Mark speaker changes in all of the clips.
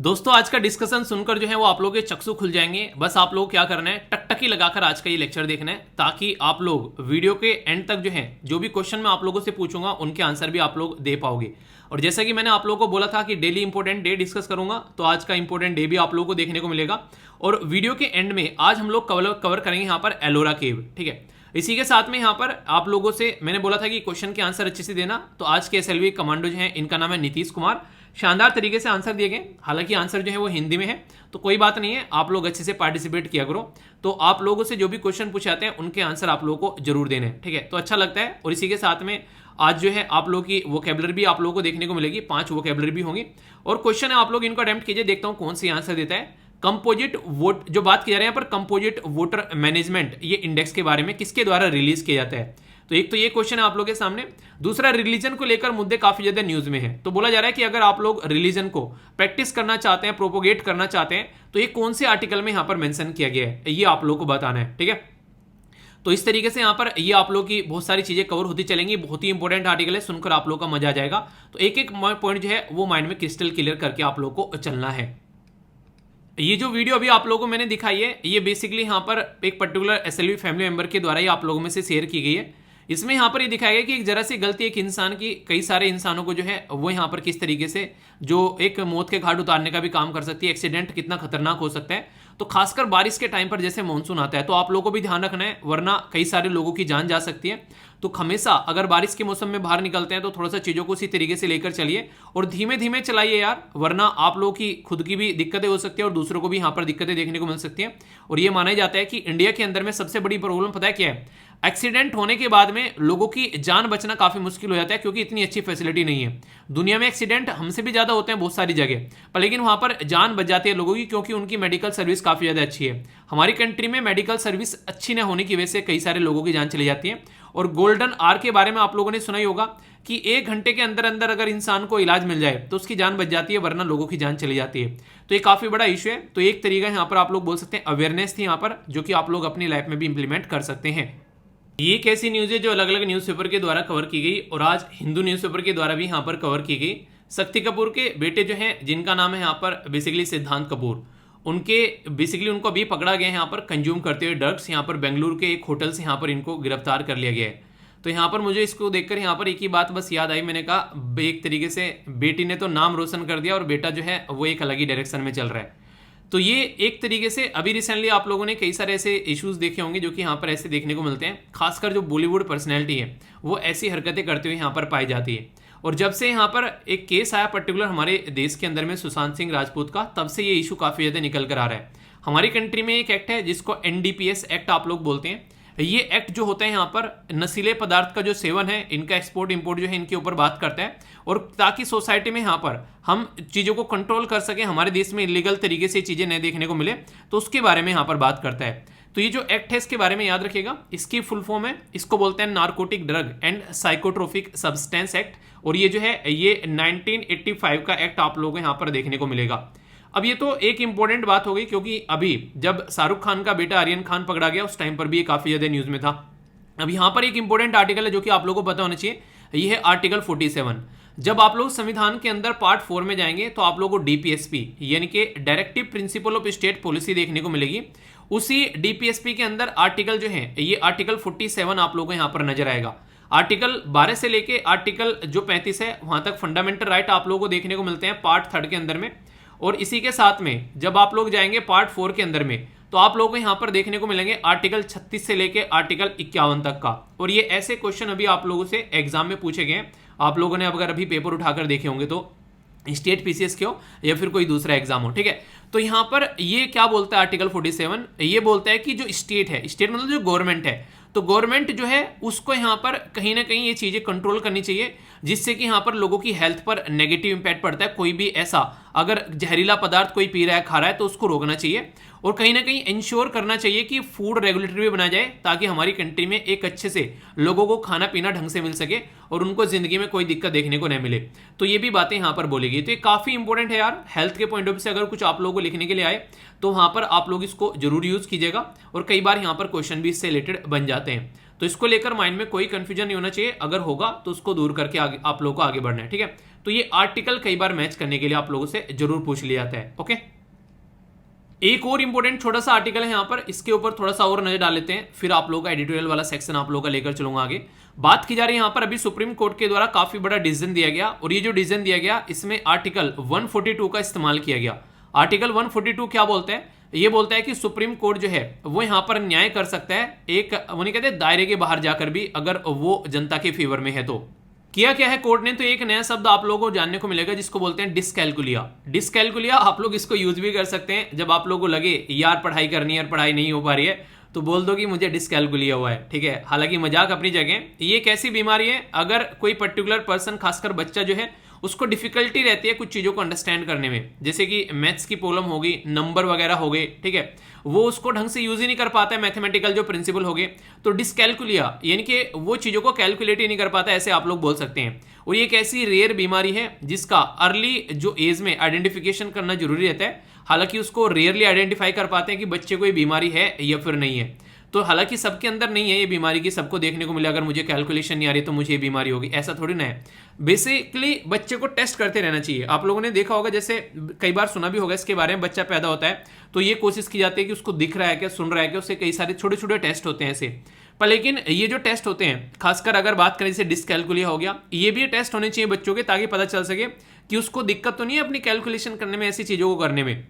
Speaker 1: दोस्तों आज का डिस्कशन सुनकर जो है वो आप लोगों के चक्षु खुल जाएंगे। बस आप लोग क्या करना है, टकटकी लगाकर आज का ये लेक्चर देखना है ताकि आप लोग वीडियो के एंड तक जो है जो भी क्वेश्चन मैं आप लोगों से पूछूंगा उनके आंसर भी आप लोग दे पाओगे। और जैसा कि मैंने आप लोगों को बोला था कि डेली इंपॉर्टेंट डे डिस्कस करूंगा, तो आज का इंपॉर्टेंट डे भी आप लोगों को देखने को मिलेगा। और वीडियो के एंड में आज हम लोग कवर करेंगे यहाँ पर एलोरा केव। ठीक है, इसी के साथ में यहाँ पर आप लोगों से मैंने बोला था कि क्वेश्चन के आंसर अच्छे से देना। तो आज के एसएलवी कमांडो जो है इनका नाम है नीतीश कुमार। शानदार तरीके से आंसर दिए गए, हालांकि आंसर जो है वो हिंदी में है, तो कोई बात नहीं है, आप लोग अच्छे से पार्टिसिपेट किया करो। तो आप लोगों से जो भी क्वेश्चन पूछे जाते हैं उनके आंसर आप लोगों को जरूर देने हैं। ठीक है, तो अच्छा लगता है। और इसी के साथ में आज जो है आप लोगों की वोकैबुलरी भी आप लोगों को देखने को मिलेगी, 5 वोकैबुलरी भी होंगी। और क्वेश्चन है, आप लोग इनको अटेम्प्ट कीजिए, देखता हूं कौन सी आंसर देता है। कंपोजिट वोट जो बात की जा रही है यहाँ पर, कंपोजिट वोटर मैनेजमेंट, ये इंडेक्स के बारे में किसके द्वारा रिलीज किया जाता है। तो एक तो ये क्वेश्चन है आप लोगों के सामने। दूसरा, रिलीजन को लेकर मुद्दे काफी ज्यादा न्यूज में है। तो बोला जा रहा है कि अगर आप लोग रिलीजन को प्रैक्टिस करना चाहते हैं, प्रोपोगेट करना चाहते हैं, तो ये कौन से आर्टिकल में यहां पर मेंशन किया गया है, ये आप लोग को बताना है। ठीक है, तो इस तरीके से यहाँ पर ये आप लोग की बहुत सारी चीजें कवर होती चलेंगी। बहुत ही इंपॉर्टेंट आर्टिकल है, सुनकर आप लोग का मजा आ जाएगा। तो एक एक पॉइंट जो है वो माइंड में क्रिस्टल क्लियर करके आप लोग को चलना है। ये जो वीडियो अभी आप लोगों को मैंने दिखाई है, ये बेसिकली यहाँ पर एक पर्टिकुलर एसएलवी फैमिली मेंबर के द्वारा ही आप लोगों में से शेयर की गई है। इसमें यहाँ पर ये दिखाया गया कि एक जरा सी गलती एक इंसान की कई सारे इंसानों को जो है वो यहाँ पर किस तरीके से जो एक मौत के घाट उतारने का भी काम कर सकती है। एक्सीडेंट कितना खतरनाक हो सकता है। तो खासकर बारिश के टाइम पर जैसे मानसून आता है, तो आप लोगों को भी ध्यान रखना है, वरना कई सारे लोगों की जान जा सकती है। तो हमेशा अगर बारिश के मौसम में बाहर निकलते हैं तो थोड़ा सा चीज़ों को उसी तरीके से लेकर चलिए और धीमे धीमे चलाइए यार, वरना आप लोगों की खुद की भी दिक्कतें हो सकती है और दूसरों को भी यहाँ पर दिक्कतें देखने को मिल सकती हैं। और ये माना जाता है कि इंडिया के अंदर में सबसे बड़ी प्रॉब्लम पता है क्या है, एक्सीडेंट होने के बाद में लोगों की जान बचना काफी मुश्किल हो जाता है, क्योंकि इतनी अच्छी फैसिलिटी नहीं है। दुनिया में एक्सीडेंट हमसे भी ज्यादा होते हैं बहुत सारी जगह पर, लेकिन वहां पर जान बच जाती है लोगों की, क्योंकि उनकी मेडिकल सर्विस काफी ज्यादा अच्छी है। हमारी कंट्री में मेडिकल सर्विस अच्छी न होने की वजह से कई सारे लोगों की जान चली जाती है। और गोल्डन आवर के बारे में आप लोगों ने सुना ही होगा कि 1 घंटे के अंदर अंदर अगर इंसान को इलाज मिल जाए तो उसकी जान बच जाती है, वरना लोगों की जान चली जाती है। तो ये काफी बड़ा इशू है। तो एक तरीका यहाँ पर आप लोग बोल सकते हैं अवेयरनेस थी यहाँ पर, जो कि आप लोग अपनी लाइफ में भी इंप्लीमेंट कर सकते हैं। ये एक ऐसी न्यूज है जो अलग अलग न्यूज़पेपर के द्वारा कवर की गई, और आज हिंदू न्यूज़पेपर के द्वारा भी यहाँ पर कवर की गई। शक्ति कपूर के बेटे जो हैं, जिनका नाम है यहाँ पर बेसिकली सिद्धांत कपूर, उनको अभी पकड़ा गया है यहाँ पर कंज्यूम करते हुए ड्रग्स। यहाँ पर बेंगलुरु के एक होटल से यहाँ पर इनको गिरफ्तार कर लिया गया है। तो यहाँ पर मुझे इसको देखकर यहाँ पर एक ही बात बस याद आई, मैंने कहा एक तरीके से बेटी ने तो नाम रोशन कर दिया और बेटा जो है वो एक अलग ही डायरेक्शन में चल रहा है। तो ये एक तरीके से अभी रिसेंटली आप लोगों ने कई सारे ऐसे इश्यूज देखे होंगे जो कि यहाँ पर ऐसे देखने को मिलते हैं। खासकर जो बॉलीवुड पर्सनैलिटी है वो ऐसी हरकतें करते हुए यहाँ पर पाई जाती है। और जब से यहाँ पर एक केस आया पर्टिकुलर हमारे देश के अंदर में सुशांत सिंह राजपूत का, तब से ये इशू काफ़ी ज़्यादा निकल कर आ रहा है। हमारी कंट्री में एक एक्ट है जिसको एनडीपीएस एक्ट आप लोग बोलते हैं। ये एक्ट जो होता है यहाँ पर नशीले पदार्थ का जो सेवन है, इनका एक्सपोर्ट इंपोर्ट जो है इनके ऊपर बात करता है। और ताकि सोसाइटी में यहाँ पर हम चीज़ों को कंट्रोल कर सकें, हमारे देश में इलीगल तरीके से चीज़ें नहीं देखने को मिले, तो उसके बारे में यहाँ पर बात करता है। तो ये जो एक्ट है इसके बारे में याद रखिएगा, इसकी फुल फॉर्म है, इसको बोलते हैं narcotic drug and psychotropic substance act. और ये जो है ये 1985 का एक्ट आप लोगों को यहाँ पर देखने को मिलेगा। अब ये तो एक इंपॉर्टेंट बात हो गई, क्योंकि अभी जब शाहरुख खान का बेटा आर्यन खान पकड़ा गया उस टाइम पर भी ये काफी ज्यादा न्यूज में था। अब यहाँ पर एक इंपॉर्टेंट आर्टिकल है जो कि आप लोगों को पता होना चाहिए, ये है आर्टिकल 47। जब आप लोग संविधान के अंदर पार्ट 4 में जाएंगे तो आप लोगों को डीपीएसपी यानी कि directive principle of state policy देखने को मिलेगी। उसी डीपीएसपी के अंदर आर्टिकल जो है ये आर्टिकल 47 आप लोगों को यहाँ पर नजर आएगा। आर्टिकल 12 से लेके आर्टिकल जो 35 है वहां तक फंडामेंटल राइट आप लोगों को देखने को मिलते हैं पार्ट 3 के अंदर में। और इसी के साथ में जब आप लोग जाएंगे पार्ट 4 के अंदर में, तो आप लोगों को यहाँ पर देखने को मिलेंगे आर्टिकल 36 से लेके आर्टिकल 51 तक का। और ये ऐसे क्वेश्चन अभी आप लोगों से एग्जाम में पूछे गए हैं। आप लोगों ने अगर अभी पेपर उठाकर देखे होंगे तो स्टेट पीसीएस के हो या फिर कोई दूसरा एग्जाम हो, ठीक है। तो यहाँ पर ये क्या बोलता है आर्टिकल 47, ये बोलता है कि जो स्टेट है, स्टेट मतलब जो गवर्नमेंट है, तो गवर्नमेंट जो है उसको यहाँ पर कहीं ना कहीं ये चीजें कंट्रोल करनी चाहिए, जिससे कि यहाँ पर लोगों की हेल्थ पर नेगेटिव इंपैक्ट पड़ता है। कोई भी ऐसा अगर जहरीला पदार्थ कोई पी रहा है, खा रहा है, तो उसको रोकना चाहिए। और कहीं ना कहीं इंश्योर करना चाहिए कि फूड रेगुलेटरी भी बनाया जाए, ताकि हमारी कंट्री में एक अच्छे से लोगों को खाना पीना ढंग से मिल सके और उनको जिंदगी में कोई दिक्कत देखने को नहीं मिले। तो ये भी बातें यहाँ पर बोली गई। तो ये काफी इंपॉर्टेंट है यार, हेल्थ के पॉइंट ऑफ व्यू से अगर कुछ आप लोगों को लिखने के लिए आए तो वहां पर आप लोग इसको जरूर यूज कीजिएगा। और कई बार यहाँ पर क्वेश्चन भी इससे रिलेटेड बन जाते हैं। तो इसको लेकर माइंड में कोई कंफ्यूजन नहीं होना चाहिए, अगर होगा तो उसको दूर करके आगे आप लोगों को आगे बढ़ना है, ठीक है। तो ये आर्टिकल कई बार मैच करने के लिए आप लोगों से जरूर पूछ लिया जाता है, ओके। एक और इंपॉर्टेंट छोटा सा आर्टिकल है यहाँ पर, इसके ऊपर थोड़ा सा और नजर डाल लेते हैं, फिर आप लोगों का एडिटोरियल वाला सेक्शन आप लोगों का लेकर चलूंगा आगे। बात की जा रही है यहाँ पर अभी सुप्रीम कोर्ट के द्वारा काफी बड़ा डिसीजन दिया गया, और ये जो डिसीजन दिया गया इसमें आर्टिकल 142 का इस्तेमाल किया गया। आर्टिकल 142 क्या बोलता है? ये बोलता है कि सुप्रीम कोर्ट जो है वो यहाँ पर न्याय कर सकता है एक, वो नहीं कहते दायरे के बाहर जाकर भी, अगर वो जनता के फेवर में है तो। किया क्या है कोर्ट ने? तो एक नया शब्द आप लोगों को जानने को मिलेगा जिसको बोलते हैं डिसकैलकुलिया। डिसकैलकुलिया आप लोग इसको यूज भी कर सकते हैं जब आप लोगों को लगे यार पढ़ाई करनी है और पढ़ाई नहीं हो पा रही है, तो बोल दो कि मुझे डिसकैलकुलिया हुआ है, ठीक है। हालांकि मजाक अपनी जगह, ये एक ऐसी बीमारी है अगर कोई पर्टिकुलर पर्सन, खासकर बच्चा जो है, उसको डिफिकल्टी रहती है कुछ चीजों को अंडरस्टैंड करने में, जैसे कि मैथ्स की प्रॉब्लम होगी, नंबर वगैरह हो गए, ठीक है, वो उसको ढंग से यूज ही नहीं कर पाता है, मैथमेटिकल जो प्रिंसिपल हो गए, तो डिसकैलकुलिया यानी कि वो चीजों को कैलकुलेट ही नहीं कर पाता, ऐसे आप लोग बोल सकते हैं। और ये एक ऐसी रेयर बीमारी है जिसका अर्ली जो एज में आइडेंटिफिकेशन करना जरूरी रहता है। हालांकि उसको रेयरली आइडेंटिफाई कर पाते हैं कि बच्चे को ये बीमारी है या फिर नहीं है। तो हालांकि सबके अंदर नहीं है ये बीमारी की, सबको देखने को मिले अगर मुझे कैलकुलेशन नहीं आ रही तो मुझे ये बीमारी होगी, ऐसा थोड़ी ना है। बेसिकली बच्चे को टेस्ट करते रहना चाहिए। आप लोगों ने देखा होगा, जैसे कई बार सुना भी होगा इसके बारे में, बच्चा पैदा होता है तो ये कोशिश की जाती है कि उसको दिख रहा है क्या, सुन रहा है क्या, उससे कई सारे छोटे छोटे टेस्ट होते हैं ऐसे। पर लेकिन ये जो टेस्ट होते हैं, खासकर अगर बात करें जैसे डिसकैलकुलिया हो गया, ये भी टेस्ट होने चाहिए बच्चों के, ताकि पता चल सके कि उसको दिक्कत तो नहीं है अपनी कैलकुलेशन करने में, ऐसी चीजों को करने में।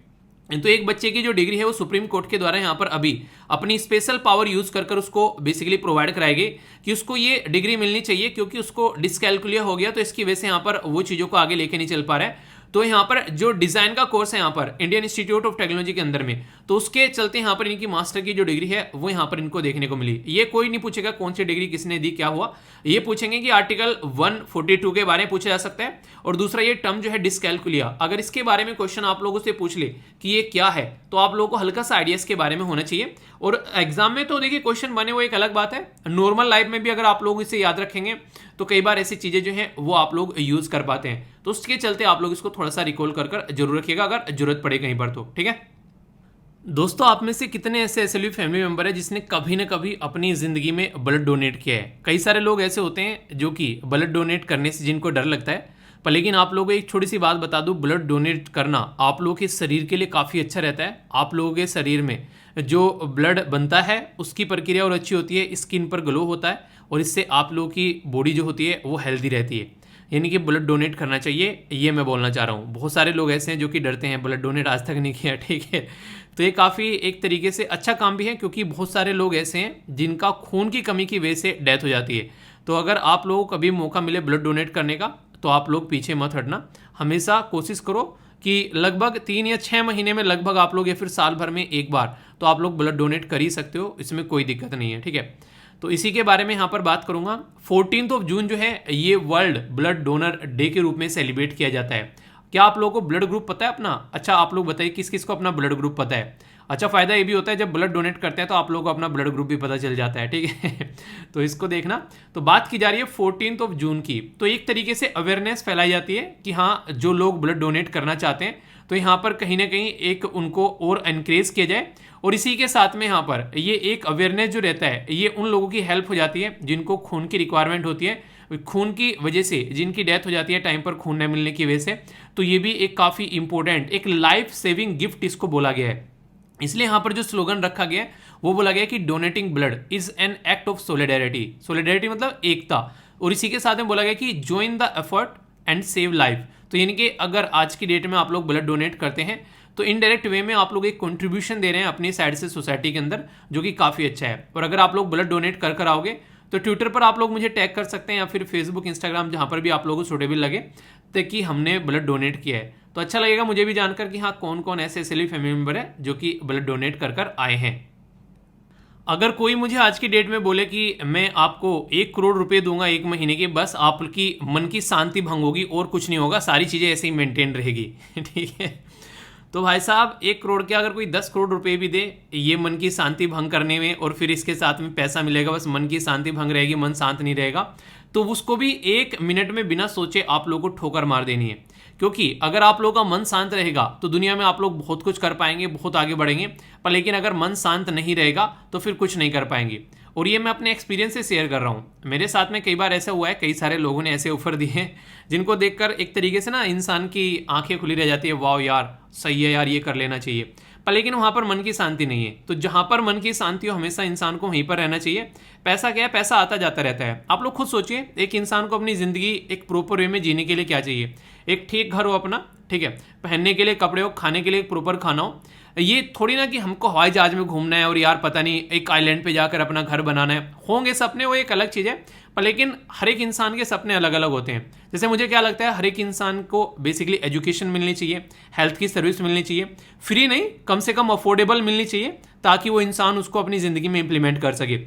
Speaker 1: तो एक बच्चे की जो डिग्री है वो सुप्रीम कोर्ट के द्वारा यहाँ पर अभी अपनी स्पेशल पावर यूज कर उसको बेसिकली प्रोवाइड कराएगी कि उसको ये डिग्री मिलनी चाहिए, क्योंकि उसको डिसकैलकुलिया हो गया तो इसकी वजह से यहाँ पर वो चीजों को आगे लेके नहीं चल पा रहा है। तो यहाँ पर जो डिजाइन का कोर्स है यहाँ पर इंडियन इंस्टीट्यूट ऑफ टेक्नोलॉजी के अंदर में, तो उसके चलते यहाँ पर इनकी मास्टर की जो डिग्री है वो यहाँ पर इनको देखने को मिली। ये कोई नहीं पूछेगा कौन सी डिग्री किसने दी, क्या हुआ, ये पूछेंगे कि आर्टिकल 142 के बारे में पूछा जा सकता है। और दूसरा ये टर्म जो है डिसकैलकुलिया, अगर इसके बारे में क्वेश्चन आप लोगों से पूछ ले कि ये क्या है, तो आप लोगों को हल्का सा आइडिया इसके बारे में होना चाहिए। और एग्जाम में तो देखिए क्वेश्चन बने वो एक अलग बात है, नॉर्मल लाइफ में भी अगर आप लोग इसे याद रखेंगे तो कई बार ऐसी चीजें जो हैं वो आप लोग यूज कर पाते हैं। तो उसके चलते आप लोग इसको थोड़ा सा रिकॉल कर जरूर रखिएगा अगर जरूरत पड़े कहीं पर तो, ठीक है। दोस्तों, आप में से कितने ऐसे एसएलवी फैमिली मेंबर है जिसने कभी ना कभी अपनी जिंदगी में ब्लड डोनेट किया है? कई सारे लोग ऐसे होते हैं जो कि ब्लड डोनेट करने से जिनको डर लगता है, पर लेकिन आप लोगों को एक छोटी सी बात बता दूं, ब्लड डोनेट करना आप लोगों के शरीर के लिए काफ़ी अच्छा रहता है। आप लोगों के शरीर में जो ब्लड बनता है उसकी प्रक्रिया और अच्छी होती है, स्किन पर ग्लो होता है, और इससे आप लोगों की बॉडी जो होती है वो हेल्दी रहती है। यानी कि ब्लड डोनेट करना चाहिए, ये मैं बोलना चाह रहा हूँ। बहुत सारे लोग ऐसे हैं जो कि डरते हैं, ब्लड डोनेट आज तक नहीं किया, ठीक है। तो ये काफ़ी एक तरीके से अच्छा काम भी है, क्योंकि बहुत सारे लोग ऐसे हैं जिनका खून की कमी की वजह से डेथ हो जाती है। तो अगर आप लोगों को कभी मौका मिले ब्लड डोनेट करने का, तो आप लोग पीछे मत हटना, हमेशा कोशिश करो कि लगभग 3 या 6 महीने में लगभग आप लोग, या फिर साल भर में एक बार, तो आप लोग ब्लड डोनेट कर ही सकते हो, इसमें कोई दिक्कत नहीं है, ठीक है। तो इसी के बारे में यहाँ पर बात करूंगा। 14 जून जो है ये वर्ल्ड ब्लड डोनर डे के रूप में सेलिब्रेट किया जाता है। क्या आप लोगों को ब्लड ग्रुप पता है अपना? अच्छा, आप लोग बताइए किस किस को अपना ब्लड ग्रुप पता है। अच्छा, फायदा ये भी होता है जब ब्लड डोनेट करते हैं तो आप लोगों को अपना ब्लड ग्रुप भी पता चल जाता है, ठीक है। तो इसको देखना। तो बात की जा रही है 14 जून की, तो एक तरीके से अवेयरनेस फैलाई जाती है कि हाँ, जो लोग ब्लड डोनेट करना चाहते हैं तो यहाँ पर कहीं ना कहीं एक उनको और एनकरेज किया जाए। और इसी के साथ में यहाँ पर ये एक अवेयरनेस जो रहता है, ये उन लोगों की हेल्प हो जाती है जिनको खून की रिक्वायरमेंट होती है, खून की वजह से जिनकी डेथ हो जाती है टाइम पर खून न मिलने की वजह से। तो ये भी एक काफ़ी इंपॉर्टेंट, एक लाइफ सेविंग गिफ्ट इसको बोला गया है। इसलिए यहाँ पर जो स्लोगन रखा गया है वो बोला गया है कि donating blood is an act of solidarity. Solidarity मतलब एकता। और इसी के साथ में बोला गया कि join the effort and save life. तो यानी कि अगर आज की डेट में आप लोग ब्लड डोनेट करते हैं तो इनडायरेक्ट वे में आप लोग एक कंट्रीब्यूशन दे रहे हैं अपनी साइड से सोसाइटी के अंदर, जो कि काफ़ी अच्छा है। और अगर आप लोग ब्लड डोनेट कर आओगे तो ट्विटर पर आप लोग मुझे टैग कर सकते हैं, या फिर फेसबुक, इंस्टाग्राम, जहाँ पर भी आप लोगों को सूटेबल लगे, ताकि हमने ब्लड डोनेट किया है। तो अच्छा लगेगा मुझे भी जानकर कि हाँ, कौन कौन ऐसे एसएलवी फैमिली मेंबर है जो कि ब्लड डोनेट कर आए हैं। अगर कोई मुझे आज की डेट में बोले कि मैं आपको 1 करोड़ रुपए दूंगा 1 महीने के, बस आपकी मन की शांति भंग होगी और कुछ नहीं होगा, सारी चीज़ें ऐसे ही मेंटेन रहेगी, ठीक है। तो भाई साहब, 1 करोड़ के अगर कोई 10 करोड़ रुपए भी दे ये मन की शांति भंग करने में, और फिर इसके साथ में पैसा मिलेगा, बस मन की शांति भंग रहेगी, मन शांत नहीं रहेगा, तो उसको भी 1 मिनट में बिना सोचे आप लोगों को ठोकर मार देनी है। क्योंकि अगर आप लोगों का मन शांत रहेगा तो दुनिया में आप लोग बहुत कुछ कर पाएंगे, बहुत आगे बढ़ेंगे। पर लेकिन अगर मन शांत नहीं रहेगा तो फिर कुछ नहीं कर पाएंगे। और ये मैं अपने एक्सपीरियंस से शेयर कर रहा हूँ। मेरे साथ में कई बार ऐसा हुआ है, कई सारे लोगों ने ऐसे ऑफर दिए हैं जिनको देखकर एक तरीके से ना इंसान की आंखें खुली रह जाती है, वाह यार सही है यार, ये कर लेना चाहिए। पर लेकिन वहाँ पर मन की शांति नहीं है। तो जहाँ पर मन की शांति हो हमेशा इंसान को वहीं पर रहना चाहिए। पैसा क्या है, पैसा आता जाता रहता है। आप लोग खुद सोचिए, एक इंसान को अपनी ज़िंदगी एक प्रॉपर वे में जीने के लिए क्या चाहिए? एक ठीक घर हो अपना, ठीक है, पहनने के लिए कपड़े हो, खाने के लिए एक प्रॉपर खाना हो। ये थोड़ी ना कि हमको हवाई जहाज में घूमना है और यार पता नहीं एक आइलैंड पे जाकर अपना घर बनाना है। होंगे सपने, वो एक अलग चीज़ है, पर लेकिन हर एक इंसान के सपने अलग अलग होते हैं। जैसे मुझे क्या लगता है, हर एक इंसान को बेसिकली एजुकेशन मिलनी चाहिए, हेल्थ की सर्विस मिलनी चाहिए, फ्री नहीं कम से कम अफोर्डेबल मिलनी चाहिए, ताकि वो इंसान उसको अपनी ज़िंदगी में इंप्लीमेंट कर सके।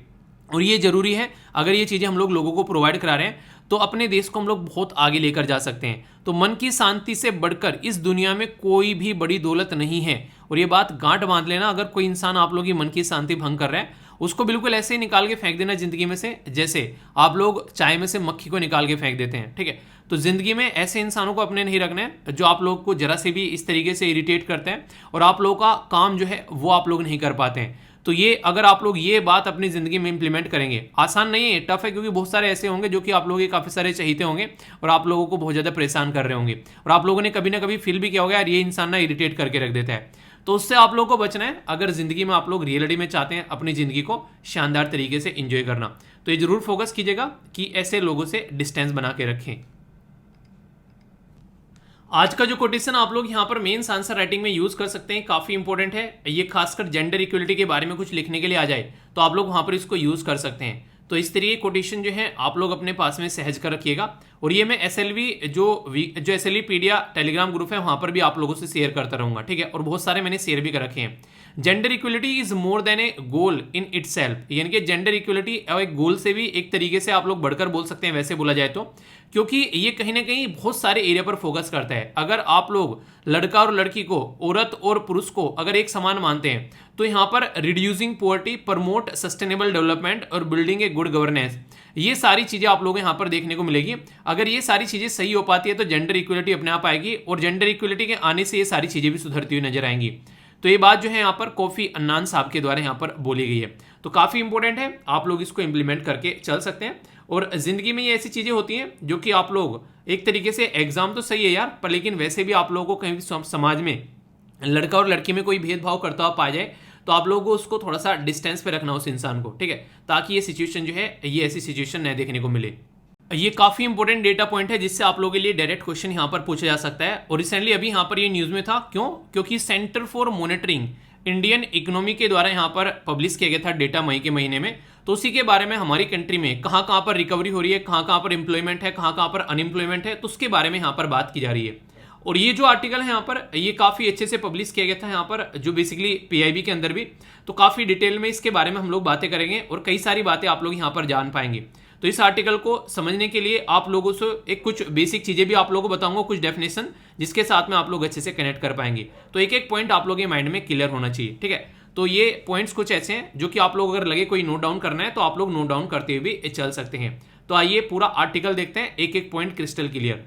Speaker 1: और ये ज़रूरी है, अगर ये चीज़ें हम लोग लोगों को प्रोवाइड करा रहे हैं तो अपने देश को हम लोग बहुत आगे लेकर जा सकते हैं। तो मन की शांति से बढ़कर इस दुनिया में कोई भी बड़ी दौलत नहीं है। और ये बात गांठ बांध लेना, अगर कोई इंसान आप लोगों की मन की शांति भंग कर रहा है, उसको बिल्कुल ऐसे ही निकाल के फेंक देना जिंदगी में से, जैसे आप लोग चाय में से मक्खी को निकाल के फेंक देते हैं, ठीक है। तो जिंदगी में ऐसे इंसानों को अपने नहीं रखना है जो आप लोग को जरा से भी इस तरीके से इरिटेट करते हैं और आप लोगों का काम जो है वो आप लोग नहीं कर पाते हैं। तो ये अगर आप लोग ये बात अपनी ज़िंदगी में इंप्लीमेंट करेंगे, आसान नहीं है, टफ है, क्योंकि बहुत सारे ऐसे होंगे जो कि आप लोगों के काफ़ी सारे चहीते होंगे और आप लोगों को बहुत ज़्यादा परेशान कर रहे होंगे और आप लोगों ने कभी ना कभी फील भी किया होगा यार ये इंसान ना इरिटेट करके रख देता है। तो उससे आप लोगों को बचना है अगर ज़िंदगी में आप लोग रियलिटी में चाहते हैं अपनी ज़िंदगी को शानदार तरीके से इंजॉय करना। तो ये ज़रूर फोकस कीजिएगा कि ऐसे लोगों से डिस्टेंस बना के रखें। आज का जो कोटेशन आप लोग यहाँ पर मेंस आंसर राइटिंग में यूज कर सकते हैं, काफी इंपॉर्टेंट है ये, खासकर जेंडर इक्वलिटी के बारे में कुछ लिखने के लिए आ जाए तो आप लोग वहां पर इसको यूज कर सकते हैं। तो इस तरीके कोटेशन जो है आप लोग अपने पास में सहज कर रखिएगा। और ये मैं SLV जो SLV पीडिया टेलीग्राम ग्रुप है वहां पर भी आप लोगों से शेयर करता रहूंगा, ठीक है। और बहुत सारे मैंने शेयर भी कर रखे हैं। Gender equality is more than A goal in itself, यानी कि जेंडर इक्वलिटी एक गोल से भी एक तरीके से आप लोग बढ़कर बोल सकते हैं वैसे बोला जाए तो, क्योंकि ये कहीं ना कहीं बहुत सारे एरिया पर फोकस करता है। अगर आप लोग लड़का और लड़की को, औरत और पुरुष को अगर एक समान मानते हैं तो यहाँ पर reducing poverty, promote sustainable development और बिल्डिंग ए गुड गवर्नेंस, ये सारी चीजें आप लोगों को यहाँ पर देखने को मिलेगी। अगर ये सारी चीजें सही हो पाती है तो जेंडर इक्वलिटी अपने आप आएगी और जेंडर इक्वलिटी के आने से ये सारी चीजें भी सुधरती हुई नजर आएंगी। तो ये बात जो है यहाँ पर कोफी अन्नान साहब के द्वारा यहाँ पर बोली गई है। तो काफी इंपॉर्टेंट है, आप लोग इसको इंप्लीमेंट करके चल सकते हैं। और जिंदगी में ये ऐसी चीजें होती हैं जो कि आप लोग एक तरीके से, एग्जाम तो सही है यार, पर लेकिन वैसे भी आप लोगों को कहीं भी समाज में लड़का और लड़की में कोई भेदभाव करता हुआ पाया जाए तो आप लोगों को उसको थोड़ा सा डिस्टेंस पे रखना उस इंसान को, ठीक है, ताकि ये सिचुएशन जो है, ये ऐसी सिचुएशन न देखने को मिले। ये काफी इंपॉर्टेंट डेटा पॉइंट है जिससे आप लोगों के लिए डायरेक्ट क्वेश्चन यहाँ पर पूछा जा सकता है। और रिसेंटली अभी यहाँ पर ये न्यूज में था, क्यों? क्योंकि centre for monitoring Indian economy के द्वारा यहाँ पर पब्लिश किया गया था डेटा मई के महीने में। तो उसी के बारे में हमारी कंट्री में कहाँ पर रिकवरी हो रही है, कहाँ पर एम्प्लॉयमेंट है, कहाँ पर अनएम्प्लॉयमेंट है, तो उसके बारे में यहाँ पर बात की जा रही है। और ये जो आर्टिकल है यहाँ पर, ये काफ़ी अच्छे से पब्लिश किया गया था यहाँ पर, जो बेसिकली PIB के अंदर भी। तो काफ़ी डिटेल में इसके बारे में हम लोग बातें करेंगे और कई सारी बातें आप लोग यहाँ पर जान पाएंगे। तो इस आर्टिकल को समझने के लिए आप लोगों से एक कुछ बेसिक चीज़ें भी आप लोगों को बताऊंगा, कुछ डेफिनेशन, जिसके साथ में आप लोग अच्छे से कनेक्ट कर पाएंगे। तो एक एक पॉइंट आप लोग के माइंड में क्लियर होना चाहिए, ठीक है। तो ये पॉइंट्स कुछ ऐसे हैं जो कि आप लोग अगर लगे कोई नोट डाउन करना है तो आप लोग नोट डाउन करते हुए भी चल सकते हैं। तो आइए पूरा आर्टिकल देखते हैं, एक एक पॉइंट क्रिस्टल क्लियर।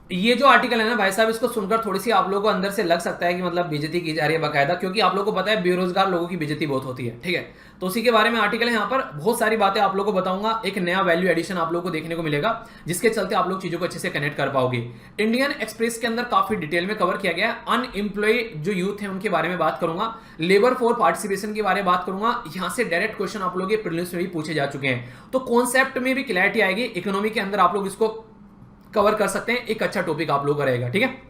Speaker 2: ये जो आर्टिकल है ना भाई साहब, इसको सुनकर थोड़ी सी आप लोगों को अंदर से लग सकता है कि मतलब बेइज्जती की जा रही है बाकायदा, क्योंकि आप लोगों को पता है बेरोजगार लोगों की बेइज्जती बहुत होती है, ठीक है। तो उसी के बारे में आर्टिकल है, यहाँ पर बहुत सारी बातें आप लोगों को बताऊंगा। एक नया वैल्यू एडिशन आप लोगों को देखने को मिलेगा जिसके चलते आप लोग चीजों को अच्छे से कनेक्ट कर पाओगे। इंडियन एक्सप्रेस के अंदर काफी डिटेल में कवर किया गया है। अनएम्प्लॉयड जो यूथ है उनके बारे में बात करूंगा, लेबर फोर पार्टिसिपेशन के बारे में बात करूंगा। यहाँ से डायरेक्ट क्वेश्चन आप लोग प्रीलिम्स में भी पूछे जा चुके हैं, तो कॉन्सेप्ट में भी क्लैरिटी आएगी। इकोनॉमी के अंदर आप लोग इसको कवर कर सकते हैं, एक अच्छा टॉपिक आप लोग का रहेगा, ठीक है।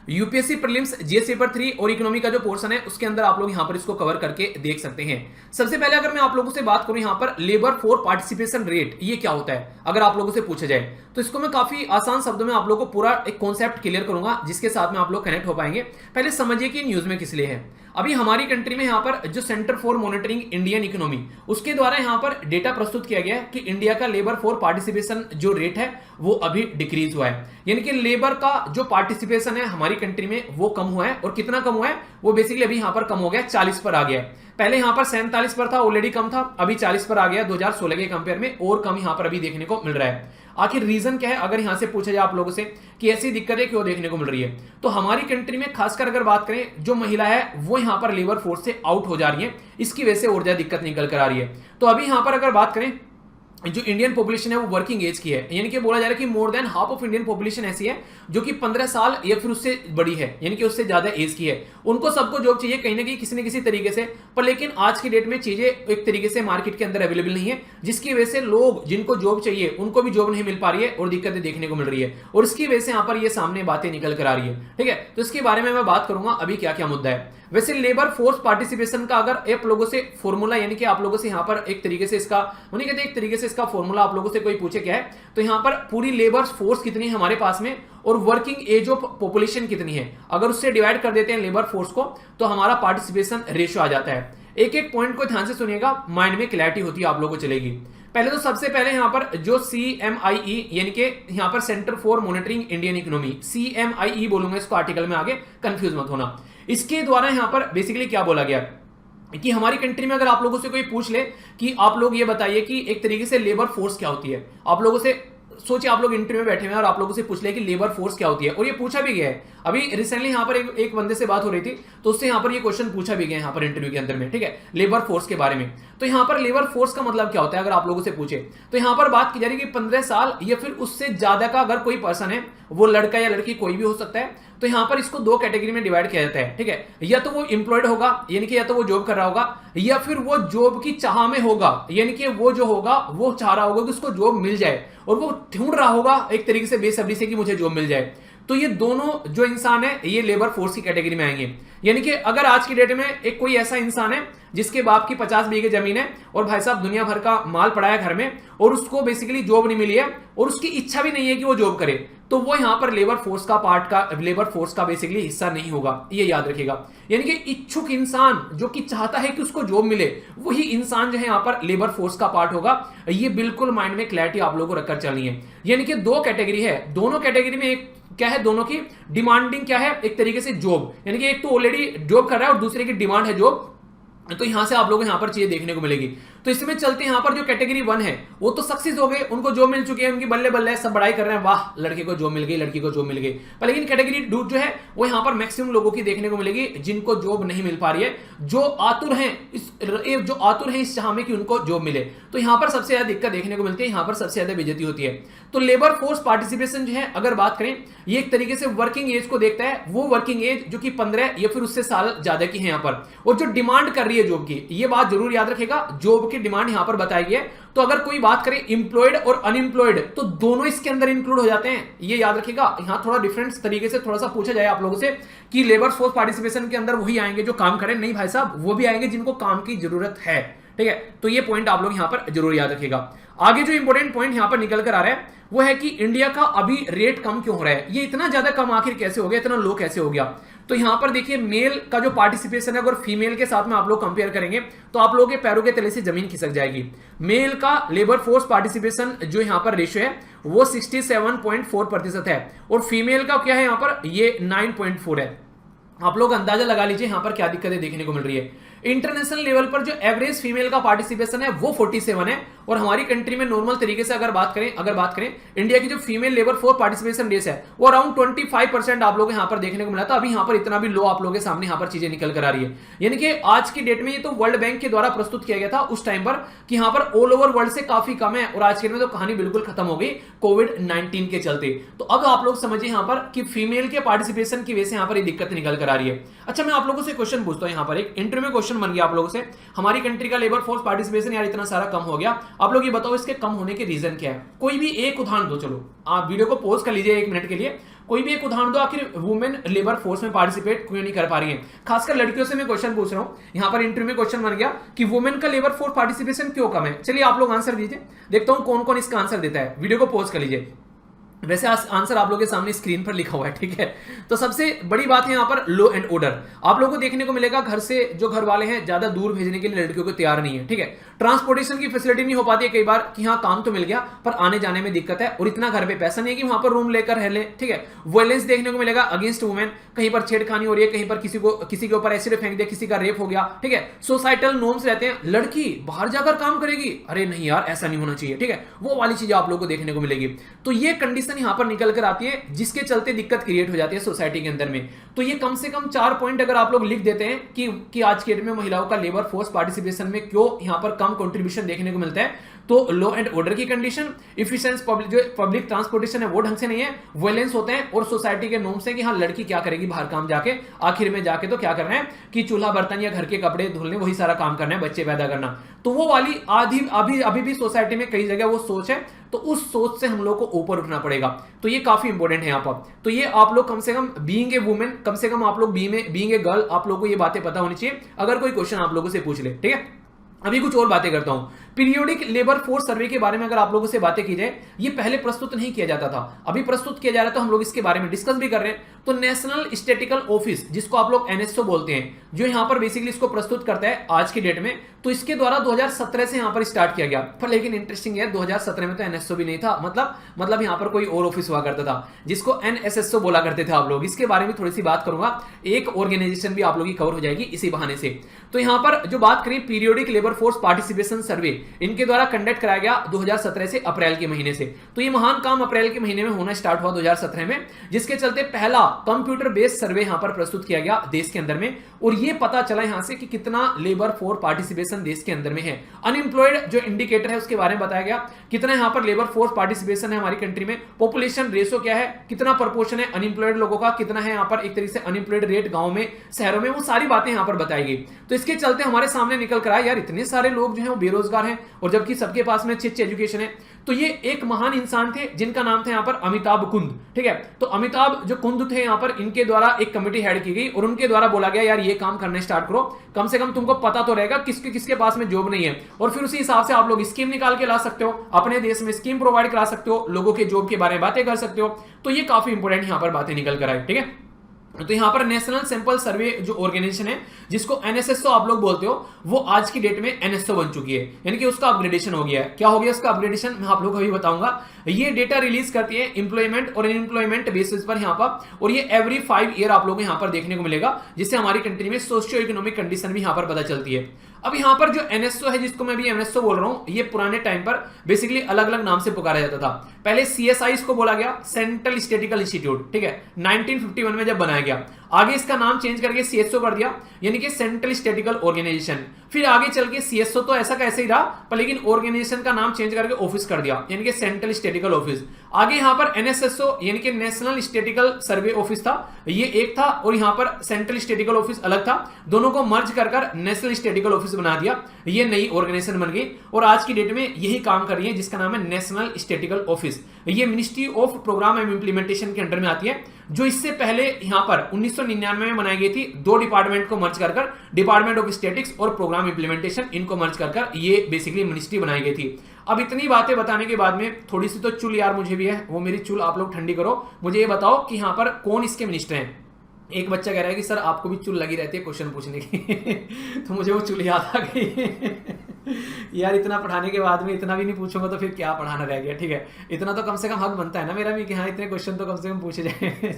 Speaker 2: यूपीएससी प्रीलिम्स, जीएस पेपर 3 और इकोनॉमी का जो पोर्शन है उसके अंदर आप लोग यहां पर इसको कवर करके देख सकते हैं। सबसे पहले अगर मैं आप लोगों से बात करूं यहां पर लेबर फोर पार्टिसिपेशन रेट, ये क्या होता है अगर आप लोगों से पूछा जाए, तो इसको मैं काफी आसान शब्दों में आप लोगों को पूरा एक कॉन्सेप्ट क्लियर करूंगा जिसके साथ में आप लोग कनेक्ट हो पाएंगे। पहले समझिए कि न्यूज में किस लिए है। अभी हमारी कंट्री में यहाँ पर जो centre for monitoring Indian economy, उसके द्वारा यहाँ पर डेटा प्रस्तुत किया गया है कि इंडिया का लेबर फोर पार्टिसिपेशन जो रेट है वो अभी डिक्रीज हुआ है, यानी कि लेबर का जो पार्टिसिपेशन है हमारी कंट्री में वो कम हुआ है। और कितना कम हुआ है, वो बेसिकली अभी यहाँ पर कम हो गया, 40 पर आ गया है। पहले यहाँ पर 47 पर था, ऑलरेडी कम था, अभी 40 पर आ गया 2016 के कंपेयर में, और कम यहाँ पर अभी देखने को मिल रहा है। आखिर रीजन क्या है अगर यहां से पूछा जाए आप लोगों से कि ऐसी दिक्कतें क्यों देखने को मिल रही है, तो हमारी कंट्री में खासकर अगर बात करें जो महिला है वो यहां पर लेबर फोर्स से आउट हो जा रही है, इसकी वजह से और ज्यादा दिक्कत निकल कर आ रही है। तो अभी यहां पर अगर बात करें जो इंडियन पॉपुलेशन है वो वर्किंग एज की है, यानी कि बोला जा रहा है कि more than half of Indian population ऐसी है जो कि 15 साल या फिर उससे बड़ी है, यानी कि उससे ज्यादा एज की है। उनको सबको जॉब चाहिए कहीं ना कहीं किसी न किसी तरीके से, पर लेकिन आज की डेट में चीजें एक तरीके से मार्केट के अंदर अवेलेबल नहीं है, जिसकी वजह से लोग जिनको जॉब चाहिए उनको भी जॉब नहीं मिल पा रही है और दिक्कतें देखने को मिल रही है, और इसकी वजह से यहाँ पर ये सामने बातें निकल कर आ रही है। ठीक है, तो इसके बारे में मैं बात करूंगा अभी क्या क्या मुद्दा है। वैसे लेबर फोर्स पार्टिसिपेशन का अगर आप लोगों से फॉर्मूला, यानी कि आप लोगों से यहां पर एक तरीके से इसका उन्हीं कहते हैं एक तरीके से इसका फॉर्मूला आप लोगों से कोई पूछे क्या है, तो यहां पर पूरी लेबर फोर्स कितनी है हमारे पास में और वर्किंग एज ऑफ पॉपुलेशन कितनी है, अगर उससे डिवाइड कर देते हैं लेबर फोर्स को तो हमारा पार्टिसिपेशन रेशियो आ जाता है। एक एक पॉइंट को ध्यान से सुनिएगा, माइंड में क्लैरिटी होती है आप लोगों को चलेगी। पहले तो सबसे पहले यहां पर जो CMIE यानी कि यहां पर centre for monitoring Indian economy, CMIE बोलूंगा इसको आर्टिकल में, आगे कंफ्यूज मत होना। इसके द्वारा यहां पर बेसिकली क्या बोला गया कि हमारी कंट्री में अगर आप लोगों से कोई पूछ ले कि आप लोग ये बताइए कि एक तरीके से लेबर फोर्स क्या होती है, आप लोगों से सोचिए आप लोग इंटरव्यू में बैठे हुए हैं और आप लोगों से पूछ ले कि लेबर फोर्स क्या होती है, और ये पूछा भी गया है। अभी रिसेंटली यहाँ पर एक बंदे से बात हो रही थी तो उससे यहाँ पर ये क्वेश्चन पूछा भी गया यहाँ पर इंटरव्यू के अंदर में, ठीक है, लेबर फोर्स के बारे में। तो यहाँ पर लेबर फोर्स का मतलब क्या होता है अगर आप लोगों से पूछे, तो यहाँ पर बात की जा रही है कि 15 साल या फिर उससे ज्यादा का अगर कोई पर्सन है, वो लड़का या लड़की कोई भी हो सकता है, तो यहाँ पर इसको दो कैटेगरी में डिवाइड किया जाता है। ठीक है, या तो वो एम्प्लॉयड होगा, यानी कि या तो वो जॉब कर रहा होगा, या फिर वो जॉब की चाह में होगा, यानी कि वो जो होगा वो चाह रहा होगा कि उसको जॉब मिल जाए और वो ढूंढ रहा होगा एक तरीके से बेसब्री से कि मुझे जॉब मिल जाए। तो ये दोनों जो इंसान है ये लेबर फोर्स की कैटेगरी में आएंगे। यानी कि अगर आज की डेट में एक कोई ऐसा इंसान है जिसके बाप की 50 बीघे जमीन है और भाई साहब दुनिया भर का माल पड़ा है घर में और उसको बेसिकली जॉब नहीं मिली है और उसकी इच्छा भी नहीं है कि वो जॉब करे, तो वो यहां पर लेबर फोर्स का बेसिकली हिस्सा नहीं होगा, ये याद रखिएगा। यानी कि इच्छुक इंसान जो कि चाहता है कि उसको जॉब मिले, वही इंसान जो है यहां पर लेबर फोर्स का पार्ट होगा। ये बिल्कुल माइंड में क्लैरिटी आप लोगों को रखकर चलनी है। यानी कि दो कैटेगरी है, दोनों कैटेगरी में एक क्या है, दोनों की डिमांडिंग क्या है, एक तरीके से जॉब, यानी कि एक तो ऑलरेडी जॉब कर रहा है और दूसरे की डिमांड है जॉब। तो यहां से आप लोगों को यहां पर चीजें देखने को मिलेगी। तो इसमें चलते हैं यहां पर जो कैटेगरी 1 है वो तो सक्सेस हो गए, उनको जॉब मिल चुकी है, उनकी बल्ले बल्ले सब बड़ाई कर रहे हैं, वाह लड़के को जॉब मिल गई, लड़की को जॉब मिल गई। पर लेकिन कैटेगरी 2 जो है वो यहां पर मैक्सिमम लोगों की देखने को मिलेगी जिनको जॉब नहीं मिल पा रही है, जो आतुर हैं इस चाह में कि उनको जॉब मिले। तो यहां पर सबसे ज्यादा दिक्कत देखने को मिलती है, यहां पर सबसे ज्यादा बेइज्जती होती है। तो लेबर फोर्स पार्टिसिपेशन जो है अगर बात करें, ये एक तरीके से वर्किंग एज को देखता है, वो वर्किंग एज जो कि 15 या फिर उससे साल ज्यादा की है यहां पर, और जो डिमांड कर रही है जॉब की, ये बात जरूर याद रखेगा, जॉब की डिमांड यहां पर बताई गई है। तो अगर कोई बात करें एम्प्लॉयड और अनएम्प्लॉयड, तो दोनों इसके अंदर इंक्लूड हो जाते हैं, ये याद रखिएगा। यहां थोड़ा डिफरेंट तरीके से थोड़ा सा पूछा जाए आप लोगों से कि लेबर फोर्स पार्टिसिपेशन के अंदर वही आएंगे जो काम करें, नहीं भाई साहब, वो भी आएंगे जिनको काम की जरूरत है। ठीक है, तो ये पॉइंट आप लोग यहां पर जरूर याद रखिएगा। आगे जो इंपॉर्टेंट पॉइंट यहां पर निकल कर आ रहा है वो है कि इंडिया का अभी रेट कम क्यों हो रहा है, ये इतना ज्यादा कम आखिर कैसे हो गया, इतना लो कैसे हो गया। तो यहां पर देखिए मेल का जो पार्टिसिपेशन है अगर फीमेल के साथ में आप लोग कंपेयर करेंगे तो आप लोगों के पैरों के तले से जमीन खिसक जाएगी। मेल का लेबर फोर्स पार्टिसिपेशन जो यहां पर रेशियो है वो 67.4% है और फीमेल का क्या है यहां पर, ये 9.4 है। आप लोग अंदाजा लगा लीजिए यहां पर क्या दिक्कतें देखने को मिल रही है। इंटरनेशनल लेवल पर जो एवरेज फीमेल का पार्टिसिपेशन है वो 47 है और हमारी कंट्री में नॉर्मल तरीके से अगर बात करें इंडिया की जो female labour force participation rate है वो अराउंड 25% आप लोग यहां पर देखने को मिला था। अभी यहां पर इतना भी लो आप लोगों के सामने यहां पर चीजें निकल कर आ रही है। यानी कि आज की डेट में ये तो वर्ल्ड बैंक के द्वारा प्रस्तुत किया गया था उस टाइम पर कि यहां पर ऑल ओवर वर्ल्ड से काफी कम है और आज के में तो कहानी बिल्कुल खत्म हो गई कोविड-19 के चलते। तो अब आप लोग समझिए यहां पर कि फीमेल के पार्टिसिपेशन की वजह से यहां पर ये दिक्कत निकल कर आ रही है। अच्छा, मैं आप लोगों से क्वेश्चन पूछता हूं, यहां पर एक इंटरव्यू क्वेश्चन बन गया आप लोगों से, हमारी कंट्री का लेबर फोर्स पार्टिसिपेशन यार इतना सारा कम हो गया, आप लोग ये बताओ इसके कम होने के रीजन क्या है। कोई भी एक उदाहरण दो, चलो आप वीडियो को पॉज कर लीजिए 1 मिनट के लिए, कोई भी एक उदाहरण दो, आखिर वुमेन लेबर फोर्स में पार्टिसिपेट क्यों नहीं कर पा रही है। खासकर लड़कियों से मैं क्वेश्चन पूछ रहा हूं, यहां पर इंटरव्यू में क्वेश्चन बन गया कि वुमेन का लेबर फोर्स पार्टिसिपेशन क्यों कम है। चलिए आप लोग आंसर दीजिए, देखता हूं कौन कौन इसका आंसर देता है। वीडियो को पॉज कर लीजिए। वैसे आंसर आप लोगों के सामने स्क्रीन पर लिखा हुआ है, ठीक है। तो सबसे बड़ी बात है यहाँ पर लो एंड ऑर्डर। आप लोगों को देखने को मिलेगा घर से जो घर वाले हैं ज्यादा दूर भेजने के लिए लड़कियों को तैयार नहीं है, ठीक है। ट्रांसपोर्टेशन की फैसिलिटी नहीं हो पाती है कई बार कि हाँ काम तो मिल गया पर आने जाने में दिक्कत है, और इतना घर पे पैसा नहीं है कि वहां पर रूम लेकर रह ले, ठीक है। वायलेंस देखने को मिलेगा अगेंस्ट वुमेन, कहीं पर छेड़खानी हो रही है, कहीं पर किसी के ऊपर एसिड फेंक दिया, किसी का रेप हो गया, ठीक है। सोसाइटल नॉर्म्स रहते हैं, लड़की बाहर जाकर काम करेगी, अरे नहीं यार ऐसा नहीं होना चाहिए, ठीक है। वो वाली चीजें आप लोगों को देखने को मिलेगी। तो ये कंडीशन यहां पर निकल कर आती है जिसके चलते दिक्कत क्रिएट हो जाती है सोसाइटी के अंदर में। तो ये कम से कम 4 पॉइंट अगर आप लोग लिख देते हैं कि आज के डेट में महिलाओं का लेबर फोर्स पार्टिसिपेशन में क्यों यहां पर कम कंट्रीब्यूशन देखने को मिलता है, तो लॉ एंड ऑर्डर की कंडीशन, इफिशिएंस पब्लिक ट्रांसपोर्टेशन है वो ढंग से नहीं है, वायलेंस होते हैं, और सोसाइटी के नॉर्म्स है कि हाँ लड़की क्या करेगी बाहर काम जाके, आखिर में जाके तो क्या करना है कि चूल्हा बर्तन या घर के कपड़े धुलने वही सारा काम करना है, बच्चे पैदा करना। तो वो वाली आधी अभी भी सोसाइटी में कई जगह वो सोच है, तो उस सोच से हम लोग को ऊपर उठना पड़ेगा। तो ये काफी इंपॉर्टेंट है यहाँ पर। तो ये आप लोग कम से कम बीइंग ए वुमेन, कम से कम आप लोग बीइंग ए गर्ल, आप लोग को ये बातें पता होनी चाहिए अगर कोई क्वेश्चन आप लोगों से पूछ ले, ठीक है। अभी कुछ और बातें करता हूं। पीरियोडिक लेबर फोर्स सर्वे के बारे में अगर आप लोगों से बातें की जाए, ये पहले प्रस्तुत नहीं किया जाता था, अभी प्रस्तुत किया जा रहा है, तो हम लोग इसके बारे में डिस्कस भी कर रहे हैं। तो नेशनल स्टैटिस्टिकल ऑफिस, जिसको आप लोग एनएसओ बोलते हैं, जो यहां पर बेसिकली इसको प्रस्तुत करता है आज की डेट में, तो इसके द्वारा 2017 से यहां पर स्टार्ट किया गया। पर लेकिन इंटरेस्टिंग है 2017 में तो एनएसओ भी नहीं था, मतलब यहां पर कोई और ऑफिस हुआ करता था जिसको एनएसएसओ बोला करते थे आप लोग। इसके बारे में थोड़ी सी बात करूंगा, एक ऑर्गेनाइजेशन भी आप लोगों की कवर हो जाएगी इसी बहाने से। तो यहां पर जो बात करें पीरियोडिक लेबर फोर्स पार्टिसिपेशन सर्वे, इनके द्वारा कंडक्ट कराया गया 2017 से अप्रैल के महीने से। तो ये महान काम अप्रैल के महीने में होना स्टार्ट हुआ 2017 में, जिसके चलते पहला कंप्यूटर बेस्ड सर्वे यहां पर प्रस्तुत किया गया देश के अंदर में, और ये पता चला यहां से कि कितना लेबर फोर्स पार्टिसिपेशन देश के अंदर में है। अनएम्प्लॉयड जो इंडिकेटर है उसके बारे में बताया गया, कितना यहां पर लेबर फोर्स पार्टिसिपेशन है हमारी कंट्री में, पॉपुलेशन रेशो क्या है, कितना प्रपोर्शन है अनएम्प्लॉयड लोगों का, कितना है यहां पर एक तरीके से अनएम्प्लॉयड रेट गांव में शहरों में, वो सारी बातें यहां पर बताई गई। तो इसके चलते हमारे सामने निकल कर आया यार इतने सारे लोग जो है वो बेरोजगार हैं, और जबकि सबके पास में अच्छी एजुकेशन है। तो ये एक महान इंसान थे जिनका नाम था यहाँ पर अमिताभ कुंद, ठीक है। तो अमिताभ जो कुंद थे यहाँ पर, इनके द्वारा एक कमेटी हेड की गई और उनके द्वारा बोला गया यार ये काम करना स्टार्ट करो, कम से कम तुमको पता तो रहेगा किसके किसके पास में जॉब नहीं है, और फिर उसी हिसाब से आप लोग स्कीम निकाल के ला सकते हो, अपने देश में स्कीम प्रोवाइड करा सकते हो, लोगों के जॉब के बारे में बातें कर सकते हो। तो ये काफी इंपॉर्टेंट यहाँ पर बातें निकल कर आई, ठीक है। तो यहां पर नेशनल सैंपल सर्वे जो ऑर्गेनाइजेशन है, जिसको एनएसएसओ आप लोग बोलते हो, वो आज की डेट में एनएसओ बन चुकी है, यानी कि उसका अपग्रेडेशन हो गया है। क्या हो गया उसका अपग्रेडेशन, मैं आप लोगों को अभी बताऊंगा। ये डेटा रिलीज करती है एम्प्लॉयमेंट और अनएम्प्लॉयमेंट बेसिस पर यहां पर, और ये एवरी 5 ईयर आप लोगों को यहां पर देखने को मिलेगा, जिससे हमारी कंट्री में सोशियो इकोनॉमिक कंडीशन भी यहां पर पता चलती है। अब यहां पर जो एनएसओ है, जिसको मैं भी एनएसओ बोल रहा हूं, ये पुराने टाइम पर बेसिकली अलग अलग नाम से पुकारा जाता था। पहले सीएसआई इसको बोला गया, सेंट्रल स्टैटिस्टिकल इंस्टीट्यूट, ठीक है, 1951 में जब बनाया गया। आगे इसका नाम चेंज करके सीएसओ कर दिया, यानी कि सेंट्रल स्टैटिस्टिकल ऑर्गेनाइजेशन। फिर आगे चल के सीएसओ तो ऐसा कैसे ही रहा, पर लेकिन ऑर्गेनाइजेशन का नाम चेंज करके ऑफिस कर दिया, यानी कि सेंट्रल स्टैटिस्टिकल ऑफिस। आगे यहां पर एनएसएसओ यानी कि नेशनल स्टैटिस्टिकल सर्वे ऑफिस था, ये एक था, और यहां पर सेंट्रल स्टैटिस्टिकल ऑफिस अलग था। दोनों को मर्ज कर नेशनल स्टैटिस्टिकल ऑफिस बना दिया, ये नई ऑर्गेनाइजेशन बन गई, और आज की डेट में यही काम कर रही है, जिसका नाम है नेशनल स्टैटिस्टिकल ऑफिस। ये Ministry of Programme and Implementation के अंडर में आती है, जो इससे पहले यहां पर 1999 में बनाई गई थी। 2 डिपार्टमेंट को मर्ज कर डिपार्टमेंट ऑफ स्टैटिस्टिक्स और प्रोग्राम इंप्लीमेंटेशन, इनको मर्ज कर ये बेसिकली मिनिस्ट्री बनाई गई थी। अब इतनी बातें बताने के बाद में थोड़ी सी तो चुल यार मुझे भी है, वो मेरी चुल आप लोग ठंडी करो। मुझे ये बताओ कि यहां पर कौन इसके मिनिस्टर हैं। एक बच्चा कह रहा है कि सर आपको भी चुल लगी रहती है क्वेश्चन पूछने की तो मुझे वो चुल याद आ गई यार इतना पढ़ाने के बाद में इतना भी नहीं पूछूंगा तो फिर क्या पढ़ाना रह गया, ठीक है। इतना तो कम से कम हक बनता है ना मेरा भी कि हाँ इतने क्वेश्चन तो कम से कम पूछे जाए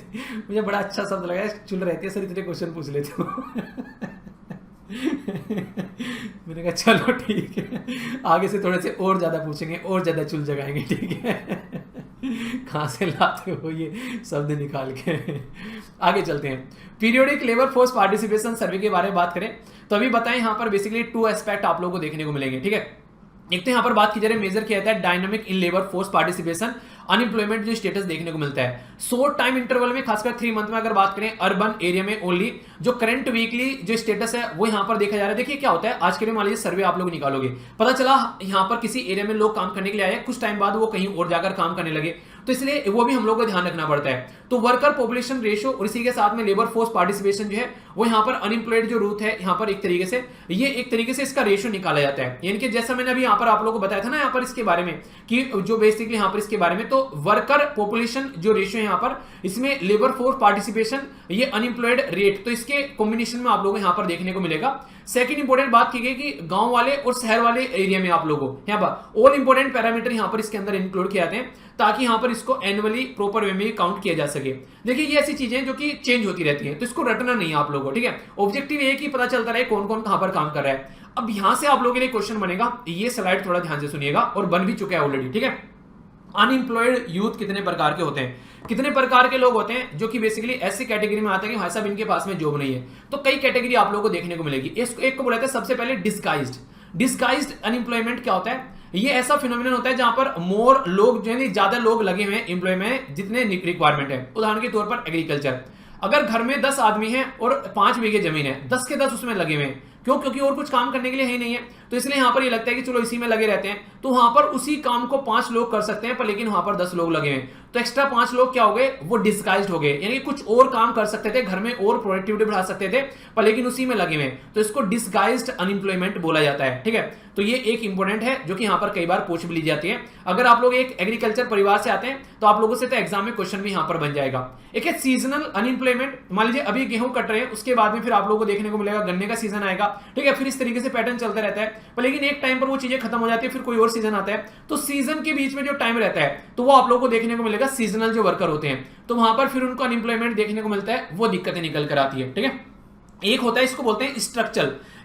Speaker 2: मुझे बड़ा अच्छा शब्द लगा, चुल रहती है सर इतने क्वेश्चन पूछ लेते हो मैंने कहा चलो ठीक है, आगे से थोड़े से और ज्यादा पूछेंगे और ज्यादा चुल जगाएंगे, ठीक है कहां से लाते हो ये शब्द निकाल के। आगे चलते हैं, पीरियोडिक लेबर फोर्स पार्टिसिपेशन सर्वे के बारे में बात करें तो अभी बताएं यहां पर बेसिकली 2 एस्पेक्ट आप लोगों को देखने को मिलेंगे, ठीक है। एक तो यहां पर बात की जा रही है, मेजर किया जाता है dynamic in labour force participation, unemployment जो स्टेटस देखने को मिलता है शॉर्ट टाइम इंटरवल में, खासकर 3 मंथ में अगर बात करें अर्बन एरिया में ओनली, जो करंट वीकली जो स्टेटस है वो यहां पर देखा जा रहा है। देखिए क्या होता है, आज के लिए मान लीजिए सर्वे आप लोग निकालोगे, पता चला यहां पर किसी एरिया में लोग काम करने के लिए आए, कुछ टाइम बाद वो कहीं और जाकर काम करने लगे, तो इसलिए वो भी हम लोग को ध्यान रखना पड़ता है। तो वर्कर पॉपुलेशन रेशियो और इसी के साथ में लेबर फोर्स पार्टिसिपेशन जो है वो यहाँ पर अनएम्प्लॉयड जो रूथ है यहाँ पर एक तरीके से ये एक तरीके से इसका रेशियो निकाला जाता है। यानी कि जैसा मैंने अभी यहाँ पर आप लोगों को बताया था ना यहाँ पर इसके बारे में कि जो बेसिकली यहाँ पर इसके बारे में, तो वर्कर पॉपुलेशन जो रेशियो यहाँ पर इसमें लेबर फोर्स पार्टिसिपेशन ये अनएम्प्लॉयड रेट, तो इसके कॉम्बिनेशन में आप लोगों को यहाँ पर देखने को मिलेगा। सेकंड इंपॉर्टेंट बात की गई कि गांव वाले और शहर वाले एरिया में आप लोगों यहाँ पर ऑल इंपॉर्टेंट पैरामीटर यहाँ पर इसके अंदर इंक्लूड किए जाते हैं ताकि यहाँ पर इसको एनुअली प्रॉपर वे में काउंट किया जा सके। देखिए ये ऐसी चीजें जो कि चेंज होती रहती हैं, तो इसको रटना नहीं है आप लोगों को, ठीक है। ऑब्जेक्टिव ये कि पता चलता रहे कौन कौन कहां पर काम कर रहा है। अब यहां से आप लोगों के लिए क्वेश्चन बनेगा, ये स्लाइड थोड़ा ध्यान से सुनिएगा और बन भी चुका है ऑलरेडी, ठीक है। अनएम्प्लॉयड यूथ कितने प्रकार के होते हैं, कितने प्रकार के लोग होते हैं जो कि बेसिकली ऐसी कैटेगरी में आते हैं कि भाई साहब इनके पास में जॉब नहीं है। तो कई कैटेगरी आप लोगों को देखने को मिलेगी। एक को बोला था सबसे पहले डिस्गाइज्ड अनएम्प्लॉयमेंट क्या होता है, ये ऐसा फिनोमिनन होता है जहां पर मोर लोग जो है ज्यादा लोग लगे हुए हैं एम्प्लॉय में जितने रिक्वायरमेंट है। उदाहरण के तौर पर एग्रीकल्चर, अगर घर में 10 आदमी हैं और 5 बीघे जमीन है, 10 के 10 उसमें लगे हुए हैं, क्यों? क्योंकि और कुछ काम करने के लिए है नहीं है, तो इसलिए यहां पर ये लगता है कि चलो इसी में लगे रहते हैं। तो वहां पर उसी काम को 5 लोग कर सकते हैं, पर लेकिन वहां पर 10 लोग लगे हैं, तो एक्स्ट्रा 5 लोग क्या हो गए, वो डिस्गाइज्ड हो गए, यानी कुछ और काम कर सकते थे, घर में और प्रोडक्टिविटी बढ़ा सकते थे, पर लेकिन उसी में लगे हुए, तो इसको डिस्गाइज्ड अनएम्प्लॉयमेंट बोला जाता है, ठीक है। तो ये एक इंपॉर्टेंट है जो कि यहां पर कई बार पूछ भी ली जाती है। अगर आप लोग एक एग्रीकल्चर परिवार से आते हैं तो आप लोगों से तो एग्जाम में क्वेश्चन भी यहां पर बन जाएगा। एक है सीजनल अनएम्प्लॉयमेंट, मान लीजिए अभी गेहूं कट रहे हैं, उसके बाद में फिर आप लोगों को देखने को मिलेगा गन्ने का सीजन आएगा, ठीक है। फिर इस तरीके से पैटर्न चलता रहता है, पर लेकिन एक टाइम पर वो चीजें खत्म हो जाती है, फिर कोई और सीजन आता है, तो सीजन के बीच में जो टाइम रहता है तो वो आप लोगों को देखने को मिलेगा सीजनल जो वर्कर होते हैं, तो वहां पर फिर उनको अनएम्प्लॉयमेंट देखने को मिलता है, वो दिक्कतें निकल कर आती है, ठीक है। एक होता है, इसको बोलते हैं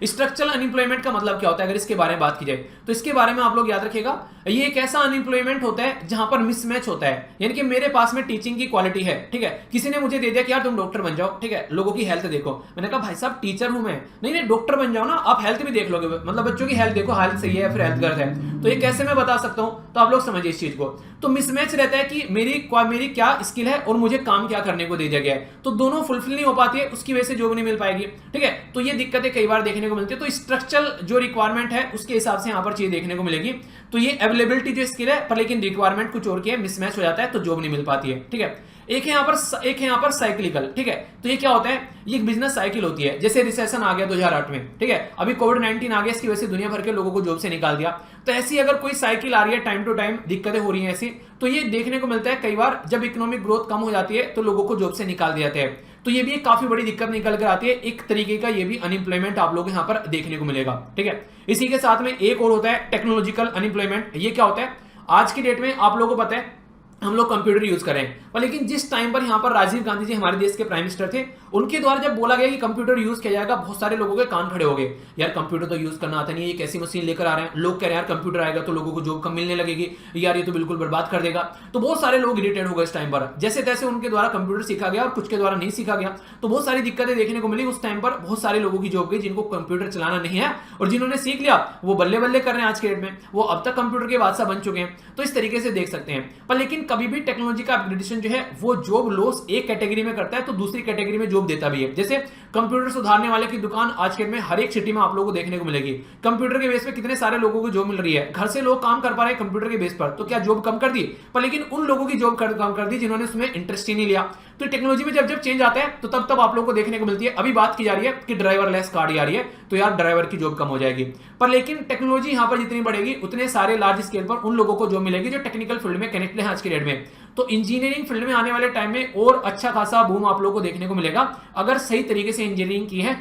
Speaker 2: स्ट्रक्चरल अनएम्प्लॉयमेंट का मतलब क्या होता है अगर इसके बारे में बात की जाए तो इसके बारे में आप लोग याद रखिएगा, ये एक ऐसा अनएम्प्लॉयमेंट होता है जहां पर मिसमैच होता है। यानी कि मेरे पास में टीचिंग की क्वालिटी है, ठीक है, किसी ने मुझे दे दिया कि यार तुम डॉक्टर बन जाओ, ठीक है, लोगों की हेल्थ देखो। मैंने कहा भाई साहब टीचर हूं मैं, नहीं डॉक्टर बन जाओ ना, आप हेल्थ भी देख लोगे, मतलब बच्चों की हेल्थ देखो, हेल्थ सही है फिर हेल्थ गलत है, तो ये कैसे मैं बता सकता हूं, तो आप लोग समझिए इस चीज को। तो मिसमैच रहता है कि मेरी क्या स्किल है और मुझे काम क्या करने को दे दिया गया है, तो दोनों फुलफिल नहीं हो पाती है, उसकी वजह से जॉब नहीं मिल पाएगी, ठीक है। तो ये दिक्कतें कई बार देखने को मिलती है। तो स्ट्रक्चरल जो रिक्वायरमेंट है उसके हिसाब से यहां पर चीज देखने को मिलेगी। तो ये अवेलेबिलिटी जो स्किल है पर लेकिन रिक्वायरमेंट कुछ और की है, मिसमैच हो जाता है तो जॉब नहीं मिल पाती है, ठीक है। एक है यहाँ पर साइक्लिकल, ठीक है। तो ये क्या होता है, ये एक बिजनेस साइकिल होती है। जैसे रिसेशन आ गया 2008 में, ठीक है, अभी कोविड-19 आ गया, इसकी वजह से दुनिया भर के लोगों को जॉब से निकाल दिया। तो ऐसी अगर कोई साइकिल आ रही है टाइम टू टाइम, दिक्कतें हो रही हैं ऐसी, तो ये देखने को मिलता है कई बार जब इकोनॉमिक ग्रोथ कम हो जाती है तो लोगों को जॉब से निकाल दिया जाता है। तो ये भी एक काफी बड़ी दिक्कत निकल कर आती है, एक तरीके का ये भी अनएम्प्लॉयमेंट आप लोग यहाँ पर देखने को मिलेगा, ठीक है। इसी के साथ में एक और होता है टेक्नोलॉजिकल अनएम्प्लॉयमेंट। ये क्या होता है, आज की डेट में आप लोगों को पता है हम लोग कंप्यूटर यूज करें, पर लेकिन जिस टाइम पर यहाँ पर राजीव गांधी जी हमारे देश के प्राइम मिनिस्टर थे, उनके द्वारा जब बोला गया कि कंप्यूटर यूज किया जाएगा, बहुत सारे लोगों के कान खड़े हो गए, यार कंप्यूटर तो यूज करना आता नहीं है, ये कैसी मशीन लेकर आ रहे हैं। लोग कह रहे हैं यार कंप्यूटर आएगा तो लोगों को जॉब कम मिलने लगेगी, यार ये तो बिल्कुल बर्बाद कर देगा। तो बहुत सारे लोग इरिटेट हो गए इस टाइम पर, जैसे तैसे उनके द्वारा कंप्यूटर सीखा गया और कुछ के द्वारा नहीं सीखा गया, तो बहुत सारी दिक्कतें देखने को मिली। उस टाइम पर बहुत सारे लोगों की जॉब गई जिनको कंप्यूटर चलाना नहीं है, और जिन्होंने सीख लिया वो बल्ले बल्ले कर रहे हैं आज के डेट में, वो अब तक कंप्यूटर के बादशाह बन चुके हैं। तो इस तरीके से देख सकते हैं। पर लेकिन कभी भी टेक्नोलॉजी का अपग्रेडेशन जो है वो जॉब लॉस एक कैटेगरी में करता है तो दूसरी कैटेगरी में जॉब देता भी है। जैसे कंप्यूटर सुधारने वाले की दुकान आज के में हर एक सिटी में आप लोगों को देखने को मिलेगी। कंप्यूटर के बेस पे कितने सारे लोगों को जॉब मिल रही है, घर से लोग काम कर पा रहे हैं कंप्यूटर के बेस पर, तो क्या जॉब कम कर दी, पर लेकिन उन लोगों की जॉब कम कर दी जिन्होंने उसमें इंटरेस्ट ही नहीं लिया। तो टेक्नोलॉजी में जब चेंज आता है तो तब आप लोगों को देखने को मिलती है। अभी बात की जा रही है कि ड्राइवरलेस गाड़ी आ रही है, तो यार ड्राइवर की जॉब कम हो जाएगी, पर लेकिन टेक्नोलॉजी यहां पर जितनी बढ़ेगी उतने सारे लार्ज स्केल पर उन लोगों को जॉब मिलेगी जो टेक्निकल फील्ड में कनेक्टेड है आज के डेट में। तो इंजीनियरिंग फील्ड में आने वाले टाइम में और अच्छा खासा बूम आप लोगों को देखने को मिलेगा अगर सही तरीके से इंजीनियरिंग की है,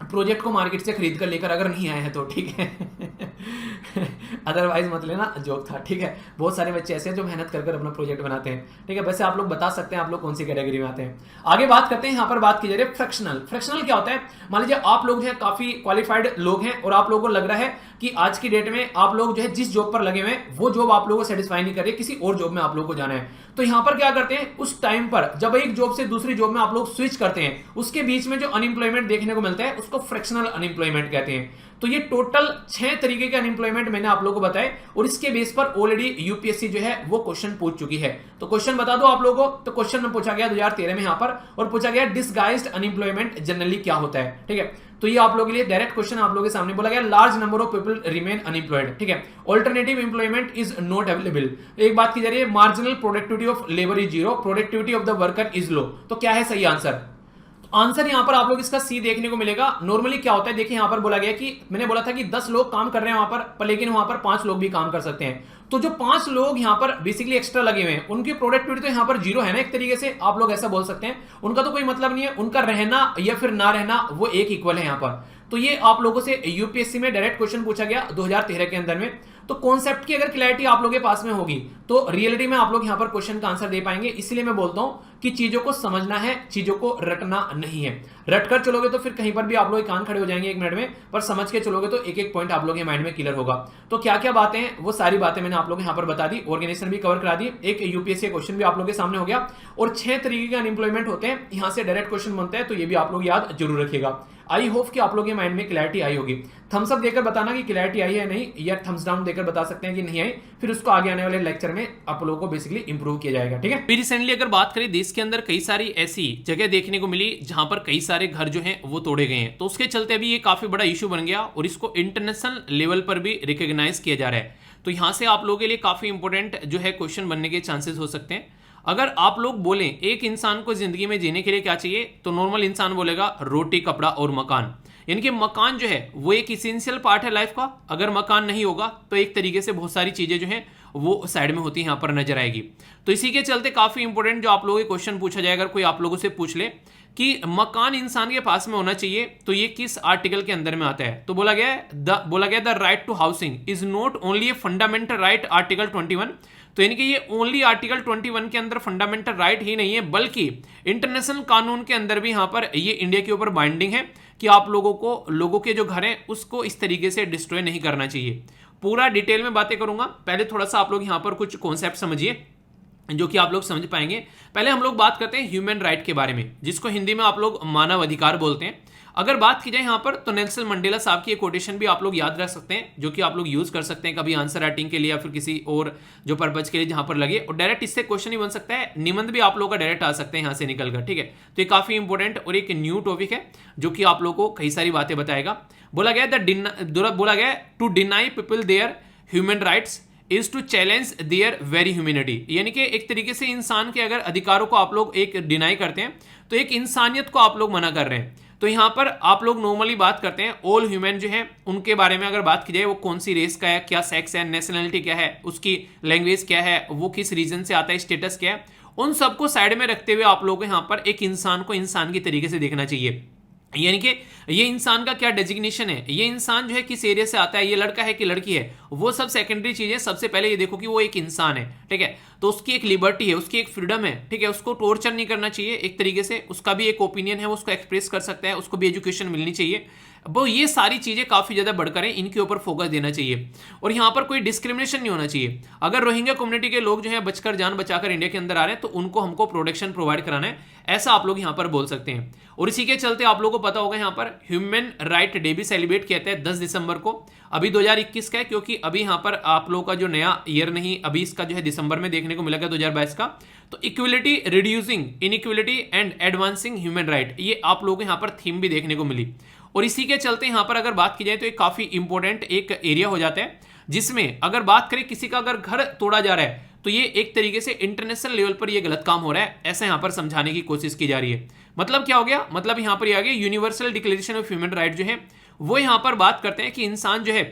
Speaker 2: प्रोजेक्ट को मार्केट से खरीद कर लेकर अगर नहीं आए हैं तो, ठीक है। अदरवाइज मत लेना, जोक था, ठीक है। बहुत सारे बच्चे ऐसे हैं जो मेहनत कर अपना प्रोजेक्ट बनाते हैं, ठीक है। वैसे आप लोग बता सकते हैं आप लोग कौन सी कैटेगरी में आते हैं। आगे बात करते हैं, यहाँ पर बात की जा रही है फ्रैक्शनल क्या होता है। मान लीजिए आप लोग जो है काफी क्वालिफाइड लोग हैं और आप लोगों को लग रहा है कि आज की डेट में आप लोग जो है जिस जॉब पर लगे हुए हैं वो जॉब आप लोगों को सेटिस्फाई नहीं कर रही, किसी और जॉब में आप लोग को जाना है। तो यहां पर क्या करते हैं, उस टाइम पर जब एक जॉब से दूसरी जॉब में आप लोग स्विच करते हैं, उसके बीच में जो अनएम्प्लॉयमेंट देखने को मिलता है उसको फ्रैक्शनल अनएम्प्लॉयमेंट कहते हैं। तो ये टोटल 6 तरीके के अनएम्प्लॉयमेंट मैंने आप लोगों को बताए और इसके बेस पर ऑलरेडी यूपीएससी जो है वो क्वेश्चन पूछ चुकी है। तो क्वेश्चन बता दो आप लोगों को। तो क्वेश्चन में पूछा गया 2013 में यहां पर, और पूछा गया डिसगाइज्ड अनएम्प्लॉयमेंट जनरली क्या होता है, ठीक है। तो ये आप लोगों के लिए डायरेक्ट क्वेश्चन आप लोगों के सामने बोला गया, large number of people remain unemployed, ठीक है। Alternative employment is not available. एक बात की जा रही है, marginal productivity of labour is zero, productivity of the worker is low. तो क्या है सही आंसर? आंसर यहां पर आप लोग इसका सी देखने को मिलेगा। नॉर्मली क्या होता है, देखिए यहां पर बोला गया कि मैंने बोला था कि 10 लोग काम कर रहे हैं वहां पर, लेकिन वहां पर 5 लोग भी काम कर सकते हैं। तो जो 5 लोग यहां पर बेसिकली एक्स्ट्रा लगे हुए हैं, उनकी प्रोडक्टिविटी तो यहां पर जीरो है ना, एक तरीके से आप लोग ऐसा बोल सकते हैं। उनका तो कोई मतलब नहीं है, उनका रहना या फिर ना रहना वो एक इक्वल है यहां पर। तो ये आप लोगों से यूपीएससी में डायरेक्ट क्वेश्चन पूछा गया 2013 के अंदर में। तो कॉन्सेप्ट की अगर क्लैरिटी आप लोगों के पास में होगी तो रियलिटी में आप लोग यहां पर क्वेश्चन का आंसर दे पाएंगे। इसलिए मैं बोलता हूं कि चीजों को समझना है, चीजों को रटना नहीं है। रट कर चलोगे तो फिर कहीं पर भी आप लोग कान खड़े हो जाएंगे 1 मिनट में, पर समझ के चलोगे तो एक एक पॉइंट आप लोग के माइंड में क्लियर होगा। तो क्या क्या बातें हैं वो सारी बातें मैंने आप लोग यहां पर बता दी, ऑर्गेनाइजेशन भी कवर करा दी, एक यूपीएससी क्वेश्चन भी आप लोग के सामने हो गया, और 6 तरीके के अनएम्प्लॉयमेंट होते हैं, यहां से डायरेक्ट क्वेश्चन बनता है। तो ये भी आप लोग याद जरूर रखिएगा। आई होप कि आप लोग के माइंड में क्लैरिटी आई होगी। थम्स अप देकर बताना कि क्लैरिटी आई है नहीं, या थम्स डाउन देकर बता सकते हैं कि नहीं आई, फिर उसको आगे आने वाले लेक्चर में आप लोगों को बेसिकली इंप्रूव किया जाएगा, ठीक है।
Speaker 1: फिर रिसेंटली अगर बात करें, देश के अंदर कई सारी ऐसी जगह देखने को मिली जहां पर कई सारे घर जो हैं वो तोड़े गए हैं। तो उसके चलते अभी ये काफी बड़ा इशू बन गया और इसको इंटरनेशनल लेवल पर भी रिकॉग्नाइज किया जा रहा है। तो यहां से आप लोगों के लिए काफी इंपॉर्टेंट जो है क्वेश्चन बनने के चांसेस हो सकते हैं। अगर आप लोग बोलें एक इंसान को जिंदगी में जीने के लिए क्या चाहिए, तो नॉर्मल इंसान बोलेगा रोटी, कपड़ा और मकान। यानी कि मकान जो है वो एक इसेंशियल पार्ट है लाइफ का। अगर मकान नहीं होगा तो एक तरीके से बहुत सारी चीजें जो हैं वो साइड में होती हैं, यहां पर नजर आएगी। तो इसी के चलते काफी इंपॉर्टेंट जो आप लोगों के क्वेश्चन पूछा जाए, अगर कोई आप लोगों से पूछ ले कि मकान इंसान के पास में होना चाहिए तो ये किस आर्टिकल के अंदर में आता है, तो बोला गया the right to housing is not only a fundamental right, article 21। तो यानी कि ये ओनली आर्टिकल 21 के अंदर फंडामेंटल राइट ही नहीं है, बल्कि इंटरनेशनल कानून के अंदर भी यहां पर ये इंडिया के ऊपर बाइंडिंग है कि आप लोगों के जो घर हैं उसको इस तरीके से डिस्ट्रॉय नहीं करना चाहिए। पूरा डिटेल में बातें करूंगा, पहले थोड़ा सा आप लोग यहां पर कुछ कॉन्सेप्ट समझिए जो कि आप लोग समझ पाएंगे। पहले हम लोग बात करते हैं ह्यूमन राइट के बारे में, जिसको हिंदी में आप लोग मानव अधिकार बोलते हैं। अगर बात की जाए यहां पर तो नेल्सन मंडेला साहब की एक कोटेशन भी आप लोग याद रख सकते हैं, जो कि आप लोग यूज कर सकते हैं कभी आंसर राइटिंग के लिए या फिर किसी और जो पर्पज के लिए जहां पर लगे। और डायरेक्ट इससे क्वेश्चन ही बन सकता है, निबंध भी आप लोग का डायरेक्ट आ सकते हैं यहां से निकलकर, ठीक है। तो ये काफी इंपॉर्टेंट और एक न्यू टॉपिक है जो कि आप लोग को कई सारी बातें बताएगा। बोला गया to deny people their human rights is to challenge their very humanity. यानी कि एक तरीके से इंसान के अगर अधिकारों को आप लोग एक डिनाई करते हैं तो एक इंसानियत को आप लोग मना कर रहे हैं। तो यहां पर आप लोग नॉर्मली बात करते हैं ऑल ह्यूमन जो है उनके बारे में अगर बात की जाए, वो कौन सी रेस का है, क्या सेक्स है, नेशनलिटी क्या है, उसकी लैंग्वेज क्या है, वो किस रीजन से आता है, स्टेटस क्या है, उन सबको साइड में रखते हुए आप लोगों को यहां पर एक इंसान को इंसान की तरीके से देखना चाहिए। यानी कि ये इंसान का क्या डेजिग्नेशन है, ये इंसान जो है किस एरिया से आता है, ये लड़का है कि लड़की है, वो सब सेकेंडरी चीजें। सबसे पहले ये देखो कि वो एक इंसान है, ठीक है। तो उसकी एक लिबर्टी है, उसकी एक फ्रीडम है, ठीक है। उसको टॉर्चर नहीं करना चाहिए, एक तरीके से उसका भी एक ओपिनियन है, वो उसको एक्सप्रेस कर सकता है, उसको भी एजुकेशन मिलनी चाहिए। वो ये सारी चीजें काफी ज्यादा बढ़कर हैं, इनके ऊपर फोकस देना चाहिए। और यहाँ पर कोई डिस्क्रिमिनेशन नहीं होना चाहिए। अगर रोहिंग्या कम्युनिटी के लोग जो है बचकर जान बचाकर इंडिया के अंदर आ रहे हैं तो उनको हमको प्रोटेक्शन प्रोवाइड कराना है, ऐसा आप लोग यहाँ पर बोल सकते हैं। और इसी के चलते आप लोगों को पता होगा यहाँ पर ह्यूमन राइट डे भी सेलिब्रेट किया जाता है 10 दिसंबर को। अभी 2021 का है, क्योंकि अभी यहाँ पर आप लोगों का जो नया ईयर नहीं, अभी इसका जो है दिसंबर में देखने को मिलेगा 2022 का। तो equality, reducing inequality and advancing human right, ये आप लोगों को यहाँ पर थीम भी देखने को मिली। और इसी के चलते यहां पर अगर बात की जाए तो एक काफी इंपॉर्टेंट एक एरिया हो जाता है, जिसमें अगर बात करें किसी का अगर घर तोड़ा जा रहा है तो ये एक तरीके से इंटरनेशनल लेवल पर ये गलत काम हो रहा है, ऐसा यहां पर समझाने की कोशिश की जा रही है। मतलब क्या हो गया, मतलब यहां पर ये आ गया universal declaration of human right जो है वो यहां पर बात करते हैं कि इंसान जो है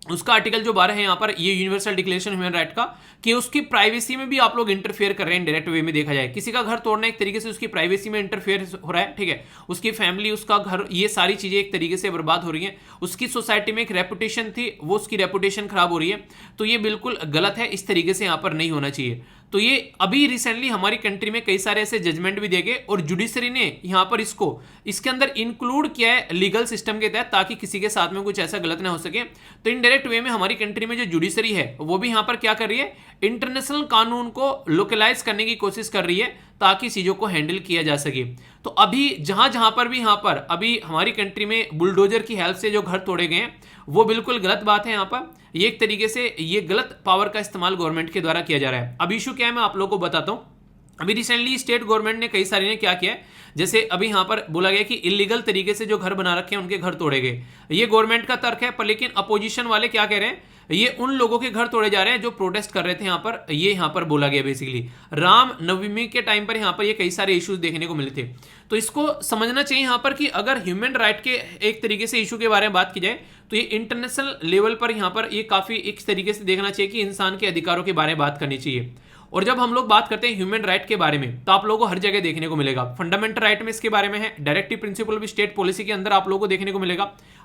Speaker 1: उसका आर्टिकल जो 12 है यहाँ पर ये यूनिवर्सल डिक्लेरेशन ह्यूमन राइट का, कि उसकी प्राइवेसी में भी आप लोग इंटरफेयर कर रहे हैं डायरेक्ट वे में देखा जाए। किसी का घर तोड़ना एक तरीके से उसकी प्राइवेसी में इंटरफेयर हो रहा है, ठीक है। उसकी फैमिली, उसका घर, ये सारी चीजें एक तरीके से बर्बाद हो रही हैं। उसकी सोसाइटी में एक रेपुटेशन थी, वो उसकी रेपुटेशन खराब हो रही है। तो ये बिल्कुल गलत है, इस तरीके से यहाँ पर नहीं होना चाहिए। तो ये अभी रिसेंटली हमारी कंट्री में कई सारे ऐसे जजमेंट भी देंगे और जुडिशरी ने यहाँ पर इसके अंदर इंक्लूड किया है लीगल सिस्टम के तहत, ताकि किसी के साथ में कुछ ऐसा गलत ना हो सके। तो इनडायरेक्ट वे में हमारी कंट्री में जो जुडिशरी है वो भी यहाँ पर क्या कर रही है, इंटरनेशनल कानून को लोकलाइज करने की कोशिश कर रही है ताकि चीजों को हैंडल किया जा सके। तो अभी जहां पर भी यहाँ पर अभी हमारी कंट्री में बुलडोजर की हेल्प से जो घर तोड़े गए हैं वो बिल्कुल गलत बात है। यहाँ पर ये एक तरीके से ये गलत पावर का इस्तेमाल गवर्नमेंट के द्वारा किया जा रहा है। अब इशू क्या है मैं आप लोगों को बताता हूँ। अभी रिसेंटली स्टेट गवर्नमेंट ने कई सारी ने क्या किया है, जैसे अभी यहां पर बोला गया कि इलीगल तरीके से जो घर बना रखे हैं उनके घर तोड़े गए। ये गवर्नमेंट का तर्क है, पर लेकिन अपोजिशन वाले क्या कह रहे हैं, ये उन लोगों के घर तोड़े जा रहे हैं जो प्रोटेस्ट कर रहे थे यहां पर। ये यहां पर बोला गया बेसिकली राम नवमी के टाइम पर यहां पर ये कई सारे इश्यूज देखने को मिले थे। तो इसको समझना चाहिए यहां पर कि अगर ह्यूमन राइट के एक तरीके से इशू के बारे में बात की जाए तो ये इंटरनेशनल लेवल पर यहां पर ये काफी एक तरीके से देखना चाहिए कि इंसान के अधिकारों के बारे में बात करनी चाहिए। और जब हम लोग बात करते हैं ह्यूमन राइट के बारे में तो आप लोगों को हर जगह देखने को मिलेगा। फंडामेंटल राइट में इसके बारे में है, डायरेक्टिव प्रिंसिपल भी स्टेट पॉलिसी के अंदर आप लोगों को देखने को मिलेगा।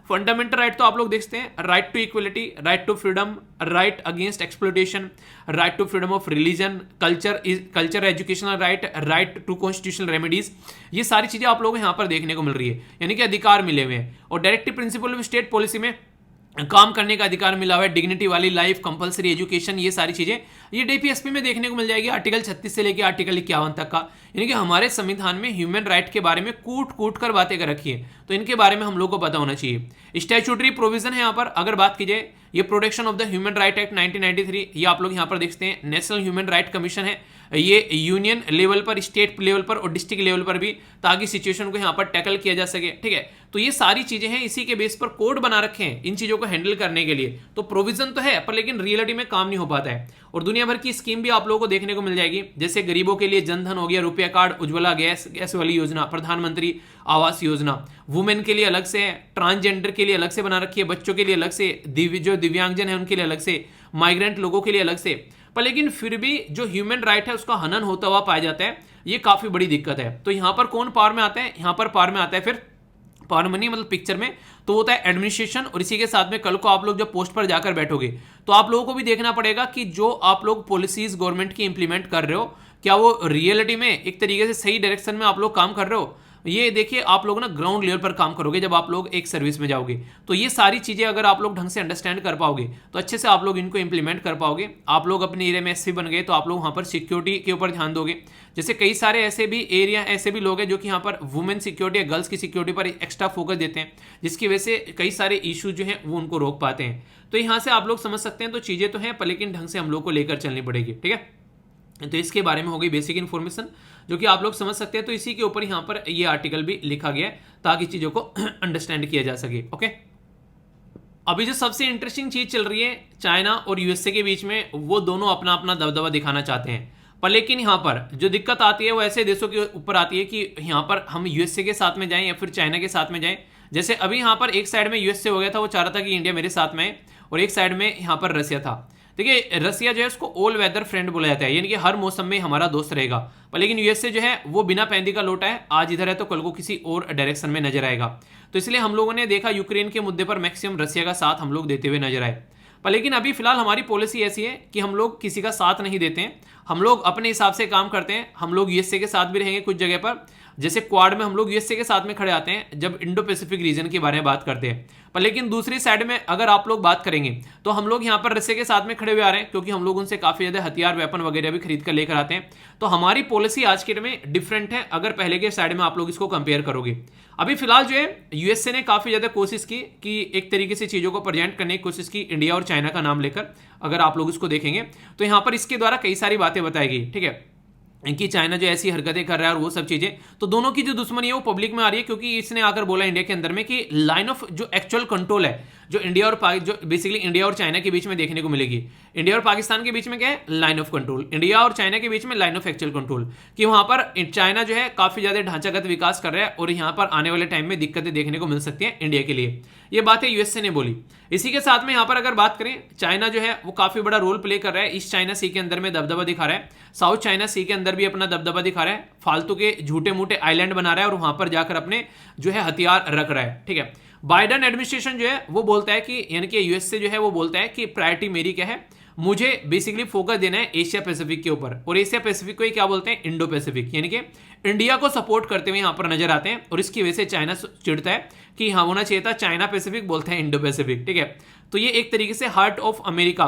Speaker 1: फंडामेंटल राइट तो आप लोग देखते हैं, right to equality, right to freedom, right against exploitation, right to freedom of religion, culture educational right, right to constitutional remedies. ये सारी चीजें आप लोगों को यहाँ पर देखने को मिल रही है, यानी कि अधिकार मिले हुए हैं। और डायरेक्टिव प्रिंसिपल भी स्टेट पॉलिसी में काम करने का अधिकार मिला हुआ है, डिग्निटी वाली लाइफ, कंपलसरी एजुकेशन, ये सारी चीजें ये डीपीएसपी में देखने को मिल जाएगी, आर्टिकल 36 से लेकर आर्टिकल 51 तक का। यानी कि हमारे संविधान में ह्यूमन राइट के बारे में कूट कूट कर बातें कर रखी है, तो इनके बारे में हम लोग को पता होना चाहिए। स्टैट्यूटरी प्रोविजन है यहाँ पर अगर बात की जाए, ये protection of the human right act 1993, ये आप लोग यहाँ पर देखते हैं। नेशनल ह्यूमन राइट कमीशन है, ये यूनियन लेवल पर, स्टेट लेवल पर और डिस्ट्रिक्ट लेवल पर भी, ताकि सिचुएशन को यहाँ पर टैकल किया जा सके। ठीक है, तो ये सारी चीजें हैं, इसी के बेस पर कोड बना रखे हैं इन चीजों को हैंडल करने के लिए। तो प्रोविजन तो है पर लेकिन रियलिटी में काम नहीं हो पाता है। और दुनिया भर की स्कीम भी आप लोगों को देखने को मिल जाएगी, जैसे गरीबों के लिए जनधन हो गया, रुपया कार्ड, उज्ज्वला गैस वाली योजना, प्रधानमंत्री आवास योजना, वुमेन के लिए अलग से है, ट्रांसजेंडर के लिए अलग से बना रखी है, बच्चों के लिए अलग से, जो दिव्यांगजन है उनके लिए अलग से, माइग्रेंट लोगों के लिए अलग से। पर लेकिन फिर भी जो ह्यूमन राइट है उसका हनन होता हुआ पाया जाता है, ये काफी बड़ी दिक्कत है। तो यहां पर कौन पावर में आता है, यहां पर पावर में आता है फिर पावर मनी, मतलब पिक्चर में तो होता है एडमिनिस्ट्रेशन। और इसी के साथ में कल को आप लोग जब पोस्ट पर जाकर बैठोगे तो आप लोगों को भी देखना पड़ेगा कि जो आप लोग पॉलिसीज गवर्नमेंट की इंप्लीमेंट कर रहे हो, क्या वो रियलिटी में एक तरीके से सही डायरेक्शन में आप लोग काम कर रहे हो। ये देखिए, आप लोग ना ग्राउंड लेवल पर काम करोगे जब आप लोग एक सर्विस में जाओगे, तो ये सारी चीजें अगर आप लोग ढंग से अंडरस्टैंड कर पाओगे तो अच्छे से आप लोग इनको इंप्लीमेंट कर पाओगे। आप लोग अपने एरिया में एससी बन गए तो आप लोग वहां पर सिक्योरिटी के ऊपर ध्यान दोगे। जैसे कई सारे ऐसे भी एरिया, ऐसे भी लोग हैं जो कि यहाँ पर वुमेन सिक्योरिटी या गर्ल्स की सिक्योरिटी पर एक्स्ट्रा फोकस देते हैं, जिसकी वजह से कई सारे इश्यूज जो हैं वो उनको रोक पाते हैं। तो यहाँ से आप लोग समझ सकते हैं, तो चीजें तो हैं पर लेकिन ढंग से हम लोग को लेकर चलनी पड़ेगी। ठीक है, तो इसके बारे में हो गई बेसिक इन्फॉर्मेशन जो कि आप लोग समझ सकते हैं। तो इसी के ऊपर यहाँ पर ये आर्टिकल भी लिखा गया है ताकि चीजों को अंडरस्टैंड किया जा सके। ओके, अभी जो सबसे इंटरेस्टिंग चीज चल रही है चाइना और यूएसए के बीच में, वो दोनों अपना अपना दबदबा दिखाना चाहते हैं। पर लेकिन यहाँ पर जो दिक्कत आती है वो ऐसे देशों के ऊपर आती है कि यहाँ पर हम यूएसए के साथ में जाएं या फिर चाइना के साथ में जाएं। जैसे अभी यहाँ पर एक साइड में यूएसए हो गया था, वो चाह रहा था कि इंडिया मेरे साथ में है, और एक साइड में यहाँ पर रसिया था। देखिए, रसिया जो है उसको ऑल वेदर फ्रेंड बोला जाता है, यानी कि हर मौसम में हमारा दोस्त रहेगा। पर लेकिन यूएसए जो है वो बिना पैंदी का लोटा है, आज इधर है तो कल को किसी और डायरेक्शन में नजर आएगा। तो इसलिए हम लोगों ने देखा यूक्रेन के मुद्दे पर मैक्सिमम रसिया का साथ हम लोग देते हुए नजर आए। पर लेकिन अभी फिलहाल हमारी पॉलिसी ऐसी है कि हम लोग किसी का साथ नहीं देते हैं, हम लोग अपने हिसाब से काम करते हैं। हम लोग यूएसए के साथ भी रहेंगे कुछ जगह पर, जैसे क्वाड में हम लोग यूएसए के साथ में खड़े आते हैं जब इंडो पैसिफिक रीजन के बारे में बात करते हैं। पर लेकिन दूसरी साइड में अगर आप लोग बात करेंगे तो हम लोग यहाँ पर रसिया के साथ में खड़े हुए आ रहे हैं, क्योंकि हम लोग उनसे काफी ज्यादा हथियार, वेपन वगैरह भी खरीद कर लेकर आते हैं। तो हमारी पॉलिसी आज के डेट में डिफरेंट है अगर पहले के साइड में आप लोग इसको कंपेयर करोगे। अभी फिलहाल जो है यूएसए ने काफी ज्यादा कोशिश की कि एक तरीके से चीजों को प्रेजेंट करने की कोशिश की इंडिया और चाइना का नाम लेकर। अगर आप लोग इसको देखेंगे तो यहाँ पर इसके द्वारा कई सारी बातें बताई गई। ठीक है, कि चाइना जो ऐसी हरकतें कर रहा है और वो सब चीजें, तो दोनों की जो दुश्मनी है वो पब्लिक में आ रही है, क्योंकि इसने आकर बोला इंडिया के अंदर में कि लाइन ऑफ जो एक्चुअल कंट्रोल है जो इंडिया और जो बेसिकली इंडिया और चाइना के बीच में देखने को मिलेगी। इंडिया और पाकिस्तान के बीच में क्या है, लाइन ऑफ कंट्रोल। इंडिया और चाइना के बीच में लाइन ऑफ एक्चुअल कंट्रोल, कि वहां पर चाइना जो है काफी ज्यादा ढांचागत विकास कर रहा है और यहाँ पर आने वाले टाइम में दिक्कतें देखने को मिल सकती है इंडिया के लिए। ये बातें यूएसए ने बोली। इसी के साथ में यहाँ पर अगर बात करें, चाइना जो है वो काफी बड़ा रोल प्ले कर रहा है, ईस्ट चाइना सी के अंदर में दबदबा दिखा रहा है, साउथ चाइना सी के अंदर भी अपना दबदबा दिखा रहा है, फालतू के झूठे मूठे आइलैंड बना रहा है और वहां पर जाकर अपने जो है हथियार रख रहा है। ठीक है, बाइडेन एडमिनिस्ट्रेशन जो है वो बोलता है कि, यानी कि यूएसए जो है वो बोलता है कि प्रायोरिटी मेरी क्या है, मुझे बेसिकली फोकस देना है एशिया पैसिफिक के ऊपर। और एशिया पैसिफिक को क्या बोलते हैं, इंडो पैसिफिक, यानी कि इंडिया को सपोर्ट करते हुए यहाँ पर नजर आते हैं। और इसकी वजह से चाइना चिढ़ता है कि यहाँ होना चाहिए था चाइना पैसिफिक, बोलते हैं इंडो पैसिफिक। ठीक है, तो ये एक तरीके से heart of America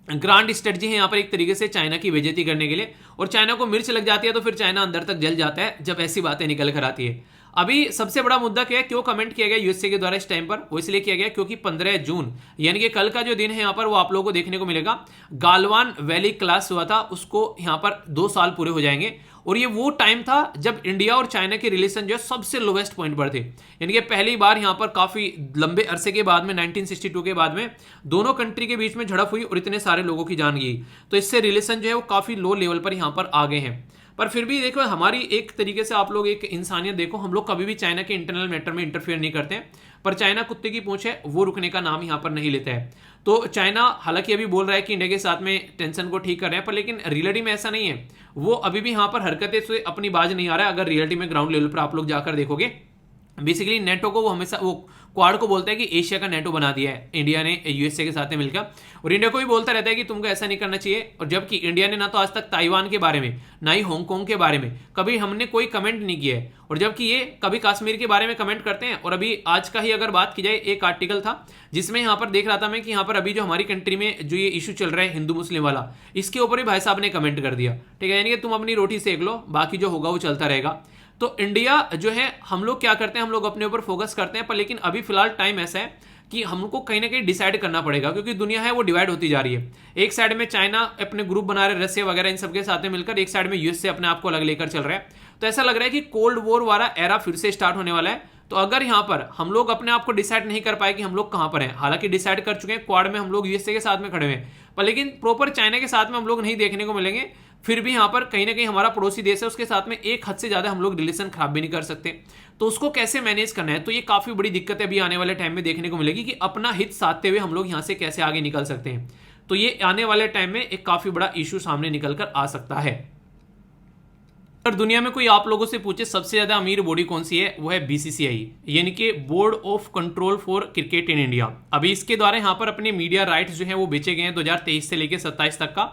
Speaker 1: grand strategy है यहाँ पर एक तरीके से चाइना की बेइज्जती करने के लिए। और चाइना को मिर्च लग जाती है तो फिर चाइना अंदर तक जल जाता है जब ऐसी बातें निकल कर आती है। अभी सबसे बड़ा मुद्दा क्या है, क्यों कमेंट किया गया यूएसए के द्वारा इस टाइम पर, वो इसलिए किया गया क्योंकि 15 जून यानी कि कल का जो दिन है यहाँ पर वो आप लोगों को देखने को मिलेगा, गालवान वैली क्लास हुआ था उसको यहाँ पर 2 साल पूरे हो जाएंगे। और ये वो टाइम था जब इंडिया और चाइना के रिलेशन जो है सबसे लोवेस्ट पॉइंट पर थे। यानी कि पहली बार यहां पर काफी लंबे अरसे के बाद में 1962 के बाद में दोनों कंट्री के बीच में झड़प हुई और इतने सारे लोगों की जान गई, तो इससे रिलेशन जो है वो काफी लो लेवल पर यहां पर आ गए हैं। पर फिर भी देखो हमारी एक तरीके से आप लोग एक इंसानियत देखो, हम लोग कभी भी चाइना के इंटरनल मैटर में इंटरफेयर नहीं करते हैं, पर चाइना कुत्ते की पूंछ है वो रुकने का नाम यहां पर नहीं लेता है। तो चाइना हालांकि अभी बोल रहा है कि इंडिया के साथ में टेंशन को ठीक कर रहे हैं, पर लेकिन रियलिटी में ऐसा नहीं है, वो अभी भी यहां पर हरकतें से अपनी बाज नहीं आ रहा है। अगर रियलिटी में ग्राउंड लेवल पर आप लोग जाकर देखोगे, बेसिकली नेटो को वो हमेशा वो क्वाड को बोलता है कि एशिया का नेटो बना दिया है इंडिया ने यूएसए के साथ में मिलकर, और इंडिया को भी बोलता रहता है कि तुमको ऐसा नहीं करना चाहिए। और जबकि इंडिया ने ना तो आज तक ताइवान के बारे में ना ही हांगकांग के बारे में कभी हमने कोई कमेंट नहीं किया है, और जबकि ये कभी कश्मीर के बारे में कमेंट करते हैं। और अभी आज का ही अगर बात की जाए, एक आर्टिकल था जिसमें यहाँ पर देख रहा था मैं कि यहाँ पर अभी जो हमारी कंट्री में जो ये इशू चल रहा है हिंदू मुस्लिम वाला, इसके ऊपर भी भाई साहब ने कमेंट कर दिया, ठीक है। यानी कि तुम अपनी रोटी सेक लो, बाकी जो होगा वो चलता रहेगा। तो इंडिया जो है हम लोग क्या करते हैं, हम लोग अपने ऊपर फोकस करते हैं, पर लेकिन अभी फिलहाल टाइम ऐसा है कि हमको कहीं ना कहीं डिसाइड करना पड़ेगा, क्योंकि दुनिया है वो डिवाइड होती जा रही है। एक साइड में चाइना अपने ग्रुप बना रहे, रशिया वगैरह इन सबके साथ में मिलकर, एक साइड में यूएसए अपने आप को अलग लेकर चल रहा है। तो ऐसा लग रहा है कि कोल्ड वॉर वाला एरा फिर से स्टार्ट होने वाला है। तो अगर यहाँ पर हम लोग अपने आप को डिसाइड नहीं कर पाए कि हम लोग कहां पर हैं, हालांकि डिसाइड कर चुके हैं, क्वाड में हम लोग यूएसए के साथ में खड़े हुए हैं, पर लेकिन प्रॉपर चाइना के साथ में हम लोग नहीं देखने को मिलेंगे, फिर भी यहाँ पर कहीं ना कहीं हमारा पड़ोसी देश है उसके साथ में एक हद से ज्यादा हम लोग रिलेशन खराब भी नहीं कर सकते। तो उसको कैसे मैनेज करना है, तो ये काफी बड़ी दिक्कत अभी आने वाले टाइम में देखने को मिलेगी कि अपना हित साधते हुए हम लोग यहाँ से कैसे आगे निकल सकते हैं। तो ये आने वाले टाइम में एक काफी बड़ा इशू सामने निकल कर आ सकता है। अगर दुनिया में कोई आप लोगों से पूछे सबसे ज्यादा अमीर बॉडी कौन सी है, वो है बीसीसीआई, यानी कि board of control for cricket in India. अभी इसके द्वारा यहाँ पर अपने मीडिया राइट्स जो है वो बेचे गए हैं 2023 से लेकर 27 तक का,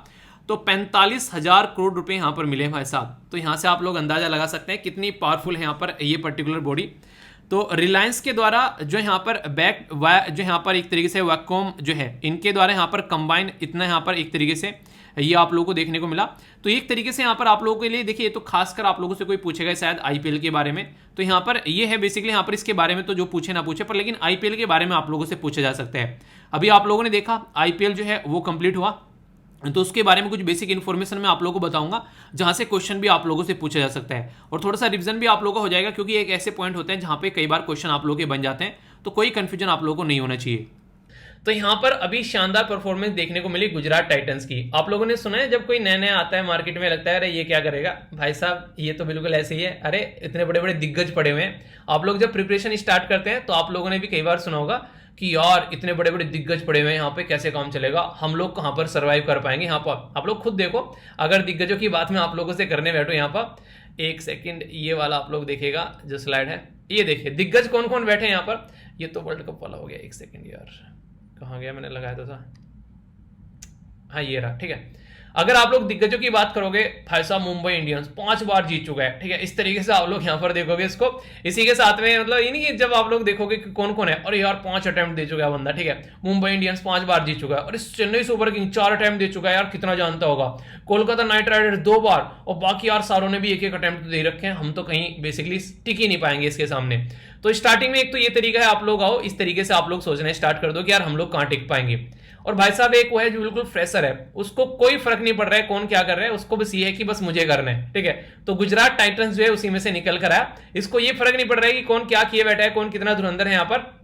Speaker 1: तो 45,000 करोड़ रुपए यहां पर मिले भाई साहब। तो यहां से आप लोग अंदाजा लगा सकते हैं कितनी पावरफुल है यहां पर ये पर्टिकुलर बॉडी। तो रिलायंस के द्वारा जो यहां पर जो यहां पर एक तरीके से वैक्यूम जो है इनके द्वारा यहां पर कंबाइन इतना यहां पर एक तरीके से ये आप लोगों को देखने को मिला। तो एक तरीके से यहां पर आप लोगों के लिए देखिए, तो खासकर आप लोगों से कोई पूछेगा शायद आईपीएल के बारे में, तो यहां पर ये है बेसिकली यहां पर इसके बारे में तो जो पूछे ना पूछे, पर लेकिन आईपीएल के बारे में आप लोगों से पूछा जा सकता है। अभी आप लोगों ने देखा आईपीएल जो है वो कंप्लीट हुआ, तो उसके बारे में कुछ बेसिक इन्फॉर्मेशन मैं आप लोगों को बताऊंगा जहां से क्वेश्चन भी आप लोगों से पूछा जा सकता है, और थोड़ा सा रिवीजन भी आप लोगों का हो जाएगा, क्योंकि एक ऐसे पॉइंट होते हैं जहां पे कई बार क्वेश्चन आप लोगों के बन जाते हैं, तो कोई कंफ्यूजन आप लोगों को नहीं होना चाहिए। तो यहां पर अभी शानदार परफॉर्मेंस देखने को मिली गुजरात टाइटंस की। आप लोगों ने सुना है जब कोई नया नया आता है मार्केट में लगता है अरे ये क्या करेगा, भाई साहब ये तो बिल्कुल ऐसे ही है, अरे इतने बड़े बड़े दिग्गज पड़े हुए हैं। आप लोग जब प्रिपरेशन स्टार्ट करते हैं तो आप लोगों ने भी कई बार सुना होगा कि यार इतने बड़े बड़े दिग्गज पड़े हुए हैं यहाँ पे, कैसे काम चलेगा, हम लोग कहाँ पर सर्वाइव कर पाएंगे। यहाँ पर आप लोग खुद देखो, अगर दिग्गजों की बात मैं आप लोगों से करने बैठूं, यहाँ पर एक सेकंड ये वाला आप लोग देखिएगा जो स्लाइड है, ये देखिए दिग्गज कौन कौन बैठे हैं यहाँ पर। ये तो वर्ल्ड कप वाला हो गया, एक सेकंड यार कहाँ गया, मैंने लगाया था, हाँ ये रहा, ठीक है। अगर आप लोग दिग्गजों की बात करोगे, भाई साहब मुंबई इंडियंस 5 बार जीत चुका है, ठीक है। इस तरीके से आप लोग यहाँ पर देखोगे इसको, इसी के साथ में मतलब ये नहीं कि जब आप लोग देखोगे कि कौन कौन है, और यार 5 अटेम्प्ट दे चुका है बंदा, ठीक है। मुंबई इंडियंस 5 बार जीत चुका है, और इस चेन्नई सुपर किंग 4 अटेम्प्ट दे चुका है, यार कितना जानता होगा। कोलकाता नाइट राइडर्स 2 बार, और बाकी यार सारों ने भी एक एक अटेम्प्ट दे रखे हैं। हम तो कहीं बेसिकली टिक ही नहीं पाएंगे इसके सामने। तो स्टार्टिंग में एक तो ये तरीका है, आप लोग आओ इस तरीके से आप लोग सोचना स्टार्ट कर दो कि यार हम लोग कहाँ टिक पाएंगे। और भाई साहब एक वो है जो बिल्कुल फ्रेशर है, उसको कोई फर्क नहीं पड़ रहा है कौन क्या कर रहा है, उसको बस ये है कि बस मुझे करना है, ठीक है। तो गुजरात टाइटंस जो है उसी में से निकल कर आया, इसको ये फर्क नहीं पड़ रहा है कि कौन क्या किए बैठा है, कौन कितना धुरंधर है यहाँ पर,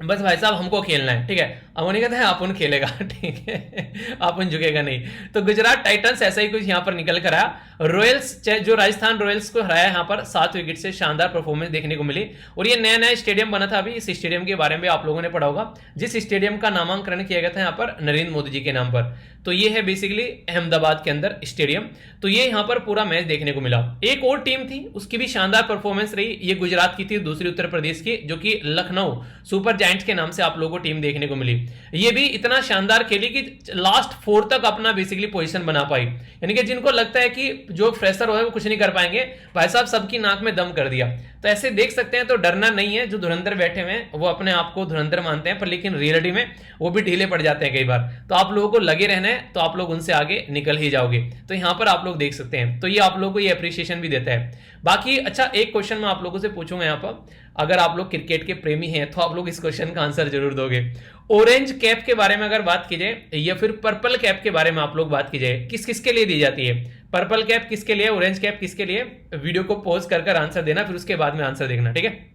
Speaker 1: बस भाई साहब हमको खेलना है, ठीक है। अब उन्हें कहता है अपन खेलेगा, ठीक है, अपन झुकेगा नहीं। तो गुजरात टाइटंस ऐसा ही कुछ यहाँ पर निकल कर आया। रॉयल्स जो राजस्थान रॉयल्स को हराया यहाँ पर 7 विकेट से, शानदार परफॉर्मेंस देखने को मिली। और ये नया नया स्टेडियम बना था, अभी इस स्टेडियम के बारे में आप लोगों ने पढ़ा होगा, जिस स्टेडियम का नामांकन किया गया था यहाँ पर नरेंद्र मोदी जी के नाम पर। तो ये है बेसिकली अहमदाबाद के अंदर स्टेडियम। तो ये यहाँ पर पूरा मैच देखने को मिला। एक और टीम थी, उसकी भी शानदार परफॉर्मेंस रही, ये गुजरात की थी, दूसरी उत्तर प्रदेश की, जो कि लखनऊ सुपर जायंट्स के नाम से आप लोगों को टीम देखने को मिली। ये भी इतना शानदार खेली कि लास्ट 4 तक अपना बेसिकली पोजीशन बना पाई। यानी कि जिनको लगता है कि जो फ्रेशर हो वो कुछ नहीं कर पाएंगे, भाई साहब सबकी नाक में दम कर दिया। तो ऐसे देख सकते हैं, तो डरना नहीं है। जो धुरंधर बैठे हुए हैं वो अपने आप को धुरंधर मानते हैं, पर लेकिन रियलिटी में वो भी ढीले पड़ जाते हैं कई बार। तो आप लोगों को लगे रहना है, तो आप लोग उनसे आगे निकल ही जाओगे। तो यहां पर आप लोग देख सकते हैं, तो ये आप लोगों को ये अप्रिसिएशन भी देता है। बाकी अच्छा एक क्वेश्चन मैं आप लोगों से पूछूंगा यहाँ पर, अगर आप लोग क्रिकेट के प्रेमी हैं तो आप लोग इस क्वेश्चन का आंसर जरूर दोगे। ऑरेंज कैप के बारे में अगर बात की जाए या फिर पर्पल कैप के बारे में आप लोग बात की जाए, किस किस के लिए दी जाती है, पर्पल कैप किसके लिए, ऑरेंज कैप किसके लिए, वीडियो को पॉज कर आंसर देना, फिर उसके बाद में आंसर देखना, ठीक है।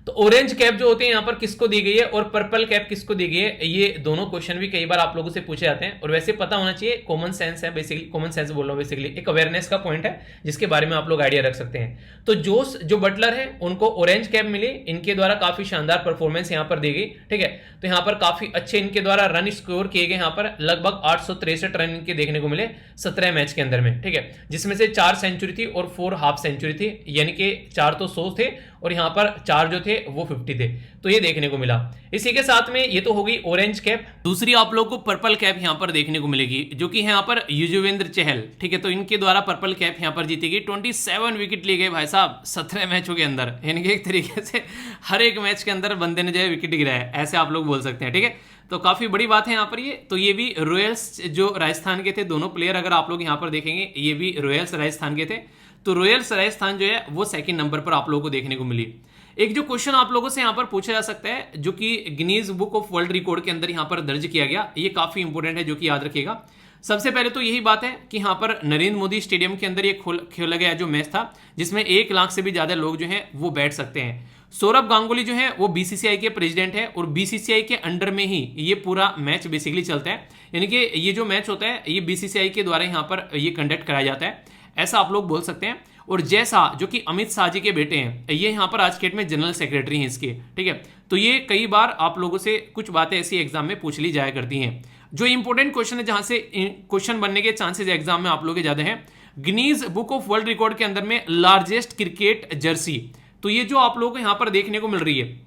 Speaker 1: तो ऑरेंज कैप जो होती है यहां पर किसको दी गई है और पर्पल कैप किसको दी गई है, ये दोनों क्वेश्चन भी कई बार आप लोगों से पूछे जाते हैं और वैसे पता होना चाहिए, कॉमन सेंस है बेसिकली, कॉमन सेंस बोल रहा हूं बेसिकली, एक अवेयरनेस का पॉइंट है जिसके बारे में आप लोग आइडिया रख सकते हैं। तो जो बटलर है उनको ऑरेंज कैप मिली, इनके द्वारा काफी शानदार परफॉर्मेंस यहां पर दी गई, ठीक है। तो यहां पर काफी अच्छे इनके द्वारा रन स्कोर किए गए, यहां पर लगभग 863 रन इनके देखने को मिले 17 मैच के अंदर में, ठीक है, जिसमें से 4 सेंचुरी थी और 4 हाफ सेंचुरी थी, यानी कि 4 तो 100 थे और यहां पर 4 जो थे वो 50 थे, तो ये देखने को मिला। इसी के साथ में ये तो हो गई ऑरेंज कैप। दूसरी आप लोग को पर्पल कैप यहां पर देखने को मिलेगी, जो कि यहां पर युजवेंद्र चहल, ठीक है, तो इनके द्वारा पर्पल कैप यहां पर जीती गई। 27 विकेट लिए गए भाई साहब 17 मैचों के अंदर, यानी कि एक तरीके से हर एक मैच के अंदर बंदे ने जो है विकेट गिराया है, ऐसे आप लोग बोल सकते हैं, ठीक है। तो काफी बड़ी बात है यहाँ पर ये। तो ये भी रॉयल्स जो राजस्थान के थे, दोनों प्लेयर अगर आप लोग यहाँ पर देखेंगे ये भी रॉयल्स राजस्थान के थे। तो रॉयल्स राजस्थान जो है वो सेकंड नंबर पर आप लोगों को देखने को मिली। एक जो क्वेश्चन आप लोगों से यहाँ पर पूछा जा सकता है, जो कि Guinness book of world record के अंदर यहाँ पर दर्ज किया गया, ये काफी इंपॉर्टेंट है, जो कि याद रखिएगा। सबसे पहले तो यही बात है कि यहाँ पर नरेंद्र मोदी स्टेडियम के अंदर ये खेला गया जो मैच था, जिसमें 1 लाख से भी ज्यादा लोग जो हैं वो बैठ सकते हैं। सौरभ गांगुली जो है वो बीसीसीआई के प्रेसिडेंट है और बीसीसीआई के अंडर में ही ये पूरा मैच बेसिकली चलता है, यानी कि ये जो मैच होता है ये बीसीसीआई के द्वारा यहाँ पर ये कंडक्ट कराया जाता है, ऐसा आप लोग बोल सकते हैं। और जय शाह जो कि अमित शाह जी के बेटे हैं, ये यहाँ पर आज के डेट में जनरल सेक्रेटरी हैं इसके, ठीक है। तो ये कई बार आप लोगों से कुछ बातें ऐसी एग्जाम में पूछ ली जाया करती हैं। जो इंपॉर्टेंट क्वेश्चन है, जहां से क्वेश्चन बनने के चांसेस एग्जाम में आप लोगों के ज्यादा हैं, Guinness book of world record के अंदर में लार्जेस्ट क्रिकेट जर्सी, तो ये जो आप लोगों को यहाँ पर देखने को मिल रही है,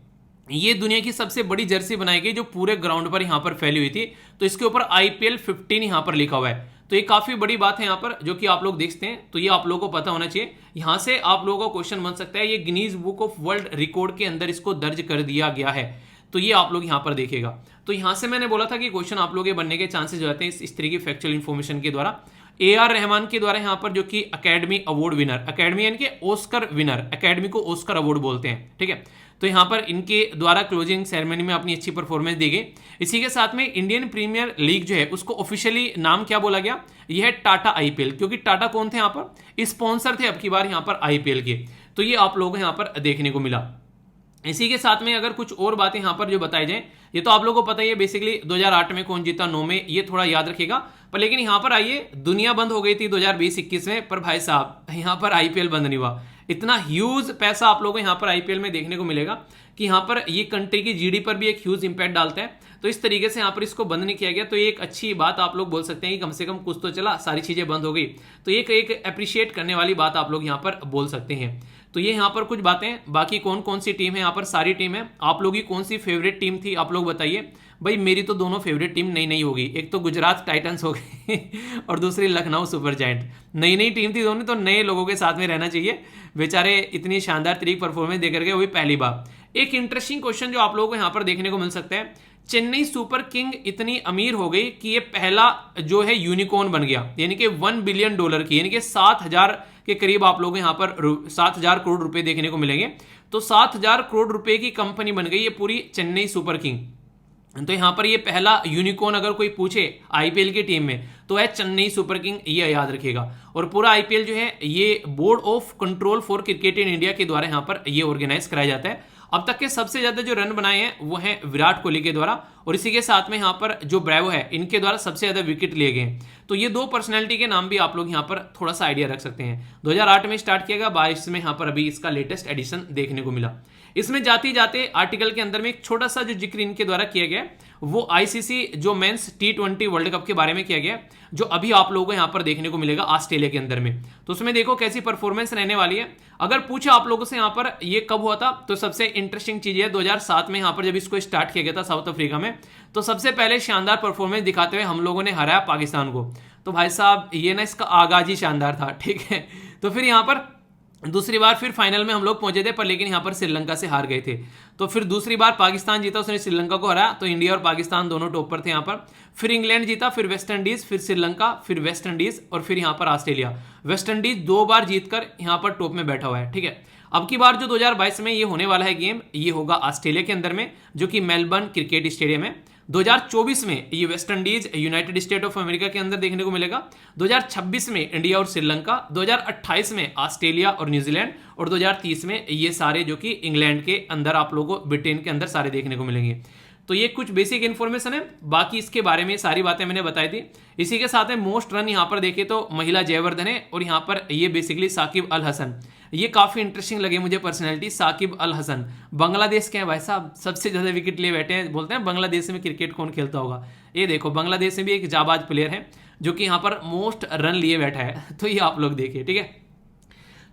Speaker 1: ये दुनिया की सबसे बड़ी जर्सी बनाई गई जो पूरे ग्राउंड पर यहाँ पर फैली हुई थी। तो इसके ऊपर IPL 15 यहाँ पर लिखा हुआ है, तो ये काफी बड़ी बात है यहाँ पर, जो कि आप लोग देखते हैं। तो ये आप लोगों को पता होना चाहिए। यहाँ से आप लोगों का क्वेश्चन बन सकता है, ये Guinness book of world record के अंदर इसको दर्ज कर दिया गया है, तो ये आप लोग यहाँ पर देखिएगा। तो यहाँ से मैंने बोला था कि क्वेश्चन आप लोगों के बनने के चांसेस हो जाते हैं इस तरह की फैक्चुअल इन्फॉर्मेशन के द्वारा। AR रहमान के द्वारा यहाँ पर, जो कि अकेडमी अवार्ड विनर, अकेडमी यानी कि ऑस्कर विनर, अकेडमी को ऑस्कर अवार्ड बोलते हैं, ठीक है। तो यहाँ पर इनके द्वारा क्लोजिंग सेरेमनी में अपनी अच्छी परफॉर्मेंस दी गई। इसी के साथ में इंडियन प्रीमियर लीग जो है उसको ऑफिशियली नाम क्या बोला गया, यह है टाटा IPL, क्योंकि टाटा कौन थे यहाँ पर, स्पॉन्सर थे अब की बार यहाँ पर IPL के। तो ये आप लोगों को यहाँ पर देखने को मिला। इसी के साथ में अगर कुछ और बातें यहाँ पर जो बताई जाए, ये तो आप लोगों को पता ही है बेसिकली 2008 में कौन जीता, 9 में, ये थोड़ा याद रखिएगा। पर लेकिन यहाँ पर आइए, दुनिया बंद हो गई थी 2020-21 में, पर भाई साहब यहाँ पर IPL बंद नहीं हुआ। इतना ह्यूज पैसा आप लोगों को यहाँ पर IPL में देखने को मिलेगा कि यहाँ पर ये कंट्री की GDP पर भी एक ह्यूज इंपैक्ट डालता है। तो इस तरीके से यहाँ पर इसको बंद नहीं किया गया, तो ये एक अच्छी बात आप लोग बोल सकते हैं कि कम से कम कुछ तो चला, सारी चीजें बंद हो गई, तो एक अप्रिशिएट करने वाली बात आप लोग यहाँ पर बोल सकते हैं। तो ये यहाँ पर कुछ बातें। बाकी कौन कौन सी टीम है, यहाँ पर सारी टीम है। आप लोगों की कौन सी फेवरेट टीम थी आप लोग बताइए। भाई मेरी तो दोनों फेवरेट टीम नई नई होगी, एक तो गुजरात टाइटंस हो गई और दूसरी लखनऊ सुपर जायंट। नई नई टीम थी दोनों, तो नए लोगों के साथ में रहना चाहिए। बेचारे इतनी शानदार तरीके परफॉर्मेंस देकर गए, वही पहली बार। एक इंटरेस्टिंग क्वेश्चन जो आप लोगों को यहाँ पर देखने को मिल सकता है, चेन्नई सुपर किंग इतनी अमीर हो गई कि ये पहला जो है यूनिकॉर्न बन गया, यानी कि $1 बिलियन की, यानी कि 7,000 के करीब आप लोग यहाँ पर 7,000 करोड़ रुपए देखने को मिलेंगे। तो 7,000 करोड़ रुपए की कंपनी बन गई ये पूरी चेन्नई सुपर किंग। तो यहाँ पर ये पहला यूनिकॉर्न अगर कोई पूछे IPL की टीम में तो है चेन्नई सुपर किंग, ये याद रखिएगा। और पूरा IPL जो है ये board of control for cricket in India के द्वारा यहाँ पर ये ऑर्गेनाइज कराया जाता है। अब तक के सबसे ज्यादा जो रन बनाए हैं वो हैं विराट कोहली के द्वारा, और इसी के साथ में यहाँ पर जो ब्रेवो है इनके द्वारा सबसे ज्यादा विकेट लिए गए हैं। तो ये दो पर्सनैलिटी के नाम भी आप लोग यहाँ पर थोड़ा सा आइडिया रख सकते हैं। 2008 में स्टार्ट किया गया, 22 में यहाँ पर अभी इसका लेटेस्ट एडिशन देखने को मिला। इसमें जाते जाते आर्टिकल के अंदर में एक छोटा सा जो जिक्र इनके द्वारा किया गया वो ICC जो मेंस T20 वर्ल्ड कप के बारे में किया गया, जो अभी आप लोगों को यहाँ पर देखने को मिलेगा ऑस्ट्रेलिया के अंदर में। तो उसमें देखो कैसी परफॉर्मेंस रहने वाली है। अगर पूछा आप लोगों से यहाँ पर ये कब हुआ था, तो सबसे इंटरेस्टिंग चीज है 2007 में यहाँ पर जब इसको स्टार्ट किया गया था साउथ अफ्रीका में, तो सबसे पहले शानदार परफॉर्मेंस दिखाते हुए हम लोगों ने हराया पाकिस्तान को। तो भाई साहब ये ना इसका आगाज ही शानदार था, ठीक है। तो फिर यहाँ पर दूसरी बार फिर फाइनल में हम लोग पहुंचे थे, पर लेकिन यहाँ पर श्रीलंका से हार गए थे। तो फिर दूसरी बार पाकिस्तान जीता, उसने श्रीलंका को हराया, तो इंडिया और पाकिस्तान दोनों टॉप पर थे यहाँ पर। फिर इंग्लैंड जीता, फिर वेस्ट इंडीज, फिर श्रीलंका, फिर वेस्ट इंडीज और फिर यहाँ पर ऑस्ट्रेलिया। वेस्ट इंडीज 2 बार जीतकर यहाँ पर टॉप में बैठा हुआ है, ठीक है। अब की बार जो 2022 में ये होने वाला है गेम, ये होगा ऑस्ट्रेलिया के अंदर में, जो कि मेलबर्न क्रिकेट स्टेडियम है। 2024 में ये West Indies United state of America के अंदर देखने को मिलेगा। 2026 में इंडिया और श्रीलंका, 2028 में ऑस्ट्रेलिया और न्यूजीलैंड, और 2030 में ये सारे जो कि इंग्लैंड के अंदर आप लोगों को, ब्रिटेन के अंदर सारे देखने को मिलेंगे। तो ये कुछ बेसिक इन्फॉर्मेशन है, बाकी इसके बारे में सारी बातें मैंने बताई थी। इसी के साथ में मोस्ट रन यहाँ पर देखे तो महिला जयवर्धन है, और यहाँ पर ये बेसिकली साकिब अल हसन, ये काफी इंटरेस्टिंग लगे मुझे पर्सनैलिटी। साकिब अल हसन बांग्लादेश के हैं भाई साहब, सबसे ज्यादा विकेट लिए बैठे हैं। बोलते हैं बांग्लादेश में क्रिकेट कौन खेलता होगा, ये देखो बांग्लादेश में भी एक जाबाज प्लेयर है जो कि यहाँ पर मोस्ट रन लिए बैठा है। तो ये आप लोग देखिए, ठीक है।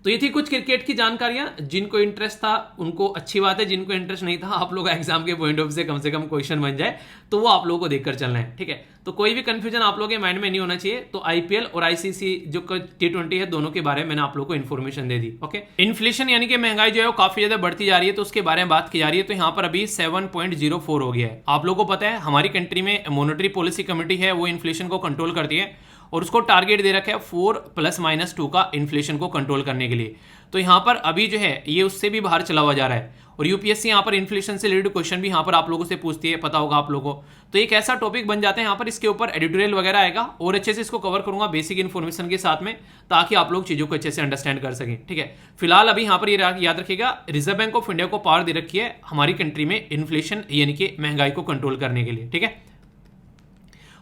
Speaker 1: तो ये थी कुछ क्रिकेट की जानकारियां, जिनको इंटरेस्ट था उनको अच्छी बात है, जिनको इंटरेस्ट नहीं था आप लोग एग्जाम के पॉइंट ऑफ से कम क्वेश्चन बन जाए तो वो आप लोगों को देखकर चलना है, ठीक है। तो कोई भी कंफ्यूजन आप लोगों के माइंड में नहीं होना चाहिए। तो आईपीएल और आईसीसी जो T20 है, दोनों के बारे में मैंने आप लोगों को इन्फॉर्मेशन दे दी, ओके। इन्फ्लेशन यानी कि महंगाई जो है वो काफी ज्यादा बढ़ती जा रही है, तो उसके बारे में बात की जा रही है। तो यहाँ पर अभी 7.04 हो गया है। आप लोगों को पता है हमारी कंट्री में मॉनेटरी पॉलिसी कमेटी है, वो इन्फ्लेशन को कंट्रोल करती है, और उसको टारगेट दे रखा है 4+-2 का इन्फ्लेशन को कंट्रोल करने के लिए। तो यहाँ पर अभी जो है ये उससे भी बाहर चला हुआ जा रहा है, और यूपीएससी यहाँ पर इन्फ्लेशन से रिलेटेड क्वेश्चन भी यहाँ पर आप लोगों से पूछती है, पता होगा आप लोगों को। तो एक ऐसा टॉपिक बन जाता है यहाँ पर, इसके ऊपर एडिटोरियल वगैरह आएगा, और अच्छे से इसको कवर करूंगा बेसिक इन्फॉर्मेशन के साथ में, ताकि आप लोग चीजों को अच्छे से अंडरस्टैंड कर सकें, ठीक है। फिलहाल अभी यहाँ पर ये याद रखिएगा, रिजर्व बैंक ऑफ इंडिया को पावर दे रखी है हमारी कंट्री में इन्फ्लेशन यानी कि महंगाई को कंट्रोल करने के लिए, ठीक है।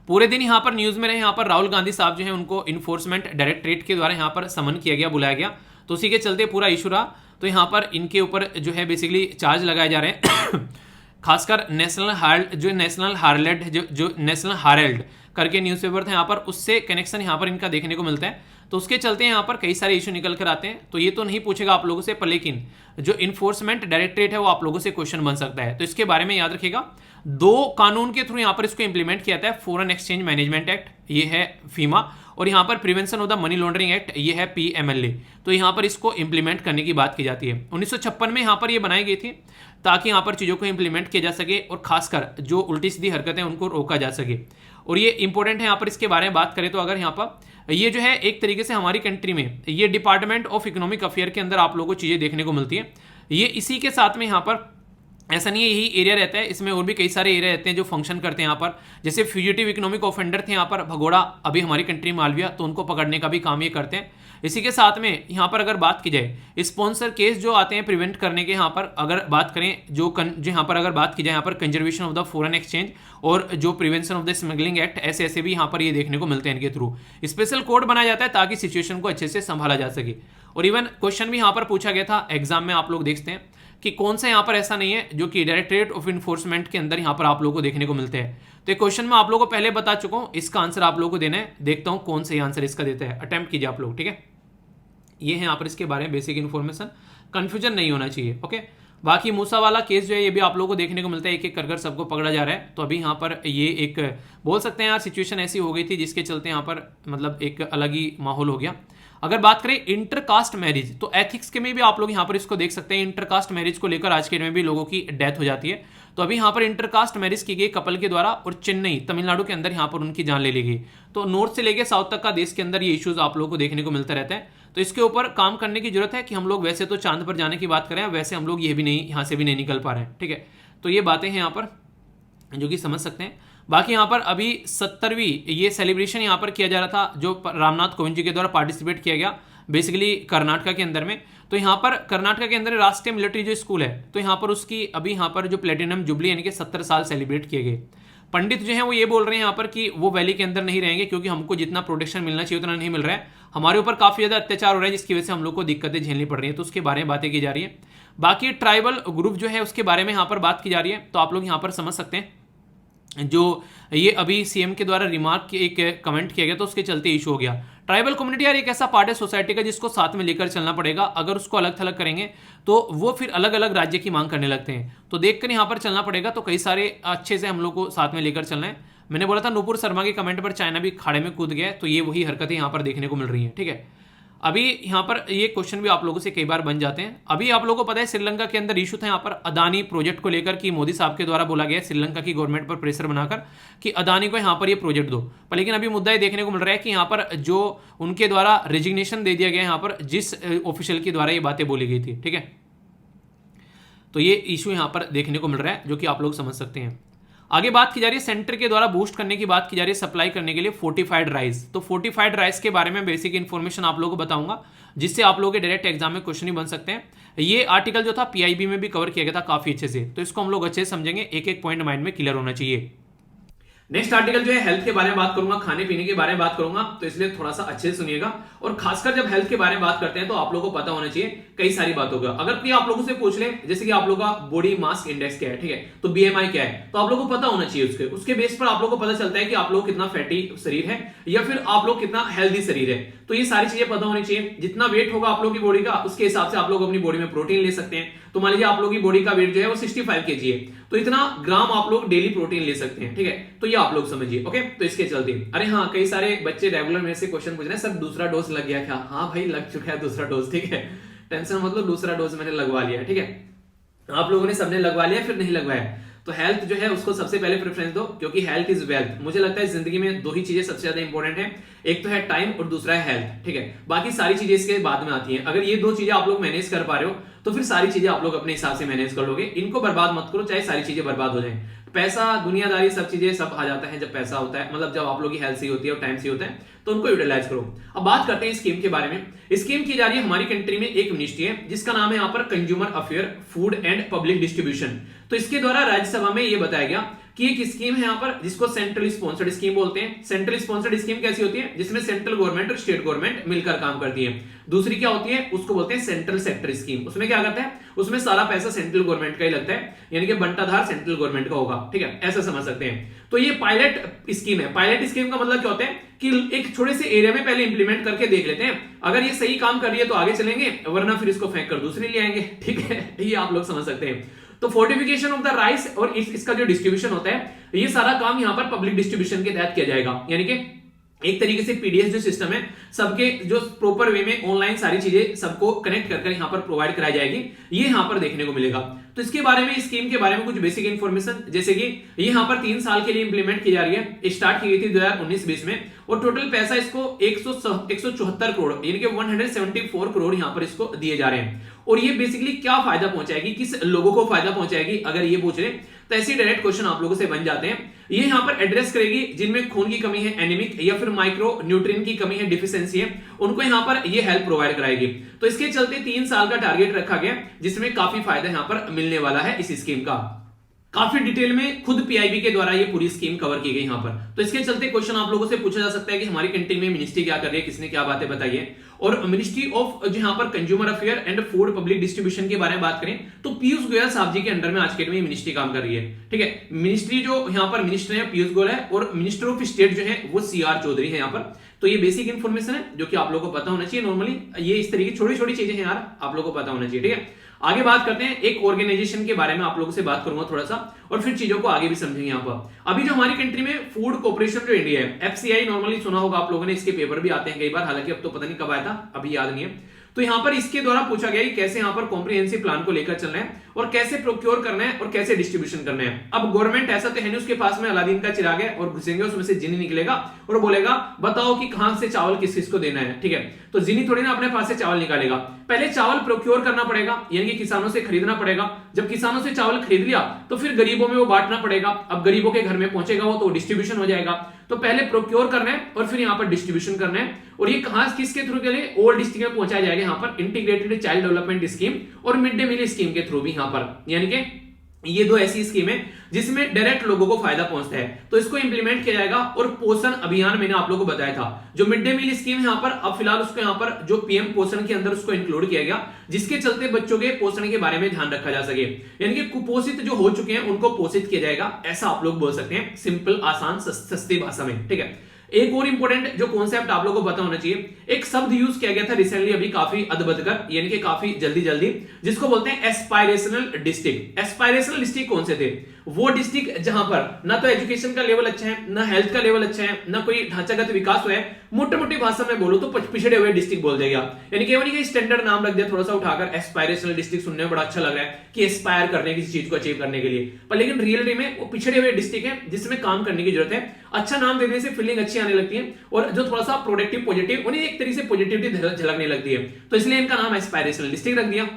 Speaker 1: पूरे दिन यहाँ पर न्यूज में रहे, यहाँ पर राहुल गांधी साहब जो है उनको इन्फोर्समेंट डायरेक्टरेट के द्वारा यहाँ पर समन किया गया, बुलाया गया। तो उसी के चलते पूरा इशू रहा। तो यहाँ पर इनके ऊपर जो है बेसिकली चार्ज लगाए जा रहे हैं खासकर नेशनल हेराल्ड करके न्यूज़पेपर था यहाँ पर, उससे कनेक्शन यहाँ पर इनका देखने को मिलता है। तो उसके चलते यहाँ पर कई सारे इशू निकल कर आते हैं। तो ये तो नहीं पूछेगा आप लोगों से, पर लेकिन जो इन्फोर्समेंट डायरेक्टरेट है वो आप लोगों से क्वेश्चन बन सकता है। तो इसके बारे में याद रखिएगा, 2 कानून के थ्रू यहाँ पर इसको इंप्लीमेंट किया जाता है। फॉरेन एक्सचेंज मैनेजमेंट एक्ट, ये है फीमा, और यहाँ पर prevention of the money laundering act, ये है PMLA। तो यहाँ पर इसको इंप्लीमेंट करने की बात की जाती है। 1956 में यहाँ पर ये बनाई गई थी, ताकि यहाँ पर चीज़ों को इंप्लीमेंट किया जा सके, और खासकर जो उल्टी सीधी हरकतें उनको रोका जा सके। और ये इंपॉर्टेंट है यहाँ पर, इसके बारे में बात करें तो अगर यहाँ पर ये जो है एक तरीके से हमारी कंट्री में ये डिपार्टमेंट ऑफ इकोनॉमिक अफेयर के अंदर आप लोगों को चीज़ें देखने को मिलती है। ये इसी के साथ में यहाँ पर ऐसा नहीं है यही एरिया रहता है, इसमें और भी कई सारे एरिया रहते हैं जो फंक्शन करते हैं यहाँ पर। जैसे फ्यूजिटिव इकोनॉमिक ऑफेंडर थे यहाँ पर भगोड़ा, अभी हमारी कंट्री में मालविया, तो उनको पकड़ने का भी काम ये करते हैं। इसी के साथ में यहाँ पर अगर बात की जाए स्पॉन्सर केस जो आते हैं प्रिवेंट करने के, यहाँ पर अगर बात करें जो यहाँ पर अगर बात की जाए यहाँ पर conservation of the foreign exchange और जो prevention of the smuggling act, ऐसे ऐसे भी यहाँ पर ये देखने को मिलते हैं। इनके थ्रू स्पेशल कोड बनाया जाता है ताकि सिचुएशन को अच्छे से संभाला जा सके। और इवन क्वेश्चन भी यहाँ पर पूछा गया था एग्जाम में, आप लोग देखते हैं कि कौन सा यहाँ पर ऐसा नहीं है जो कि डायरेक्टरेट ऑफ इन्फोर्समेंट के अंदर यहाँ पर आप लोगों को देखने को मिलते हैं। तो ये क्वेश्चन मैं आप लोगों को पहले बता चुका हूँ, इसका आंसर आप लोगों को देना है। देखता हूँ कौन सही आंसर इसका देता है, अटेम्प्ट कीजिए आप लोग, ठीक है। ये है यहाँ पर इसके बारे में बेसिक इन्फॉर्मेशन, कंफ्यूजन नहीं होना चाहिए, ओके। बाकी मूसा वाला केस जो है ये भी आप लोगों को देखने को मिलता है, एक एक कर सबको पकड़ा जा रहा है। तो अभी यहाँ पर ये एक बोल सकते हैं यार सिचुएशन ऐसी हो गई थी जिसके चलते यहाँ पर मतलब एक अलग ही माहौल हो गया। अगर बात करें इंटरकास्ट मैरिज, तो एथिक्स के में भी आप लोग यहाँ पर इसको देख सकते हैं। इंटरकास्ट मैरिज को लेकर आज के डेट में भी लोगों की डेथ हो जाती है। तो अभी यहाँ पर इंटरकास्ट मैरिज की गई कपल के द्वारा, और चेन्नई तमिलनाडु के अंदर यहाँ पर उनकी जान ले ली गई। तो नॉर्थ से लेकर साउथ तक का देश के अंदर ये इश्यूज आप लोगों को देखने को मिलता रहता है। तो इसके ऊपर काम करने की जरूरत है कि हम लोग वैसे तो चांद पर जाने की बात करें, वैसे हम लोग ये भी नहीं, यहाँ से भी नहीं निकल पा रहे हैं, ठीक है। तो ये बातें हैं यहाँ पर जो कि समझ सकते हैं। बाकी यहाँ पर अभी 70वीं ये सेलिब्रेशन यहाँ पर किया जा रहा था, जो रामनाथ कोविंद जी के द्वारा पार्टिसिपेट किया गया बेसिकली कर्नाटका के अंदर में। तो यहाँ पर कर्नाटका के अंदर राष्ट्रीय मिलिट्री जो स्कूल है, तो यहाँ पर उसकी अभी यहाँ पर जो प्लेटिनम जुबली यानी कि 70 साल सेलिब्रेट किए गए। पंडित जो है वो ये बोल रहे हैं यहाँ पर कि वो वैली के अंदर नहीं रहेंगे, क्योंकि हमको जितना प्रोटेक्शन मिलना चाहिए उतना नहीं मिल रहा है, हमारे ऊपर काफी ज्यादा अत्याचार हो रहा है, जिसकी वजह से हम लोग को दिक्कतें झेलनी पड़ रही है। तो उसके बारे में बातें की जा रही है। बाकी ट्राइबल ग्रुप जो है उसके बारे में यहाँ पर बात की जा रही है। तो आप लोग यहाँ पर समझ सकते हैं जो ये अभी सीएम के द्वारा रिमार्क एक कमेंट किया गया, तो उसके चलते इशू हो गया। ट्राइबल कम्युनिटी यार एक ऐसा पार्ट है सोसाइटी का जिसको साथ में लेकर चलना पड़ेगा। अगर उसको अलग थलग करेंगे तो वो फिर अलग अलग राज्य की मांग करने लगते हैं। तो देखकर यहाँ पर चलना पड़ेगा। तो कई सारे अच्छे से हम लोग को साथ में लेकर चलना है। मैंने बोला था नूपुर शर्मा के कमेंट पर चाइना भी खाड़े में कूद गया, तो ये वही हरकतें यहाँ पर देखने को मिल रही हैं, ठीक है। अभी यहाँ पर ये क्वेश्चन भी आप लोगों से कई बार बन जाते हैं। अभी आप लोगों को पता है श्रीलंका के अंदर इशू था यहाँ पर अदानी प्रोजेक्ट को लेकर कि मोदी साहब के द्वारा बोला गया श्रीलंका की गवर्नमेंट पर प्रेशर बनाकर कि अदानी को यहाँ पर ये प्रोजेक्ट दो। पर लेकिन अभी मुद्दा ये देखने को मिल रहा है कि यहाँ पर जो उनके द्वारा रेजिग्नेशन दे दिया गया यहाँ पर जिस ऑफिशियल के द्वारा ये बातें बोली गई थी, ठीक है। तो ये इशू यहाँ पर देखने को मिल रहा है जो कि आप लोग समझ सकते हैं। आगे बात की जा रही है सेंटर के द्वारा बूस्ट करने की बात की जा रही है सप्लाई करने के लिए फोर्टिफाइड राइस। तो फोर्टिफाइड राइस के बारे में बेसिक इन्फॉर्मेशन आप लोगों को बताऊंगा जिससे आप लोगों के डायरेक्ट एग्जाम में क्वेश्चन ही बन सकते हैं। ये आर्टिकल जो था पीआईबी में भी कवर किया गया था काफी अच्छे से, तो इसको हम लोग अच्छे से समझेंगे, एक एक पॉइंट माइंड में क्लियर होना चाहिए। नेक्स्ट आर्टिकल जो है हेल्थ के बारे में बात करूंगा, खाने पीने के बारे में बात करूंगा, तो इसलिए थोड़ा सा अच्छे से सुनिएगा। और खासकर जब हेल्थ के बारे में बात करते हैं तो आप लोगों को पता होना चाहिए कई सारी बातों का। अगर कोई आप लोगों से पूछ ले जैसे कि आप लोगों का बॉडी मास इंडेक्स क्या है, ठीक है, तो बीएमआई क्या है, तो आप लोगों को पता होना चाहिए। उसके बेस पर आप लोगों को पता चलता है कि आप लोग कितना फैटी शरीर है या फिर आप लोग कितना हेल्दी शरीर है। तो ये सारी चीजें पता होनी चाहिए। जितना वेट होगा आप लोग की बॉडी का उसके हिसाब से आप लोग अपनी बॉडी में प्रोटीन ले सकते हैं। तो मान लीजिए आप लोग की बॉडी का वेट जो है वो 65 kg है, तो इतना ग्राम आप लोग डेली प्रोटीन ले सकते हैं, ठीक है। तो ये आप लोग समझिए, ओके। तो इसके चलते अरे हाँ, कई सारे बच्चे रेगुलर मेरे से क्वेश्चन पूछ रहे हैं, सर दूसरा डोज लग गया क्या? हाँ भाई लग चुका है दूसरा डोज, ठीक है, टेंशन मतलब दूसरा डोज मैंने लगवा लिया, ठीक है। आप लोगों ने सबने लगवा लिया फिर नहीं लगवाया, तो हेल्थ जो है उसको सबसे पहले प्रेफरेंस दो, क्योंकि हेल्थ इज वेल्थ। मुझे लगता है जिंदगी में दो ही चीजें सबसे ज्यादा इंपॉर्टेंट है, एक तो है टाइम और दूसरा है हेल्थ, ठीक है। बाकी सारी चीजें इसके बाद में आती हैं। अगर ये दो चीजें आप लोग मैनेज कर पा रहे हो तो फिर सारी चीजें आप लोग अपने हिसाब से मैनेज कर लोगे। इनको बर्बाद मत करो, चाहे सारी चीजें बर्बाद हो जाए। पैसा, दुनियादारी, सब चीजें सब आ जाता है जब पैसा होता है, मतलब जब आप लोग की हेल्थ सही होती है और टाइम सही होता है, तो उनको यूटिलाइज करो। अब बात करते हैं स्कीम के बारे में। स्कीम की जा रही है हमारी कंट्री में, एक मिनिस्ट्री है जिसका नाम है यहाँ पर consumer affair, food and public distribution. तो इसके द्वारा राज्यसभा में ये बताया गया कि एक स्कीम है यहाँ पर जिसको सेंट्रल स्पॉन्सर्ड स्कीम बोलते हैं। सेंट्रल स्पॉन्सर्ड स्कीम कैसी होती है? जिसमें सेंट्रल गवर्नमेंट और स्टेट गवर्नमेंट मिलकर काम करती है। दूसरी क्या होती है? उसको बोलते हैं सेंट्रल सेक्टर स्कीम। उसमें क्या करता है? उसमें सारा पैसा सेंट्रल गवर्नमेंट का ही लगता है, यानी कि बंटाधार सेंट्रल गवर्नमेंट का होगा, ठीक है, ऐसा समझ सकते हैं। तो ये पायलट स्कीम है। पायलट स्कीम का मतलब क्या होता है कि एक छोटे से एरिया में पहले इंप्लीमेंट करके देख लेते हैं, अगर ये सही काम कर रही है तो आगे चलेंगे, वरना फिर इसको फेंक कर दूसरी ले आएंगे, ठीक है। ये आप लोग समझ सकते हैं। तो फोर्टिफिकेशन ऑफ द राइस और इसका जो डिस्ट्रीब्यूशन होता है, ये सारा काम यहां पर पब्लिक डिस्ट्रीब्यूशन के तहत किया जाएगा। यानी कि एक तरीके से पीडीएस जो सिस्टम है, सबके जो प्रॉपर वे में ऑनलाइन सारी चीजें सबको कनेक्ट कर यहां पर प्रोवाइड कराई जाएगी, ये यहां पर देखने को मिलेगा। तो इसके बारे में, स्कीम के बारे में कुछ बेसिक इंफॉर्मेशन, जैसे कि ये यहां पर 3 साल के लिए इंप्लीमेंट की जा रही है। स्टार्ट की गई थी 2019-20 में, और टोटल पैसा इसको 174 करोड़ यानी कि 174 करोड़ यहां पर इसको दिए जा रहे हैं। और ये बेसिकली क्या फायदा पहुंचाएगी, किस लोगों को फायदा पहुंचाएगी, अगर ये पूछ रहे तो ऐसे डायरेक्ट क्वेश्चन आप लोगों से बन जाते हैं। ये यहां पर एड्रेस करेगी जिनमें खून की कमी है, एनीमिक, या फिर माइक्रो न्यूट्रिएंट की कमी है, डिफिशियंसी है, उनको यहां पर ये हेल्प प्रोवाइड कराएगी। तो इसके चलते 3 साल का टारगेट रखा गया, जिसमें काफी फायदा यहां पर मिलने वाला है इस स्कीम का। काफी डिटेल में खुद पीआईबी के द्वारा ये पूरी स्कीम कवर की गई यहां पर। तो इसके चलते क्वेश्चन आप लोगों से पूछा जा सकता है कि हमारी कंट्री में मिनिस्ट्री क्या कर रही है, किसने क्या बातें बताई है। और मिनिस्ट्री ऑफ जो यहां पर consumer affair and food public distribution के बारे में बात करें तो पीयूष गोयल साहब जी के अंडर में आज के में मिनिस्ट्री काम कर रही है, ठीक है। मिनिस्ट्री जो यहां पर मिनिस्टर है पीयूष गोयल है, और मिनिस्टर ऑफ स्टेट जो है वो सीआर चौधरी है यहां पर। तो ये बेसिक इंफॉर्मेशन है जो कि आप लोगों को पता होना चाहिए। नॉर्मली ये इस तरीके छोटी छोटी चीजें हैं यार, आप लोगों को पता होना चाहिए, ठीक है। आगे बात करते हैं, एक ऑर्गेनाइजेशन के बारे में आप लोगों से बात करूंगा थोड़ा सा, और फिर चीजों को आगे भी समझेंगे यहां पर। अभी जो हमारी कंट्री में फूड कॉर्पोरेशन जो इंडिया है, एफसीआई, नॉर्मली सुना होगा आप लोगों ने, इसके पेपर भी आते हैं कई बार, हालांकि अब तो पता नहीं कब आया था, अभी याद नहीं है। तो यहां पर इसके द्वारा पूछा गया कि कैसे यहां पर कॉम्प्रिहेंसिव प्लान को लेकर चलना है, और कैसे प्रोक्योर करना है, और कैसे डिस्ट्रीब्यूशन करना है। अब गवर्नमेंट ऐसा तो है नहीं उसके पास में अलादीन का चिराग है और घुसेंगे उसमें से जिनी निकलेगा और बोलेगा बताओ कि कहां से चावल किस किस को देना है, ठीक है। तो जिनी थोड़ी ना अपने पास से चावल निकालेगा, पहले चावल प्रोक्योर करना पड़ेगा, यानी कि किसानों से खरीदना पड़ेगा। जब किसानों से चावल खरीद लिया तो फिर गरीबों में वो बांटना पड़ेगा। अब गरीबों के घर में पहुंचेगा वो, तो डिस्ट्रीब्यूशन हो जाएगा। तो पहले प्रोक्योर करना है और फिर यहाँ पर डिस्ट्रीब्यूशन करना है। और ये कहां किसके थ्रू के लिए? ओल्ड डिस्ट्रिक्ट में पहुंचाया जाएगा यहाँ पर इंटीग्रेटेड चाइल्ड डेवलपमेंट स्कीम और मिड डे मील स्कीम के थ्रू भी यहाँ पर, यानी कि ये दो ऐसी स्कीम है जिसमें डायरेक्ट लोगों को फायदा पहुंचता है। तो इसको इंप्लीमेंट किया जाएगा। और पोषण अभियान मैंने आप लोगों को बताया था, जो मिड डे मील स्कीम है यहाँ पर, अब फिलहाल उसको यहाँ पर जो पीएम पोषण के अंदर उसको इंक्लूड किया गया, जिसके चलते बच्चों के पोषण के बारे में ध्यान रखा जा सके, यानी कि कुपोषित जो हो चुके हैं उनको पोषित किया जाएगा, ऐसा आप लोग बोल सकते हैं, सिंपल, आसान, सस्ती भाषा में, ठीक है। एक और इंपॉर्टेंट जो कॉन्सेप्ट आप लोगों को पता होना चाहिए, एक शब्द यूज किया गया था रिसेंटली अभी काफी अदबदकर, यानी कि काफी जल्दी जल्दी, जिसको बोलते हैं एस्पायरेशनल डिस्ट्रिक्ट। एस्पायरेशनल डिस्ट्रिक्ट कौन से थे? वो डिस्ट्रिक्ट जहां पर ना तो एजुकेशन का लेवल अच्छा है, ना हेल्थ का लेवल अच्छा है, ना कोई ढांचागत विकास हुआ है, मोटे मोटी भाषा में बोलो तो पिछड़े हुए डिस्ट्रिक्ट बोल देगा। यानी कि स्टैंडर्ड नाम रख दिया थोड़ा सा उठाकर, एस्पायरेशनल डिस्ट्रिक्ट सुनने में बड़ा अच्छा लग रहा है कि एस्पायर करने किसी चीज को अचीव करने के लिए, पर लेकिन रियलिटी में वो पिछड़े हुए डिस्ट्रिक्ट है जिसमें काम करने की जरूरत है। अच्छा नाम देने से फीलिंग अच्छी आने लगती है और जो थोड़ा सा प्रोडक्टिव पॉजिटिव उन्हें एक तरीके से पॉजिटिविटी झलकने लगती है, तो इसलिए इनका नाम एस्पायरेशनल डिस्ट्रिक्ट रख दिया।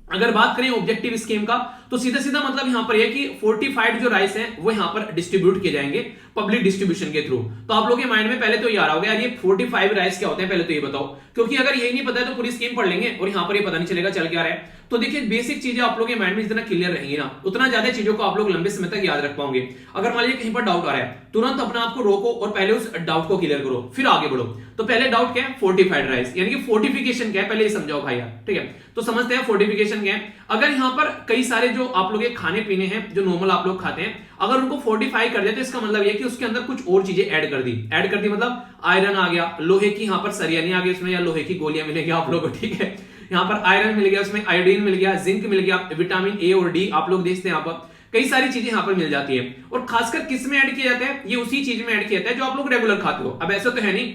Speaker 1: अगर बात करें ऑब्जेक्टिव स्कीम का तो सीधा सीधा मतलब यहां पर यह कि फोर्टिफाइड जो राइस है वो यहां पर डिस्ट्रीब्यूट किए जाएंगे पब्लिक डिस्ट्रीब्यूशन के थ्रू। तो आप लोगों के माइंड में पहले तो ये आ रहा होगा यार ये 45 राइस क्या होते हैं, पहले तो ये बताओ, क्योंकि अगर यही नहीं पता है तो पूरी स्कीम पढ़ लेंगे और यहां पर ये पता नहीं चलेगा चल क्या रहा है। तो देखिए बेसिक चीजें आप लोगों के माइंड में जितना क्लियर रहेंगी ना उतना ज्यादा चीजों को आप लोग लंबे समय तक याद रख पाओगे। अगर मान लीजिए कहीं पर डाउट आ रहा है तुरंत अपने आप को रोको और पहले उस डाउट को क्लियर करो फिर आगे बढ़ो। तो पहले डाउट क्या है, फोर्टिफाइड राइस, यानी कि फोर्टिफिकेशन क्या है पहले ये समझाओ भाई यार, ठीक है। तो समझते हैं फोर्टिफिकेशन क्या है। अगर यहां पर कई सारे जो आप लोग खाने पीने हैं जो नॉर्मल आप लोग खाते हैं अगर उनको फोर्टिफाई कर दिया तो इसका मतलब यह कि उसके अंदर कुछ और चीजें ऐड कर दी मतलब आयरन आ गया, लोहे की यहां पर सरिया नहीं आ गई उसमें, या लोहे की गोलियां मिलेगी आप लोगों को, ठीक है। यहां पर आयरन मिल गया, उसमें आयोडीन मिल गया, जिंक मिल गया, विटामिन ए और डी आप लोग देखते हैं यहां पर कई सारी चीजें यहां पर मिल जाती है। और खासकर किस में ऐड किया जाता है, ये उसी चीज में ऐड किया जाता है जो आप लोग रेगुलर खाते हो। अब ऐसा तो है नहीं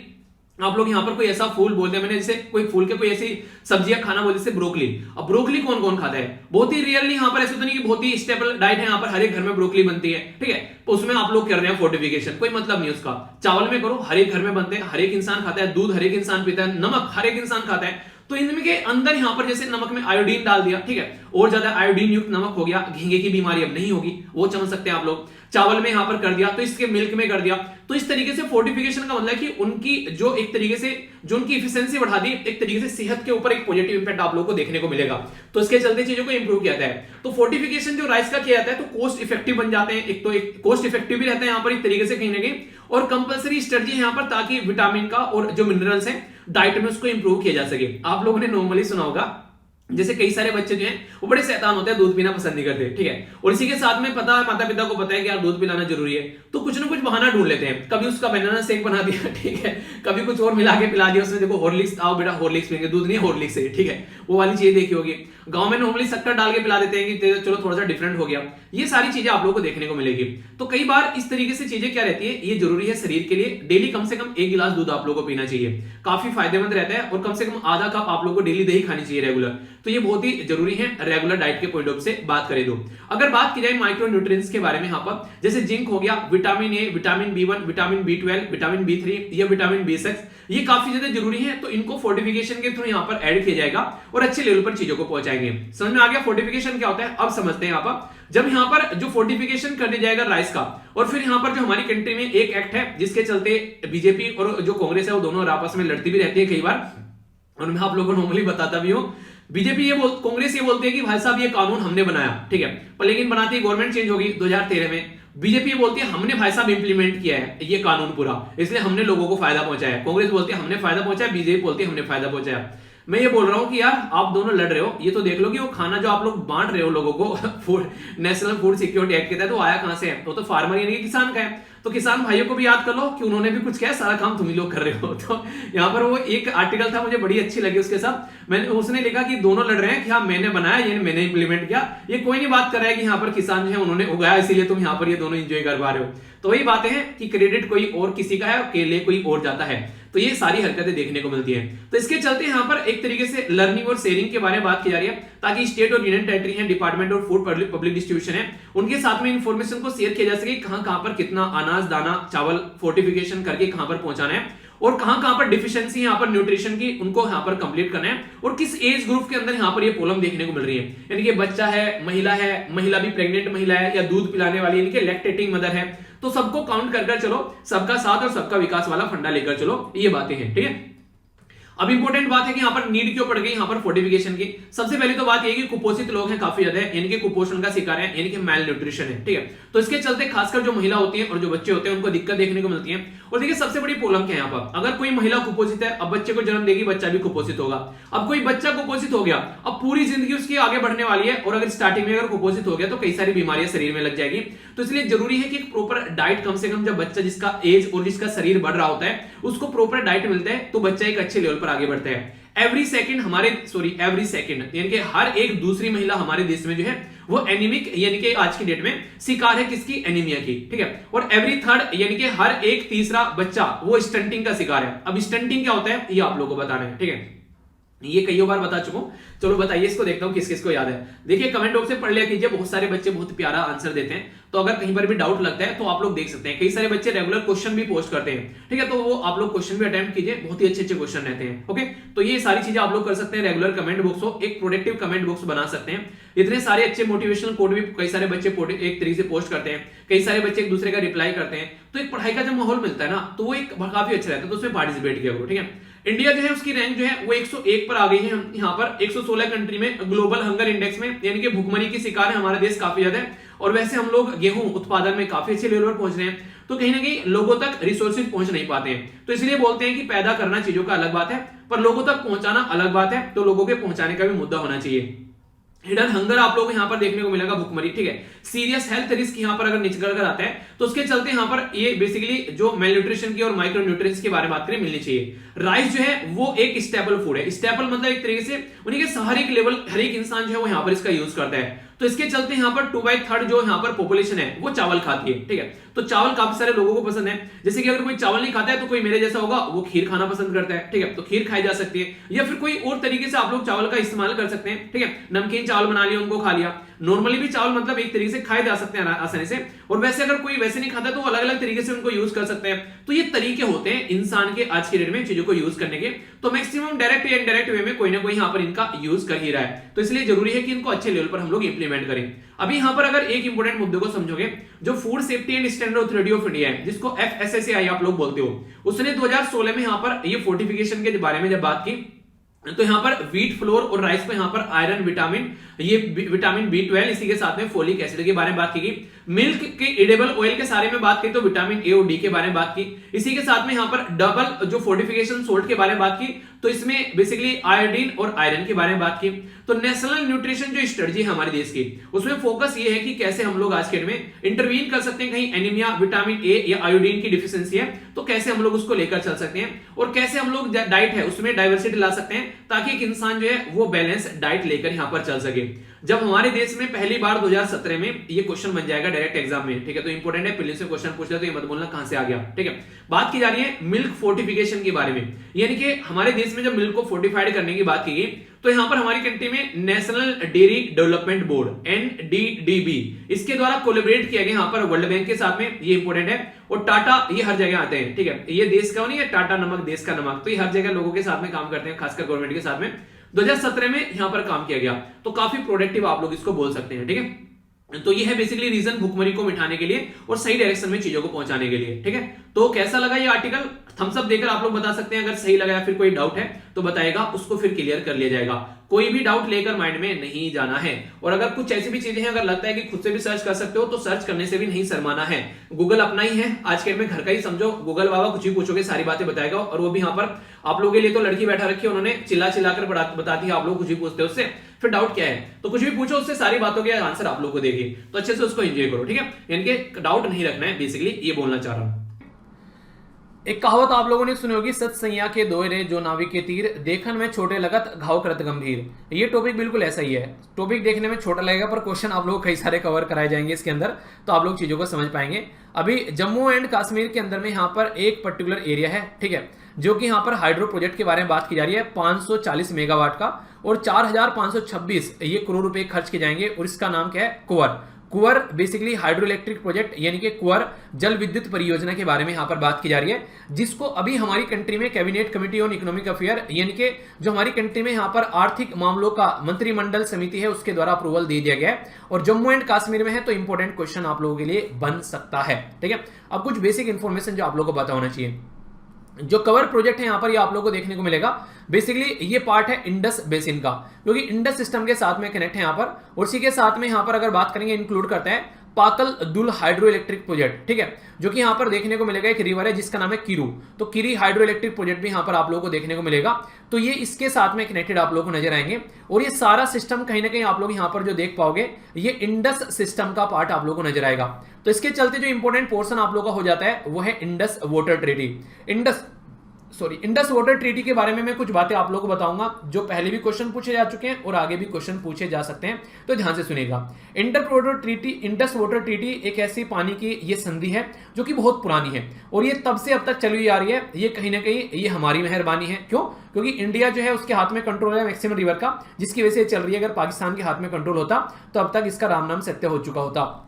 Speaker 1: आप लोग यहां पर कोई ऐसा फूल बोलते हैं मैंने जैसे कोई फूल के कोई ऐसी सब्जियां खाना बोलते जैसे ब्रोकली। अब ब्रोकली कौन कौन खाता है, बहुत ही रियरली यहां पर ऐसा तो नहीं कि बहुत ही स्टेबल डाइट है, यहां पर हर एक घर में ब्रोकली बनती है, ठीक है। तो उसमें आप लोग कर रहे हैं फोर्टिफिकेशन, कोई मतलब नहीं उसका। चावल में करो, हर एक घर में बनते हैं, हर एक इंसान खाता है, दूध हर एक इंसान पीता है, नमक हर एक इंसान खाता है। तो इनमें के अंदर यहां पर जैसे नमक में आयोडीन डाल दिया, ठीक है, और ज्यादा आयोडीन युक्त नमक हो गया, घींगे की बीमारी अब नहीं होगी, वो समझ सकते हैं आप लोग। चावल में यहां पर कर दिया तो इसके मिल्क में कर दिया। तो इस तरीके से फोर्टिफिकेशन का मतलब है कि उनकी जो एक तरीके से जो उनकी एफिशिएंसी बढ़ा दी, एक तरीके से सेहत के ऊपर एक पॉजिटिव इंपैक्ट आप लोगों को देखने को मिलेगा। तो इसके चलते चीजों को इंप्रूव किया जाता है। तो फोर्टिफिकेशन जो राइस का किया जाता है तो कॉस्ट इफेक्टिव बन जाते हैं, एक तो एक कॉस्ट इफेक्टिव भी रहता है यहां पर एक तरीके से कहीं ना कहीं, और कंपलसरी स्ट्रेटजी यहां पर ताकि विटामिन का और जो मिनरल्स हैं डाइट में उसको इंप्रूव किया जा सके। आप लोगों ने नॉर्मली सुना होगा जैसे कई सारे बच्चे जो हैं वो बड़े शैतान होते हैं, दूध पीना पसंद नहीं करते, ठीक है, और इसी के साथ में पता माता पिता को पता है कि यार दूध पिलाना जरूरी है, तो कुछ ना कुछ बहाना ढूंढ लेते हैं। कभी उसका बनाना शेक बना दिया, ठीक है, कभी कुछ और मिला के पिला दिया, उसमें देखो हॉर्लिक्स, आओ बेटा हॉर्लिक्स पिएंगे, दूध नहीं हॉर्लिक्स है, ठीक है, वो वाली चीज देखी होगी। गांव में नॉर्मली शक्कर डाल के पिला देते हैं कि चलो थोड़ा सा डिफरेंट हो गया। ये सारी चीजें आप लोगों को देखने को मिलेगी। तो कई बार इस तरीके से चीजें क्या रहती है, ये जरूरी है शरीर के लिए, डेली कम से कम 1 गिलास दूध आप लोगों को पीना चाहिए, काफी फायदेमंद रहता है, और कम से कम आधा कप आप लोगों को डेली दही खानी चाहिए रेगुलर। तो ये बहुत ही जरूरी है रेगुलर डाइट के पॉइंट ऑफ से बात करें तो। अगर बात की जाए माइक्रो न्यूट्रिएंट्स के बारे में यहां पर, जैसे जिंक हो गया, vitamin A, vitamin B1, vitamin B12, vitamin B3 या विटामिन B6, ये काफी ज्यादा जरूरी है। तो इनको फोर्टिफिकेशन के थ्रू यहां पर ऐड किया जाएगा और अच्छे लेवल पर चीजों को पहुंचाएंगे। समझ में आ गया फोर्टिफिकेशन क्या होता है। अब समझते हैं यहां पर, जब यहां पर जो फोर्टिफिकेशन कर दिया जाएगा राइस का, और फिर यहां पर जो हमारी कंट्री में एक एक्ट है जिसके चलते बीजेपी और जो कांग्रेस है वो दोनों आपस में लड़ती भी रहती है कई बार, और मैं आप लोगों को नॉर्मली बताता भी हूं। बीजेपी कांग्रेस ये बोलती है कि भाई साहब ये कानून हमने बनाया, ठीक है, पर लेकिन बनाती गवर्नमेंट चेंज होगी 2013 में। बीजेपी बोलती है हमने भाई साहब इंप्लीमेंट किया है ये कानून पूरा, इसलिए हमने लोगों को फायदा पहुंचाया। कांग्रेस बोलती है हमने फायदा पहुंचाया, बीजेपी बोलती है हमने फायदा पहुंचाया। मैं ये बोल रहा हूं कि यार आप दोनों लड़ रहे हो, ये तो देख लो कि वो खाना जो आप लोग बांट रहे हो लोगों को food national food security act के तहत, तो आया कहां से है, वो तो फार्मर यानी कि किसान का है। तो किसान भाइयों को भी याद कर लो कि उन्होंने भी कुछ किया, सारा काम तुम ही लोग कर रहे हो। तो यहाँ पर वो एक आर्टिकल था मुझे बड़ी अच्छी लगी उसके साथ, मैंने उसने लिखा कि दोनों लड़ रहे हैं कि हाँ मैंने बनाया, ये मैंने इंप्लीमेंट किया, ये कोई नहीं बात कर रहा है कि यहाँ पर किसान जो है उन्होंने उगाया इसीलिए तुम यहाँ पर ये दोनों एंजॉय कर पा रहे हो। तो वही बातें हैं कि क्रेडिट कोई और किसी का है, केले कोई और जाता है। तो ये सारी हरकतें देखने को मिलती है। तो इसके चलते यहाँ पर एक तरीके से लर्निंग और शेयरिंग के बारे में बात की जा रही है, ताकि स्टेट और यूनियन टेरिटरी है, डिपार्टमेंट और फूड पब्लिक डिस्ट्रीब्यूशन है, उनके साथ में इंफॉर्मेशन को शेयर किया जा सके, कहां कहां पर कितना अनाज दाना चावल फोर्टिफिकेशन करके कहां पर पहुंचाना है, और कहां कहां पर डिफिशियंसी यहाँ पर न्यूट्रिशन की उनको यहाँ पर कंप्लीट करना है, और किस एज ग्रुप के अंदर यहाँ पर ये प्रॉब्लम देखने को मिल रही है। यानी कि बच्चा है, महिला भी प्रेग्नेंट महिला है, या दूध पिलाने वाली यानी कि लैक्टेटिंग मदर है, तो सबको काउंट कर चलो, सबका साथ और सबका विकास वाला फंडा लेकर चलो, ये बातें हैं, ठीक है। अब इंपॉर्टेंट बात है कि यहाँ पर नीड क्यों पड़ गई यहाँ पर फोर्टिफिकेशन की। सबसे पहले तो बात ये कि कुपोषित लोग हैं काफी ज्यादा, यानी कि कुपोषण का शिकार है, यानी कि मैल न्यूट्रिशन है, ठीक है। तो इसके चलते खासकर जो महिला होती है और जो बच्चे होते हैं उनको दिक्कत देखने को मिलती है। और देखिए सबसे बड़ी प्रॉब्लम क्या है यहाँ पर, अगर कोई महिला कुपोषित है, अब बच्चे को जन्म देगी, बच्चा भी कुपोषित होगा। अब कोई बच्चा कुपोषित हो गया, अब पूरी जिंदगी उसकी आगे बढ़ने वाली है, और अगर स्टार्टिंग में अगर कुपोषित हो गया तो कई सारी बीमारियां शरीर में लग जाएगी। तो इसलिए जरूरी है कि प्रॉपर डाइट, कम से कम जब बच्चा जिसका एज और जिसका शरीर बढ़ रहा होता है उसको प्रॉपर डाइट मिलता है, तो बच्चा एक अच्छे लेवल पर आगे बढ़ता है। एवरी सेकंड यानी कि हर एक दूसरी महिला हमारे देश में जो है वो एनीमिक यानी कि आज की डेट में शिकार है किसकी, एनीमिया की, ठीक है। और एवरी थर्ड यानी कि हर एक तीसरा बच्चा वो स्टंटिंग का शिकार है। अब स्टंटिंग क्या होता है ये आप लोगों को बताना है, ठीक है। ये कई बार बता चुका हूं, चलो बताइए इसको, देखता हूं किस किस को याद है। देखिए कमेंट बॉक्स में पढ़ लिया कीजिए, बहुत सारे बच्चे बहुत प्यारा आंसर देते हैं, तो अगर कहीं पर भी डाउट लगता है तो आप लोग देख सकते हैं। कई सारे बच्चे रेगुलर क्वेश्चन भी पोस्ट करते हैं, ठीक है, तो वो आप लोग क्वेश्चन भी अटेम्प्ट कीजिए, बहुत ही अच्छे अच्छे क्वेश्चन रहते हैं। ओके, तो ये सारी चीजें आप लोग कर सकते हैं। रेगुलर कमेंट बॉक्स हो, एक प्रोडक्टिव कमेंट बॉक्स बना सकते हैं। इतने सारे अच्छे मोटिवेशनल कोड भी कई सारे बच्चे एक तरीके से पोस्ट करते हैं, कई सारे बच्चे एक दूसरे का रिप्लाई करते हैं, तो एक पढ़ाई का जब माहौल मिलता है ना तो वो एक काफी अच्छा रहता है, तो उसमें पार्टिसिपेट किया करो, ठीक है। इंडिया जो है उसकी रैंक जो है वो 101 पर आ गई है। हम यहाँ पर 116 कंट्री में ग्लोबल हंगर इंडेक्स में, यानी कि भूखमरी की शिकार है हमारा देश काफी ज्यादा है। और वैसे हम लोग गेहूं उत्पादन में काफी अच्छे लेवल पर पहुंच रहे हैं, तो कहीं ना कहीं लोगों तक रिसोर्सेज पहुंच नहीं पाते हैं, तो इसलिए बोलते हैं कि पैदा करना चीजों का अलग बात है, पर लोगों तक पहुंचाना अलग बात है, तो लोगों के पहुंचाने का भी मुद्दा होना चाहिए। हिडन हंगर आप लोगों को यहाँ पर देखने को मिलेगा, भुखमरी, ठीक है। सीरियस हेल्थ रिस्क यहाँ पर अगर निकल कर आता है तो उसके चलते यहाँ पर ये बेसिकली जो मेल न्यूट्रिशन की और माइक्रो न्यूट्रिएंट्स के बारे में बात करें, मिलनी चाहिए। राइस जो है वो एक स्टेपल फूड है। स्टेपल मतलब एक तरीके से उन्हीं के हर एक लेवल, हर एक इंसान जो है वो यहाँ पर इसका यूज करता है, तो इसके चलते यहाँ पर 2/3 जो यहाँ पर पॉपुलेशन है वो चावल खाती है, ठीक है। तो चावल काफी सारे लोगों को पसंद है। जैसे कि अगर कोई चावल नहीं खाता है तो कोई मेरे जैसा होगा वो खीर खाना पसंद करता है, ठीक है, तो खीर खाई जा सकती है। या फिर कोई और तरीके से आप लोग चावल का इस्तेमाल कर सकते हैं, ठीक है। नमकीन चावल बना लिया, उनको खा लिया। नॉर्मली भी चावल मतलब एक तरीके से खाए जा सकते हैं आसानी से, और वैसे अगर कोई वैसे नहीं खाता तो अलग अलग तरीके से उनको यूज कर सकते हैं। तो ये तरीके होते हैं इंसान के आज के डेट में चीजों को यूज करने के, तो मैक्सिमम डायरेक्ट या इनडायरेक्ट वे में कोई ना कोई यहाँ पर इनका यूज कर ही रहा है, तो इसलिए जरूरी है कि इनको अच्छे लेवल पर हम लोग इंप्लीमेंट करें। अभी यहाँ पर अगर एक इंपॉर्टेंट मुद्दे को समझोगे, जो food safety and standard authority of India है, जिसको FSSAI आप लोग बोलते हो, उसने 2016 में यहाँ पर ये फोर्टिफिकेशन के बारे में जब बात की, तो यहाँ पर व्हीट फ्लोर और राइस को यहाँ पर आयरन, विटामिन, ये विटामिन B12, इसी के साथ में फोलिक एसिड के बारे में बात की गई। मिल्क के एडिबल ऑयल के सारे में बात की तो विटामिन A और D के बारे में बात की। इसी के साथ में यहाँ पर डबल जो फोर्टिफिकेशन सोल्ट के बारे में बात की, तो इसमें बेसिकली आयोडीन और आयरन के बारे में बात की। तो नेशनल न्यूट्रिशन जो स्ट्रेटजी है हमारे देश की, उसमें फोकस ये है कि कैसे हम लोग आज के डेट में इंटरवीन कर सकते हैं, कहीं एनीमिया, विटामिन A या आयोडीन की डिफिशियंसी है तो कैसे हम लोग उसको लेकर चल सकते हैं, और कैसे हम लोग डाइट है उसमें डाइवर्सिटी ला सकते हैं, ताकि एक इंसान जो है वो बैलेंस डाइट लेकर यहाँ पर चल सके। जब हमारे देश में पहली बार 2017 में ये क्वेश्चन बन जाएगा डायरेक्ट एग्जाम में, ठीक है, तो इंपॉर्टेंट है, पहले से क्वेश्चन पूछ ले तो ये मत बोलना कहां से आ गया, ठीक है। बात की जा रही है मिल्क फोर्टिफिकेशन के बारे में, यानी कि हमारे देश में जब मिल्क को फोर्टिफाइड करने की बात की गई, तो यहां पर हमारी कंट्री में national dairy development board NDDB, इसके द्वारा कोलैबोरेट किया गया यहाँ पर वर्ल्ड बैंक के साथ में, ये इंपॉर्टेंट है। और टाटा ये हर जगह आते हैं, ठीक है, ये देश का नहीं है, टाटा नमक देश का नमक, तो ये हर जगह लोगों के साथ में काम करते हैं, खासकर गवर्नमेंट के साथ में। 2017 में यहां पर काम किया गया, तो काफी प्रोडक्टिव आप लोग इसको बोल सकते हैं, ठीक है। तो ये है बेसिकली रीजन भुखमरी को मिटाने के लिए और सही डायरेक्शन में चीजों को पहुंचाने के लिए, ठीक है। तो कैसा लगा ये आर्टिकल, थम्स अप देकर आप लोग बता सकते हैं। अगर सही लगा या फिर कोई डाउट है तो बताएगा, उसको फिर क्लियर कर लिया जाएगा। कोई भी डाउट लेकर माइंड में नहीं जाना है, और अगर कुछ ऐसी भी चीजें हैं, अगर लगता है कि खुद से भी सर्च कर सकते हो तो सर्च करने से भी नहीं शर्माना है। गूगल अपना ही है, आज के में घर का ही समझो, गूगल बाबा कुछ भी पूछोगे सारी बातें बताएगा, और वो भी यहाँ पर आप लोगों के लिए तो लड़की बैठा रखी है, उन्होंने चिल्ला चिल्लाकर बताती है, आप लोग कुछ भी पूछते हो उससे, फिर डाउट क्या है तो कुछ भी पूछो उससे, सारी बातों के आंसर आप लोग को देगी, तो अच्छे से उसको एंजॉय करो, ठीक है। यानी कि डाउट नहीं रखना है, बेसिकली ये बोलना चाह रहा हूं।
Speaker 2: एक कहावत आप लोगों ने सुनी होगी, सत सैया के दोहरे जो नाविक के तीर, देखन में छोटे लगत घाव करत गंभीर। ये टॉपिक बिल्कुल ऐसा ही है, टॉपिक देखने में छोटा लगेगा पर क्वेश्चन आप लोग कई सारे कवर कराए जाएंगे इसके अंदर, तो आप लोग चीजों को समझ पाएंगे। अभी जम्मू एंड कश्मीर के अंदर में यहाँ पर एक पर्टिकुलर एरिया है, ठीक है, जो कि यहाँ पर हाइड्रो प्रोजेक्ट के बारे में बात की जा रही है, 540 मेगावाट का, और 4526 ये करोड़ रुपए खर्च किए जाएंगे, और इसका नाम क्या है, कुंवर बेसिकली हाइड्रो इलेक्ट्रिक प्रोजेक्ट, यानी कि कुंवर जल विद्युत परियोजना के बारे में यहाँ पर बात की जा रही है, जिसको अभी हमारी कंट्री में cabinet committee on economic affair, यानी कि जो हमारी कंट्री में यहाँ पर आर्थिक मामलों का मंत्रिमंडल समिति है, उसके द्वारा अप्रूवल दे दिया गया है, और जम्मू एंड कश्मीर में है, तो इंपॉर्टेंट क्वेश्चन आप लोगों के लिए बन सकता है, ठीक है। अब कुछ बेसिक इंफॉर्मेशन जो आप लोगों को पता होना चाहिए। जो कवर प्रोजेक्ट है यहाँ पर ये आप लोगों को देखने को मिलेगा, बेसिकली ये पार्ट है इंडस बेसिन का, क्योंकि इंडस सिस्टम के साथ में कनेक्ट है यहाँ पर, और इसी के साथ में यहाँ पर अगर बात करेंगे इंक्लूड करते हैं पाकल दुल हाइड्रो इलेक्ट्रिक प्रोजेक्ट, ठीक है, जो कि यहाँ पर देखने को मिलेगा, एक रिवर है जिसका नाम है किरू, तो किरी हाइड्रो इलेक्ट्रिक प्रोजेक्ट भी यहाँ पर आप लोगों को देखने को मिलेगा, तो ये इसके साथ में कनेक्टेड आप लोगों को नजर आएंगे, और ये सारा सिस्टम कहीं ना कहीं आप लोग यहाँ पर जो देख पाओगे ये इंडस सिस्टम का पार्ट आप लोगों को नजर आएगा। तो इसके चलते जो इंपॉर्टेंट पोर्शन आप लोगों का हो जाता है वो है Indus water treaty. Indus sorry Indus water treaty के बारे में मैं कुछ बातें आप लोगों को बताऊंगा जो पहले भी क्वेश्चन पूछे जा चुके हैं और आगे भी क्वेश्चन पूछे जा सकते हैं, तो ध्यान से सुनिएगा। इंडस वाटर ट्रीटी एक ऐसी पानी की ये संधि है जो कि बहुत पुरानी है और ये तब से अब तक चली आ रही है। ये कहीं ना कहीं ये हमारी मेहरबानी है। क्यों? क्योंकि इंडिया जो है उसके हाथ में कंट्रोल है मैक्सिमम रिवर का, जिसकी वजह से चल रही है। अगर पाकिस्तान के हाथ में कंट्रोल होता तो अब तक इसका राम नाम सत्य हो चुका होता।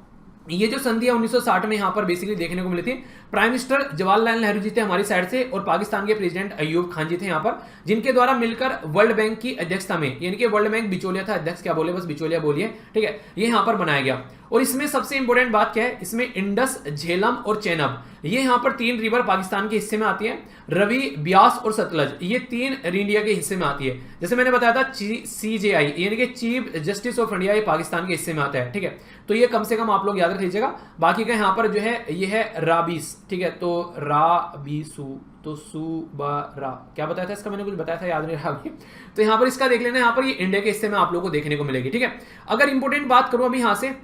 Speaker 2: ये जो संधि है 1960 में यहाँ पर बेसिकली देखने को मिली थी। प्राइम मिनिस्टर जवाहरलाल नेहरू जी थे हमारी साइड से और पाकिस्तान के प्रेसिडेंट अयूब खान जी थे यहाँ पर, जिनके द्वारा मिलकर वर्ल्ड बैंक की अध्यक्षता में, यानी कि वर्ल्ड बैंक बिचौलिया था, अध्यक्ष क्या बोले, बस बिचौलिया बोलिए, ठीक है, ये यहाँ पर बनाया गया। और इसमें सबसे इंपॉर्टेंट बात क्या है, इसमें इंडस, झेलम और चेनाब, ये यहाँ पर 3 रिवर पाकिस्तान के हिस्से में आती है। रवि, ब्यास और सतलज, ये 3 इंडिया के हिस्से में आती है। जैसे मैंने बताया था CJI यानी कि चीफ जस्टिस ऑफ इंडिया, ये पाकिस्तान के हिस्से में आता है, ठीक है। तो ये कम से कम आप लोग याद रख लीजिएगा। बाकी का यहाँ पर जो है ये है राबीस, ठीक है, तो राबीसू, तो सुबारा, क्या बताया था इसका, मैंने कुछ बताया था, याद नहीं रहा अभी। तो यहाँ पर इसका देख लेना, यहाँ पर ये इंडिया के हिस्से में आप लोगों को देखने को मिलेगी, ठीक है। अगर इंपॉर्टेंट बात करूं अभी यहाँ से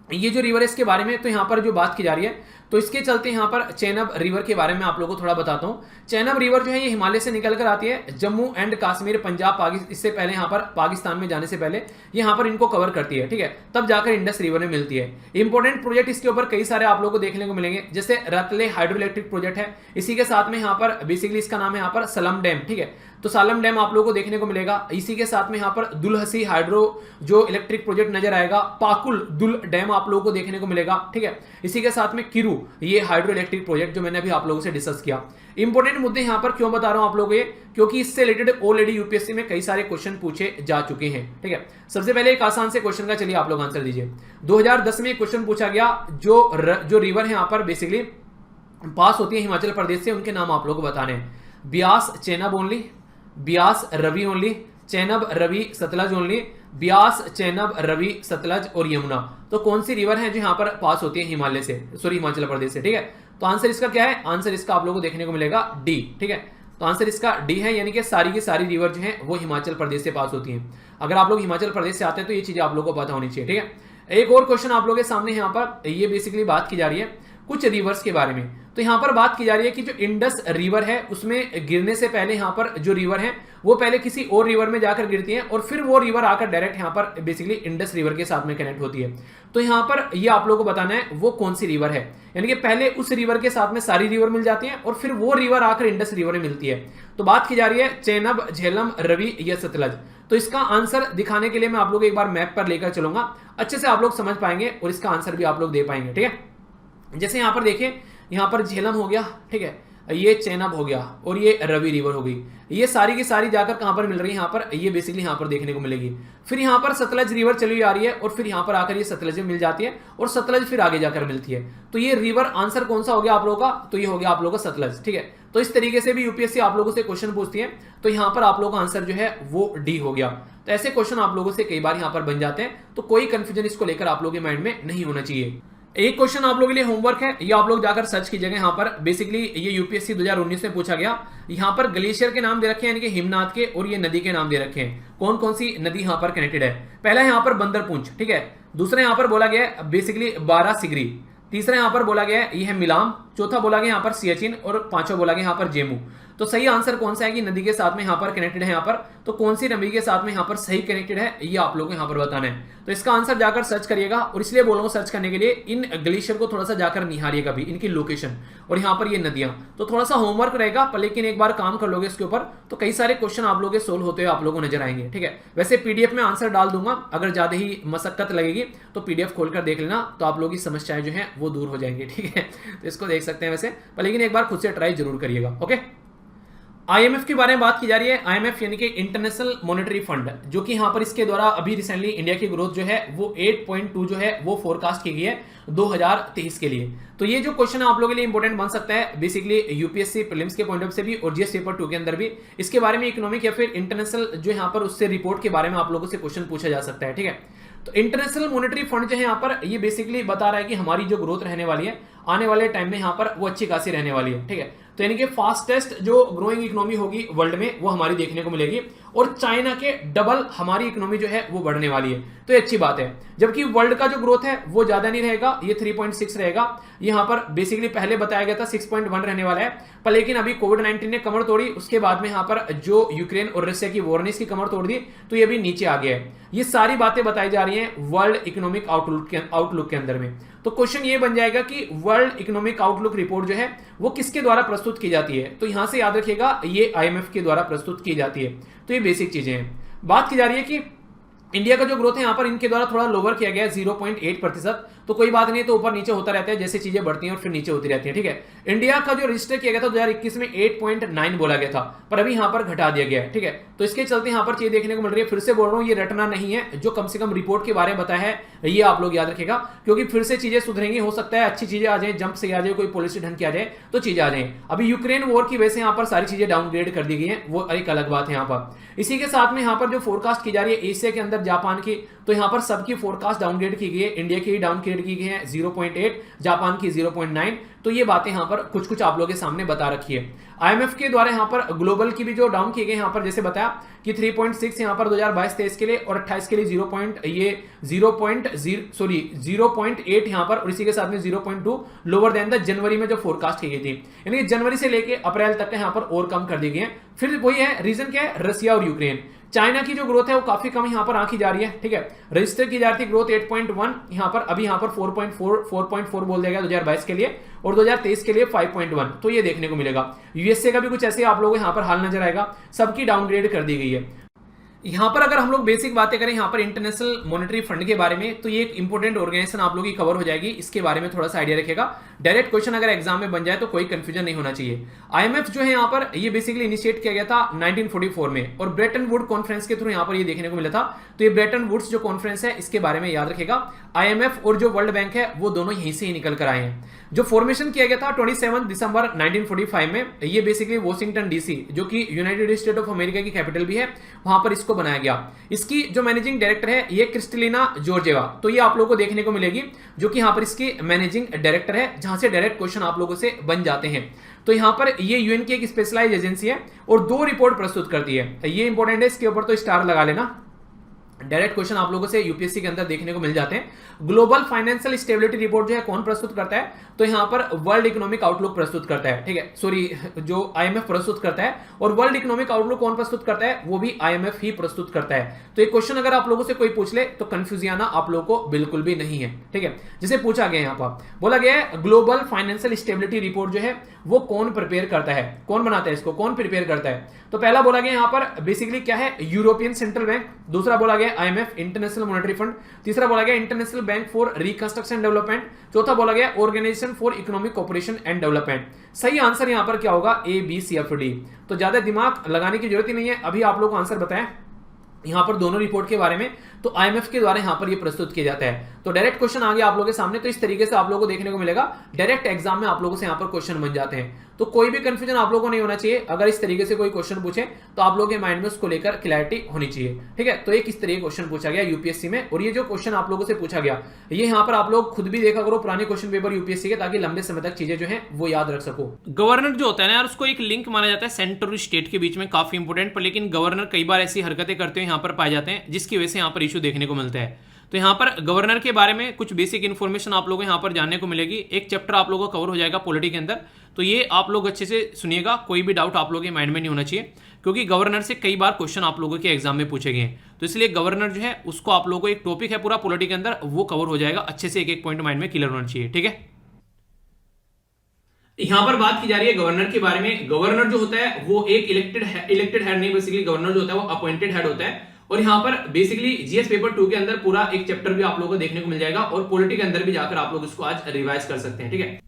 Speaker 2: ये जो रिवर है इसके बारे में, तो यहाँ पर जो बात की जा रही है, तो इसके चलते यहाँ पर चेनाब रिवर के बारे में आप लोगों को थोड़ा बताता हूँ। चेनाब रिवर जो है ये हिमालय से निकल कर आती है, जम्मू एंड कश्मीर, पंजाब, पाकिस्तान, इससे पहले यहाँ पर पाकिस्तान में जाने से पहले यहाँ पर इनको कवर करती है, ठीक है, तब जाकर इंडस रिवर में मिलती है। इंपॉर्टेंट प्रोजेक्ट इसके ऊपर कई सारे आप लोगों को देखने को मिलेंगे, जैसे रतले हाइड्रो इलेक्ट्रिक प्रोजेक्ट है, इसी के साथ में यहाँ पर बेसिकली इसका नाम है यहाँ पर सलम डैम, ठीक है, तो सालम डैम आप लोगों को देखने को मिलेगा। इसी के साथ में यहाँ पर दुलहसी हाइड्रो जो इलेक्ट्रिक प्रोजेक्ट नजर आएगा, पाकुल दुल डैम आप लोगों को देखने को मिलेगा, ठीक है। इसी के साथ में किरू, ये हाइड्रो इलेक्ट्रिक प्रोजेक्ट जो मैंने अभी आप लोगों से डिस्कस किया। इंपॉर्टेंट मुद्दे यहाँ पर क्यों बता रहा हूं आप लोगों को ये, क्योंकि इससे रिलेटेड ऑलरेडी यूपीएससी में कई सारे क्वेश्चन पूछे जा चुके हैं, ठीक है। सबसे पहले एक आसान से क्वेश्चन का चलिए आप लोग आंसर दीजिए। 2010 में एक क्वेश्चन पूछा गया, जो रिवर है यहाँ पर बेसिकली पास होती है हिमाचल प्रदेश से, उनके नाम आप लोग को बताने हैं। Beas, Chenab only, Beas, Ravi only, Chenab, Ravi, Sutlej only, Beas, Chenab, Ravi, Sutlej और यमुना। तो कौन सी रिवर है जो यहाँ पर पास होती है हिमालय से, सॉरी हिमाचल प्रदेश से, ठीक है। तो आंसर इसका क्या है, आंसर इसका आप लोगों को देखने को मिलेगा डी, ठीक है। तो आंसर इसका डी है, यानी कि सारी की सारी रिवर जो है वो हिमाचल प्रदेश से पास होती हैं। अगर आप लोग हिमाचल प्रदेश से आते हैं तो ये चीजें आप लोगों को पता होनी चाहिए, ठीक है। एक और क्वेश्चन आप लोगों के सामने यहाँ पर, ये बेसिकली बात की जा रही है कुछ रिवर्स के बारे में। तो यहां पर बात की जा रही है कि जो इंडस रिवर है उसमें गिरने से पहले यहां पर जो रिवर है वो पहले किसी और रिवर में जाकर गिरती है और फिर वो रिवर आकर डायरेक्ट यहां पर बेसिकली इंडस रिवर के साथ में कनेक्ट होती है। तो यहां पर ये आप लोगों को बताना है वो कौन सी रिवर है, यानी कि पहले उस रिवर के साथ में सारी रिवर मिल जाती है और फिर वो रिवर आकर इंडस रिवर में मिलती है। तो बात की जा रही है चेनाब, झेलम, रवि या सतलज। तो इसका आंसर दिखाने के लिए मैं आप लोग एक बार मैप पर लेकर चलूंगा, अच्छे से आप लोग समझ पाएंगे और इसका आंसर भी आप लोग दे पाएंगे, ठीक है। जैसे यहां पर देखिए, यहां पर झेलम हो गया, ठीक है, ये चेनाब हो गया और ये रवि रिवर हो गई। ये सारी की सारी जाकर कहां पर मिल रही है, यहां पर, ये बेसिकली यहां पर देखने को मिलेगी। फिर यहां पर सतलज रिवर चली आ रही है और फिर यहां पर आकर ये सतलज में मिल जाती है और सतलज फिर आगे जाकर मिलती है। तो ये रिवर आंसर कौन सा हो गया आप लोगों का, तो ये हो गया आप लोगों का सतलज, ठीक है। तो इस तरीके से भी यूपीएससी आप लोगों से क्वेश्चन पूछती है, तो यहां पर आप लोगों का आंसर जो है वो डी हो गया। तो ऐसे क्वेश्चन आप लोगों से कई बार यहां पर बन जाते हैं, तो कोई कंफ्यूजन इसको लेकर आप लोगों के माइंड में नहीं होना चाहिए। एक क्वेश्चन आप लोगों के लिए होमवर्क है, ये आप लोग जाकर सर्च कीजिएगा। यहाँ पर बेसिकली ये यूपीएससी 2019 में पूछा गया। यहाँ पर ग्लेशियर के नाम दे रखे हैं, यानी कि हिमनाथ के, और ये नदी के नाम दे रखे हैं। कौन कौन सी नदी यहाँ पर कनेक्टेड है। पहला यहाँ पर बंदरपुंछ, ठीक है। दूसरा यहाँ पर बोला गया है बेसिकली बारा सिगरी। तीसरा यहाँ पर बोला गया है ये है मिलाम। चौथा बोला गया यहाँ पर सियाचिन और पांचवा बोला गया यहाँ पर जेमू। तो सही आंसर कौन सा है कि नदी के साथ में यहाँ पर कनेक्टेड है, यहाँ पर तो कौन सी नदी के साथ में यहाँ पर सही कनेक्टेड है, ये आप लोगों को यहाँ पर बताना है। तो इसका आंसर जाकर सर्च करिएगा, और इसलिए बोल रहा हूँ सर्च करने के लिए, इन ग्लेशियर को थोड़ा सा जाकर निहारिएगा भी, इनकी लोकेशन और यहाँ पर ये नदियां। तो थोड़ा सा होमवर्क रहेगा, पर लेकिन एक बार काम कर लोगे इसके ऊपर तो कई सारे क्वेश्चन आप लोगों के सोल्व होते हुए आप लोगों को नजर आएंगे, ठीक है। वैसे पीडीएफ में आंसर डाल दूंगा, अगर ज्यादा ही मशक्कत लगेगी तो पीडीएफ खोलकर देख लेना, तो आप लोगों की समस्याएं जो है वो दूर हो जाएंगी, ठीक है। तो इसको देख सकते हैं वैसे, पर लेकिन एक बार खुद से ट्राई जरूर करिएगा, ओके। आईएमएफ के बारे में बात की जा रही है। आईएमएफ यानी कि इंटरनेशनल मॉनेटरी फंड, जो कि यहाँ पर इसके द्वारा अभी रिसेंटली इंडिया की ग्रोथ जो है वो 8.2 जो है वो फोरकास्ट की गई है 2023 के लिए। तो ये जो क्वेश्चन आप लोगों के लिए इंपॉर्टेंट बन सकता है बेसिकली यूपीएससी प्रीलिम्स के पॉइंट ऑफ से भी और जीएस पेपर 2 के अंदर भी, इसके बारे में इकोनॉमिक या फिर इंटरनेशनल जो यहाँ पर उससे रिपोर्ट के बारे में आप लोगों से क्वेश्चन पूछा जा सकता है, ठीक है। तो इंटरनेशनल मॉनेटरी फंड जो है यहाँ पर ये बेसिकली बता रहा है कि हमारी जो ग्रोथ रहने वाली है आने वाले टाइम में यहाँ पर वो अच्छी खासी रहने वाली है, ठीक है। तो यानी कि फास्टेस्ट जो ग्रोइंग इकोनॉमी होगी वर्ल्ड में वो हमारी देखने को मिलेगी, और चाइना के डबल हमारी इकोनॉमी जो है वो बढ़ने वाली है, तो ये अच्छी बात है। जबकि वर्ल्ड का जो ग्रोथ है वो ज्यादा नहीं रहेगा, ये 3.6 रहेगा। यहां पर बेसिकली पहले बताया गया था 6.1 रहने वाला है, पर लेकिन अभी कोविड-19 ने कमर तोड़ी, उसके बाद में यहां पर जो यूक्रेन और रशिया की वॉर ने इसकी कमर तोड़ दी, तो ये भी नीचे आ गया है। ये सारी बातें बताई जा रही हैं वर्ल्ड इकोनॉमिक आउटलुक के अंदर में। तो क्वेश्चन ये बन जाएगा कि वर्ल्ड इकोनॉमिक आउटलुक रिपोर्ट जो है वो किसके द्वारा प्रस्तुत की जाती है, तो यहां से याद रखिएगा ये आईएमएफ के द्वारा प्रस्तुत की जाती है। तो ये बेसिक चीजें हैं। बात की जा रही है कि इंडिया का जो ग्रोथ है यहां पर इनके द्वारा थोड़ा लोअर किया गया है 0.8%, तो कोई बात नहीं, तो ऊपर नीचे होता रहता है, जैसे चीजें बढ़ती हैं और फिर नीचे होती रहती हैं, ठीक है। इंडिया का जो रजिस्टर किया गया था 2021 में 8.9 बोला गया था, पर अभी यहां पर घटा दिया गया है, ठीक है। तो इसके चलते यहां पर चीज देखने को मिल रही है। फिर से बोल रहा हूं, ये रटना नहीं है, जो कम से कम रिपोर्ट के बारे में बताया है ये आप लोग याद रखेगा, क्योंकि फिर से चीजें सुधरेंगी। हो सकता है अच्छी चीजें आ जाए, जंप से आ जाए, कोई पॉलिसी ढंग की आ जाए, तो चीजें आ जाए। अभी यूक्रेन वॉर की वजह से यहां पर सारी चीजें डाउनग्रेड कर दी गई हैं, वो एक अलग बात है यहां पर। इसी के साथ में यहां पर जो फोरकास्ट की जा रही है एशिया के अंदर जापान की, तो यहां पर सबकी फोरकास्ट डाउनग्रेड की गई है। इंडिया की डाउनग्रेड की गई है 0.8, जापान की 0.9। तो ये बातें यहां पर कुछ कुछ आप लोगों के सामने बता रखी है। आईएमएफ के द्वारा यहां पर ग्लोबल की भी जो डाउन की गई यहां पर, जैसे बताया कि 3.6 यहां पर 2022-23 के लिए और 28 के लिए 0.8 यहां पर, और इसी के साथ में 0.2 लोअर देन द जनवरी में जो फोरकास्ट की गई थी, यानी कि जनवरी से लेके अप्रैल तक यहां पर और कम कर दी गई है। फिर वही है, रीजन क्या है, रशिया और यूक्रेन। चाइना की जो ग्रोथ है वो काफी कम यहां पर आंकी जा रही है, ठीक है। रजिस्टर की जा रही थी ग्रोथ 8.1, यहां पर अभी यहां पर 4.4 बोल दिया गया 2022 के लिए, और 2023 के लिए 5.1, तो ये देखने को मिलेगा। यूएसए का भी कुछ ऐसे आप लोगों को यहां पर हाल नजर आएगा, सबकी डाउनग्रेड कर दी गई है। यहां पर अगर हम लोग बेसिक बातें करें यहां पर इंटरनेशनल मॉनेटरी फंड के बारे में, तो ये एक इंपॉर्टेंट ऑर्गेनाइजेशन आप लोगों की कवर हो जाएगी, इसके बारे में थोड़ा सा आइडिया रखेगा। डायरेक्ट क्वेश्चन अगर एग्जाम में बन जाए तो कोई कंफ्यूजन नहीं होना चाहिए। आईएमएफ जो है यहां पर ये बेसिकली इनिशिएट किया गया था 1944 में, और ब्रेटन वुड कॉन्फ्रेंस के थ्रू यहां पर ये देखने को मिला था। तो ये ब्रेटन वुड्स जो कॉन्फ्रेंस है इसके बारे में याद रखेगा। आईएमएफ और जो वर्ल्ड बैंक है वो दोनों यहीं से ही निकल कर आए हैं। जो फॉर्मेशन किया गया था 27 दिसंबर 1945 में, ये बेसिकली वॉशिंगटन डीसी जो कि यूनाइटेड स्टेट ऑफ अमेरिका की कैपिटल भी है, वहां पर इसको बनाया गया। इसकी जो मैनेजिंग डायरेक्टर है ये क्रिस्टलिना जॉर्जेवा, तो ये आप लोगों को देखने को मिलेगी, जो कि यहां पर इसकी मैनेजिंग डायरेक्टर है, जहां से डायरेक्ट क्वेश्चन आप लोगों से बन जाते हैं। तो यहां पर ये यूएन की एक स्पेशलाइज्ड एजेंसी है और 2 रिपोर्ट प्रस्तुत करती है, ये इंपॉर्टेंट है, इसके ऊपर तो स्टार लगा लेना। डायरेक्ट क्वेश्चन आप लोगों से यूपीएससी के अंदर देखने को मिल जाते हैं। ग्लोबल फाइनेंशियल स्टेबिलिटी रिपोर्ट जो है कौन प्रस्तुत करता है, तो यहां पर वर्ल्ड इकोनॉमिक आउटलुक प्रस्तुत करता है, ठीक है, सॉरी, जो आईएमएफ प्रस्तुत करता है, और वर्ल्ड इकोनॉमिक आउटलुक कौन प्रस्तुत करता है, वो भी आईएमएफ ही प्रस्तुत करता है। तो ये क्वेश्चन अगर आप लोगों से कोई पूछ ले तो कंफ्यूज आना आप लोगों को बिल्कुल भी नहीं है, ठीक है। जैसे पूछा गया यहां पर, बोला गया है ग्लोबल फाइनेंशियल स्टेबिलिटी रिपोर्ट जो है वो कौन प्रिपेयर करता है, कौन बनाता है इसको, कौन प्रिपेयर करता है। तो पहला बोला गया यहां पर बेसिकली क्या है, यूरोपियन सेंट्रल बैंक। दूसरा बोला गया आईएमएफ, इंटरनेशनल मॉनेटरी फंड। तीसरा बोला गया International Bank for Reconstruction Development. चौथा बोला गया Organisation for Economic Cooperation and Development. सही आंसर यहां पर क्या होगा, A B C F D. तो ज्यादा दिमाग लगाने की जरूरत ही नहीं है, अभी आप लोग को आंसर बताएं यहां पर दोनों रिपोर्ट के बारे में, तो आईएमएफ के द्वारा यहां पर ये प्रस्तुत किया जाता है। तो डायरेक्ट क्वेश्चन आ गया आप लोगों के सामने, तो इस तरीके से आप लोगों को देखने को मिलेगा, डायरेक्ट एग्जाम में आप लोगों से यहां पर क्वेश्चन बन जाते हैं। तो कोई भी कंफ्यूजन आप लोगों को नहीं होना चाहिए। अगर इस तरीके से कोई क्वेश्चन पूछे तो आप लोगों के माइंड में उसको लेकर क्लैरिटी होनी चाहिए, ठीक है। तो एक इस तरीके क्वेश्चन पूछा गया यूपीएससी में, और ये जो क्वेश्चन आप लोगों से पूछा गया ये यहां पर आप लोग खुद भी देखा करो पुराने क्वेश्चन पेपर यूपीएससी के, ताकि लंबे समय तक चीजें जो है वो याद रख सको।
Speaker 1: गवर्नर जो होता है ना यार, उसको एक लिंक माना जाता है सेंटर और स्टेट के बीच में, काफी इंपोर्टेंट, पर लेकिन गवर्नर कई बार ऐसी हरकतें करते हुए यहां पर पाए जाते हैं, जिसकी वजह से यहां पर इशू देखने को मिलता है। तो यहां पर गवर्नर के बारे में कुछ बेसिक इन्फॉर्मेशन आप लोगों को यहां पर जानने को मिलेगी। एक चैप्टर आप लोगों को कवर हो जाएगा पॉलिटी के अंदर, तो ये आप लोग अच्छे से सुनिएगा, कोई भी डाउट आप लोगों के माइंड में नहीं होना चाहिए, क्योंकि गवर्नर से कई बार क्वेश्चन आप लोगों के एग्जाम में पूछे गए हैं। तो इसलिए गवर्नर जो है उसको आप लोगों को, एक टॉपिक है पूरा पॉलिटी के अंदर, वो कवर हो जाएगा अच्छे से, एक एक पॉइंट माइंड में क्लियर होना चाहिए, ठीक है। यहां पर बात की जा रही है गवर्नर के बारे में। गवर्नर जो होता है वो एक इलेक्टेड हेड नहीं, बेसिकली गवर्नर जो होता है वो अपॉइंटेड हेड होता है। और यहां पर बेसिकली जीएस पेपर 2 के अंदर पूरा एक चैप्टर भी आप लोगों को देखने को मिल जाएगा, और पॉलिटी के अंदर भी जाकर आप लोग इसको आज रिवाइज कर सकते हैं, ठीक है।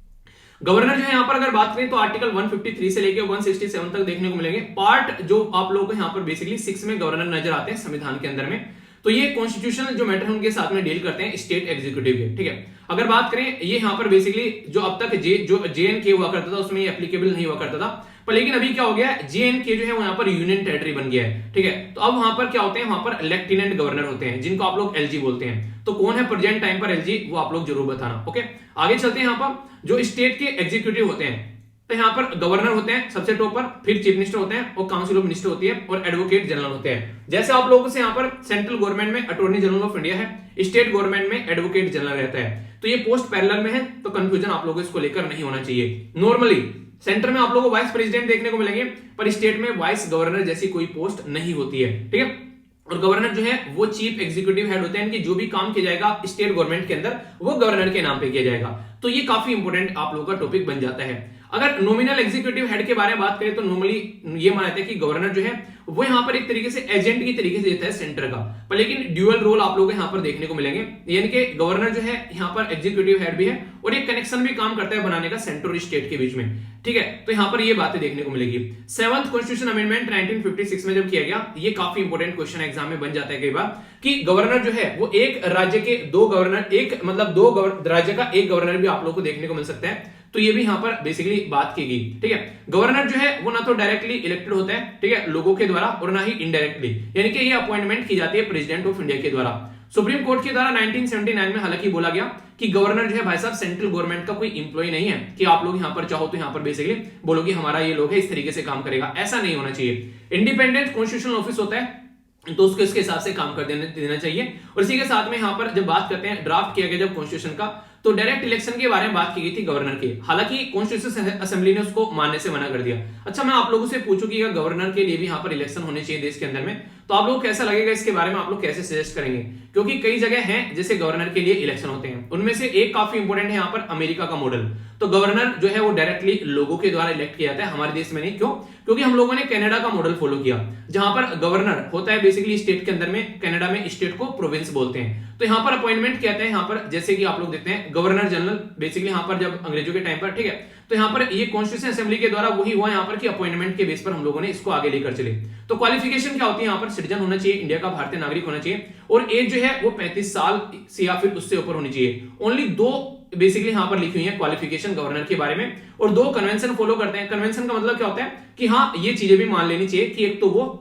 Speaker 1: गवर्नर जो है यहां पर अगर बात करें तो आर्टिकल 153 से लेकर 167 तक देखने को मिलेंगे। पार्ट जो आप लोगों को यहां पर बेसिकली 6 में गवर्नर नजर आते हैं संविधान के अंदर में। तो ये कॉन्स्टिट्यूशनल जो मैटर है उनके साथ में डील करते हैं स्टेट एग्जीक्यूटिव के, ठीक है। अगर बात करें ये यहां पर बेसिकली जो अब तक JNK हुआ करता था उसमें एप्लीकेबल नहीं हुआ करता था, पर लेकिन अभी क्या हो गया है, JNK जो है वहां पर यूनियन टेरिटरी बन गया है, ठीक है। तो अब वहां पर क्या होते हैं, वहां पर लेफ्टिनेंट गवर्नर होते हैं, जिनको आप लोग LG बोलते हैं। तो कौन है प्रेजेंट टाइम पर LG, वो आप लोग जरूर बताना, ओके। आगे चलते हैं, यहां पर जो स्टेट के एग्जीक्यूटिव होते हैं तो यहाँ पर गवर्नर होते हैं सबसे टॉप पर, फिर चीफ मिनिस्टर होते हैं और काउंसिल ऑफ मिनिस्टर होती है और एडवोकेट जनरल होते हैं। जैसे आप लोगों से यहाँ पर सेंट्रल गवर्नमेंट में अटॉर्नी जनरल ऑफ इंडिया है, स्टेट गवर्नमेंट में एडवोकेट जनरल रहता है। तो ये पोस्ट पैरेलल में है, तो कंफ्यूजन आप लोगों को इसको लेकर नहीं होना चाहिए। नॉर्मली सेंटर में आप लोगों को वाइस प्रेसिडेंट देखने को मिलेंगे, पर स्टेट में वाइस गवर्नर जैसी कोई पोस्ट नहीं होती है, ठीक है। और गवर्नर जो है वो चीफ एग्जीक्यूटिव हेड होते हैं, इनकी जो भी काम किया जाएगा स्टेट गवर्नमेंट के अंदर वो गवर्नर के नाम पे किया जाएगा। तो ये काफी इंपॉर्टेंट आप लोगों का टॉपिक बन जाता है। अगर नॉमिनल एग्जीक्यूटिव हेड के बारे में बात करें तो नॉर्मली ये माना जाता है कि गवर्नर जो है वो यहाँ पर एक तरीके से एजेंट की तरीके से देता है सेंटर का, पर लेकिन ड्यूअल रोल आप लोग यहाँ पर देखने को मिलेंगे, यानी कि गवर्नर जो है यहाँ पर एग्जीक्यूटिव हेड भी है और एक कनेक्शन भी काम करता है बनाने का सेंटर और स्टेट के बीच में, ठीक है। तो यहाँ पर ये बातें देखने को मिलेगी। 7th कॉन्स्टिट्यूशन अमेंडमेंट 1956 में जब किया गया, ये काफी इंपॉर्टेंट क्वेश्चन एग्जाम में बन जाता है कई बार, कि गवर्नर जो है वो एक राज्य के दो गवर्नर, एक मतलब दो राज्य का एक गवर्नर भी आप लोग को देखने को मिल सकता है। तो ये भी यहाँ पर बेसिकली बात की गई, ठीक है। गवर्नर जो है वो ना तो डायरेक्टली इलेक्टेड होता है, ठीक है, लोगों के द्वारा, और ना ही इनडायरेक्टली, यानी कि ये अपॉइंटमेंट की जाती है प्रेसिडेंट ऑफ इंडिया के द्वारा। सुप्रीम कोर्ट के द्वारा 1979 में हालांकि बोला गया कि गवर्नर जो है भाई साहब सेंट्रल गवर्नमेंट का कोई इंप्लॉय नहीं है कि आप लोग यहाँ पर चाहो तो यहाँ पर बेसिकली बोलो कि हमारा ये लोग है इस तरीके से काम करेगा, ऐसा नहीं होना चाहिए। इंडिपेंडेंट कॉन्स्टिट्यूशनल ऑफिस होता है, तो उसको इसके हिसाब से काम कर देना चाहिए। और इसी के साथ में यहाँ पर जब बात करते हैं ड्राफ्ट किया गया जब कॉन्स्टिट्यूशन का, तो डायरेक्ट इलेक्शन के बारे में बात की गई थी गवर्नर की, हालांकि कॉन्स्टिट्यूशन असेंबली ने उसको मानने से मना कर दिया। अच्छा, मैं आप लोगों से पूछूं कि अगर गवर्नर के लिए भी यहाँ पर इलेक्शन होने चाहिए देश के अंदर में, तो आप लोग कैसा लगेगा इसके बारे में, आप लोग कैसे सजेस्ट करेंगे? क्योंकि कई जगह हैं जैसे गवर्नर के लिए इलेक्शन होते हैं, उनमें से एक काफी इंपॉर्टेंट है यहाँ पर अमेरिका का मॉडल। तो गवर्नर जो है वो डायरेक्टली लोगों के द्वारा इलेक्ट किया जाता है, हमारे देश में नहीं। क्यों? क्योंकि हम लोगों ने कनाडा का मॉडल फॉलो किया, जहां पर गवर्नर होता है बेसिकली स्टेट के अंदर में, कनाडा में स्टेट को प्रोविंस बोलते हैं। तो यहाँ पर अपॉइंटमेंट किया जाता है, यहाँ पर जैसे कि आप लोग देखते हैं गवर्नर जनरल बेसिकली यहाँ पर जब अंग्रेजों के टाइम पर, ठीक है, तो यहाँ पर ये कॉन्स्टिट्यूशन असेंबली के द्वारा वही हुआ यहाँ पर कि अपॉइंटमेंट के बेस पर हम लोगों ने इसको आगे लेकर चले। तो क्वालिफिकेशन क्या होती है यहाँ पर? सिटीजन होना चाहिए, इंडिया का भारतीय नागरिक होना चाहिए, और एज जो है वो 35 साल से या फिर उससे ऊपर होनी चाहिए। ओनली दो बेसिकली यहाँ पर लिखी हुई है क्वालिफिकेशन गवर्नर के बारे में, और दो कन्वेंशन फॉलो करते हैं। कन्वेंशन का मतलब क्या होता है कि हाँ ये चीजें भी मान लेनी चाहिए कि एक तो वो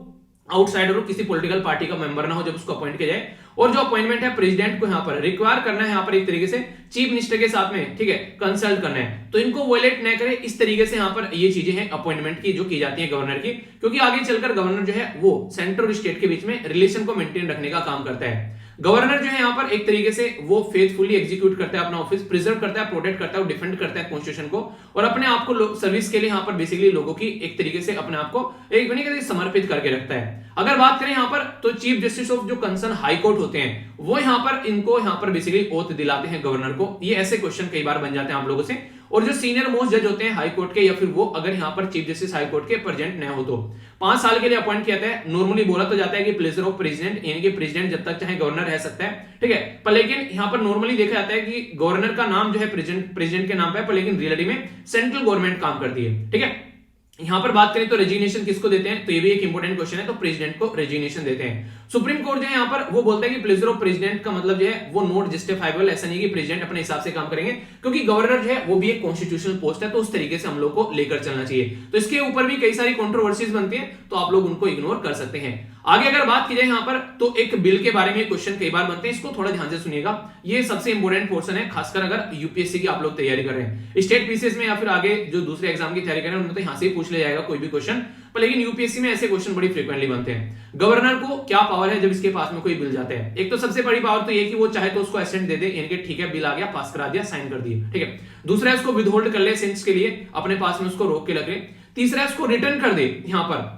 Speaker 1: आउटसाइडर किसी पॉलिटिकल पार्टी का मेंबर ना हो जब उसको अपॉइंट किया जाए, और जो अपॉइंटमेंट है प्रेसिडेंट को यहाँ पर रिक्वायर करना है, यहाँ पर एक तरीके से चीफ मिनिस्टर के साथ में, ठीक है, कंसल्ट करना है, तो इनको वॉयलेट न करे, इस तरीके से यहाँ पर ये चीजें हैं अपॉइंटमेंट की जो की जाती है गवर्नर की। क्योंकि आगे चलकर गवर्नर जो है वो सेंटर और स्टेट के बीच में रिलेशन को मेंटेन रखने का काम करता है। गवर्नर जो है यहाँ पर एक तरीके से वो फेथफुली एग्जीक्यूट करता है अपना ऑफिस, प्रिजर्व करता है, प्रोटेक्ट करता है, डिफेंड करता है कॉन्स्टिट्यूशन को, और अपने आप को सर्विस के लिए यहाँ पर बेसिकली लोगों की एक तरीके से अपने आप को एक बनी समर्पित करके रखता है। अगर बात करें यहाँ पर तो चीफ जस्टिस ऑफ जो कंसर्न हाई कोर्ट होते हैं वो यहाँ पर इनको यहाँ पर बेसिकली ओथ दिलाते हैं गवर्नर को। ये ऐसे क्वेश्चन कई बार बन जाते हैं आप लोगों से। और जो सीनियर मोस्ट जज होते हैं हाई कोर्ट के, या फिर वो अगर यहाँ पर चीफ जस्टिस हाई कोर्ट के प्रेजेंट न हो तो 5 साल के लिए अपॉइंट किया जाता है। नॉर्मली बोला तो जाता है कि प्लेजर ऑफ प्रेसिडेंट, यानी कि प्रेसिडेंट जब तक चाहे गवर्नर रह सकता है, ठीक है, पर लेकिन यहाँ पर नॉर्मली देखा जाता है कि गवर्नर का नाम जो है प्रेसिडेंट के नाम पे है, पर लेकिन रियलिटी में सेंट्रल गवर्नमेंट काम करती है, ठीक है। यहां पर बात करें तो रेजिग्नेशन किसको देते हैं, तो ये भी एक इंपॉर्टेंट क्वेश्चन है, तो प्रेसिडेंट को रेजिग्नेशन देते हैं। सुप्रीम कोर्ट जो है यहाँ पर वो बोलता है कि प्लेजर ऑफ प्रेसिडेंट का मतलब जो है वो नॉट जस्टिफाइबल, ऐसा नहीं कि प्रेसिडेंट अपने हिसाब से काम करेंगे, क्योंकि गवर्नर जो है वो भी एक कॉन्स्टिट्यूशनल पोस्ट है, तो उस तरीके से हम लोग को लेकर चलना चाहिए। तो इसके ऊपर भी कई सारी कंट्रोवर्सीज बनती है, तो आप लोग उनको इग्नोर कर सकते हैं। आगे अगर बात की जाए यहाँ पर तो एक बिल के बारे में क्वेश्चन कई बार बनते हैं, इसको थोड़ा ध्यान से सुनिएगा, ये सबसे इंपॉर्टेंट पोर्शन है, खासकर अगर यूपीएससी की आप लोग तैयारी कर रहे हैं। स्टेट पीसीएस में या फिर आगे जो दूसरे एग्जाम की तैयारी कर रहे हैं उनमें तो यहाँ से ही पूछ लिया जाएगा कोई भी क्वेश्चन, पर लेकिन यूपीएससी में ऐसे क्वेश्चन बड़ी फ्रीक्वेंटली बनते हैं। गवर्नर को क्या पावर है जब इसके पास में कोई बिल जाता है? एक तो सबसे बड़ी पावर तो ये कि वो चाहे तो उसको एसेंट दे दे, यानी कि ठीक है बिल आ गया, पास करा दिया, साइन कर दिए, ठीक है। दूसरा है उसको विदहोल्ड कर ले सेंस के लिए, अपने पास में उसको रोक के रखे। तीसरा है उसको रिटर्न कर दे यहाँ पर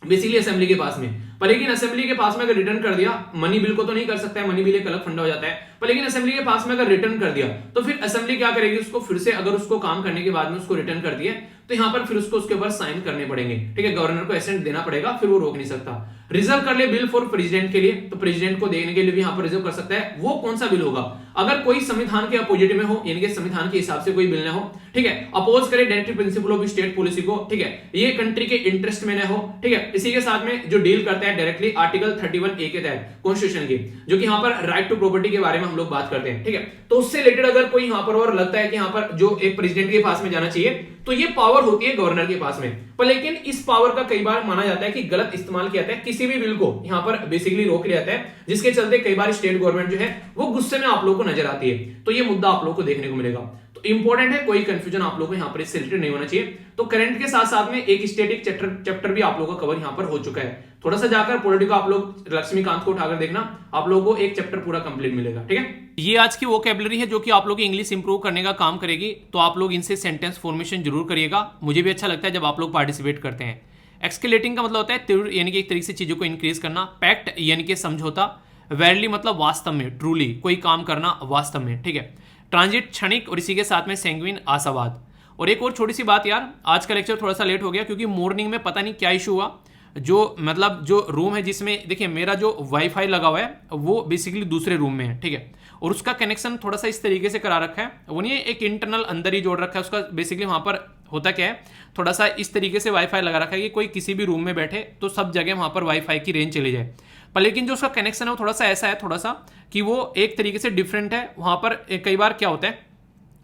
Speaker 1: बेसिकली असेंबली के पास में, पर लेकिन असेंबली के पास में अगर रिटर्न कर दिया, मनी बिल को तो नहीं कर सकता है, मनी बिल एक अलग फंडा हो जाता है, पर लेकिन असेंबली के पास में अगर रिटर्न कर दिया तो फिर असेंबली क्या करेगी, उसको फिर से अगर उसको काम करने के बाद में उसको रिटर्न कर दिया तो यहाँ पर फिर उसको उसके ऊपर साइन करने पड़ेंगे, ठीक है, गवर्नर को एसेंट देना पड़ेगा, फिर वो रोक नहीं सकता। रिजर्व कर ले बिल फॉर प्रेसिडेंट के लिए, तो प्रेसिडेंट को देने के लिए भी यहाँ पर रिजर्व कर सकता है। वो कौन सा बिल होगा? अगर कोई संविधान के अपोजिट में हो, यानी कि संविधान के हिसाब से कोई बिल ना हो, ठीक है, अपोज करे directive principle of state policy को, ठीक है, ये कंट्री के इंटरेस्ट में ना हो, ठीक है, इसी के साथ में जो डील करता है डायरेक्टली आर्टिकल 31A के तहत कॉन्स्टिट्यूशन की, जो कि यहाँ पर राइट टू प्रॉपर्टी के बारे में हम लोग बात करते हैं, ठीक है, तो उससे रिलेटेड अगर कोई यहाँ पर और लगता है कि यहाँ पर जो एक प्रेसिडेंट के पास में जाना चाहिए, तो ये पावर होती है गवर्नर के पास में। पर लेकिन इस पावर का कई बार माना जाता है कि गलत इस्तेमाल किया जाता है, किसी भी बिल को यहाँ पर बेसिकली रोक लिया जाता है, जिसके चलते कई बार स्टेट गवर्नमेंट जो है वो गुस्से में आप लोगों को नजर आती है। तो ये मुद्दा आप लोगों को देखने को मिलेगा। तो इंपॉर्टेंट है, कोई कंफ्यूजन आप लोगों को यहाँ पर इससे रिलेटेड नहीं होना चाहिए। तो करंट के साथ साथ में एक स्टैटिक चैप्टर भी आप लोगों का कवर यहाँ पर हो चुका है। थोड़ा सा जाकर पॉलिटिको आप लोग लक्ष्मीकांत को उठाकर देखना, आप लोगों को एक चैप्टर पूरा कंप्लीट मिलेगा। ठीक है, ये आज की वोकैबुलरी है जो कि आप लोग की इंग्लिश इंप्रूव करने का काम करेगी। तो आप लोग इनसे सेंटेंस फॉर्मेशन जरूर करिएगा, मुझे भी अच्छा लगता है जब आप लोग पार्टिसिपेट करते हैं। एक्सकेलेटिंग का मतलब होता है तीव्र, यानी कि एक तरीके से चीजों को इंक्रीज करना। पैक्ट यानी कि समझौता। वैरली मतलब वास्तव में, ट्रूली कोई काम करना वास्तव में। ठीक है, ट्रांजिट क्षणिक, और इसी के साथ में सैंग्विन आशावाद। और एक और छोटी सी बात यार, आज का लेक्चर थोड़ा सा लेट हो गया क्योंकि मॉर्निंग में पता नहीं क्या इशू हुआ। जो मतलब जो रूम है जिसमें देखिए मेरा जो वाईफाई लगा हुआ है वो बेसिकली दूसरे रूम में है। ठीक है, और उसका कनेक्शन थोड़ा सा इस तरीके से करा रखा है, वो नहीं है एक इंटरनल अंदर ही जोड़ रखा है उसका। बेसिकली वहां पर होता क्या है, थोड़ा सा इस तरीके से वाईफाई लगा रखा है कि कोई किसी भी रूम में बैठे तो सब जगह वहां पर वाईफाई की रेंज चली जाए। पर लेकिन जो उसका कनेक्शन है वो थोड़ा सा ऐसा है, थोड़ा सा कि वो एक तरीके से डिफरेंट है। वहां पर कई बार क्या होता है,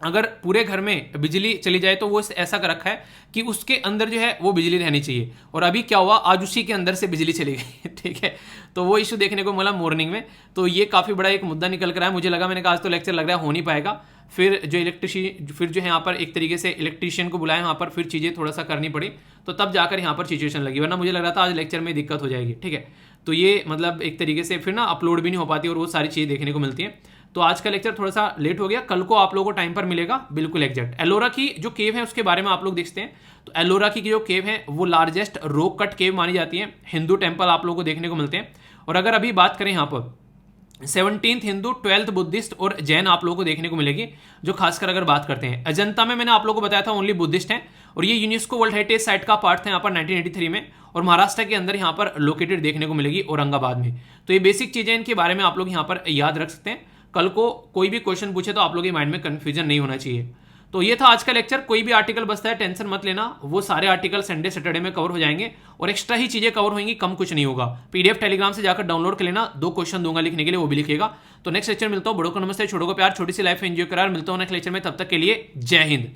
Speaker 1: अगर पूरे घर में बिजली चली जाए तो वो ऐसा कर रखा है कि उसके अंदर जो है वो बिजली रहनी चाहिए। और अभी क्या हुआ, आज उसी के अंदर से बिजली चली गई। ठीक है, तो वो इशू देखने को मिला मॉर्निंग में। तो ये काफ़ी बड़ा एक मुद्दा निकल कर आया। मुझे लगा, मैंने कहा आज तो लेक्चर लग रहा है हो नहीं पाएगा। फिर जो है यहाँ पर एक तरीके से इलेक्ट्रीशियन को बुलाया, वहाँ पर फिर चीज़ें थोड़ा सा करनी पड़ी, तो तब जाकर यहाँ पर सिचुएशन लगी। वरना मुझे लग रहा था आज लेक्चर में दिक्कत हो जाएगी। ठीक है, तो ये मतलब एक तरीके से फिर ना अपलोड भी नहीं हो पाती और वो सारी चीज़ें देखने को मिलती हैं। तो आज का लेक्चर थोड़ा सा लेट हो गया, कल को आप लोगों को टाइम पर मिलेगा बिल्कुल एग्जैक्ट। एलोरा की जो केव है उसके बारे में आप लोग देखते हैं। तो एलोरा की जो केव है वो लार्जेस्ट रॉक कट केव मानी जाती है। हिंदू टेम्पल आप लोगों को देखने को मिलते हैं। और अगर अभी बात करें यहाँ पर 17th हिंदू, 12th बुद्धिस्ट और जैन आप लोगों को देखने को मिलेगी, जो खासकर अगर बात करते हैं। अजंता में मैंने आप लोगों को बताया था ओनली बुद्धिस्ट हैं, और ये यूनेस्को वर्ल्ड हेरिटेज साइट का पार्ट था यहाँ पर 1983 में, और महाराष्ट्र के अंदर यहाँ पर लोकेटेड देखने को मिलेगी औरंगाबाद में। तो ये बेसिक चीजें इनके बारे में आप लोग यहाँ पर याद रख सकते हैं। कल को कोई भी क्वेश्चन पूछे तो आप लोग के माइंड में कंफ्यूजन नहीं होना चाहिए। तो ये था आज का लेक्चर। कोई भी आर्टिकल बचता है टेंशन मत लेना, वो सारे आर्टिकल संडे सैटरडे में कवर हो जाएंगे और एक्स्ट्रा ही चीजें कवर होंगी, कम कुछ नहीं होगा। पीडीएफ टेलीग्राम से जाकर डाउनलोड कर लेना, 2 क्वेश्चन दूंगा लिखने के लिए, वो भी लिखिएगा। तो नेक्स्ट लेक्चर मिलता हूं। बड़ों को नमस्ते, छोटों को प्यार, छोटी सी लाइफ एंजॉय करार। मिलता हूं नेक्स्ट लेक्चर में, तब तक के लिए जय हिंद।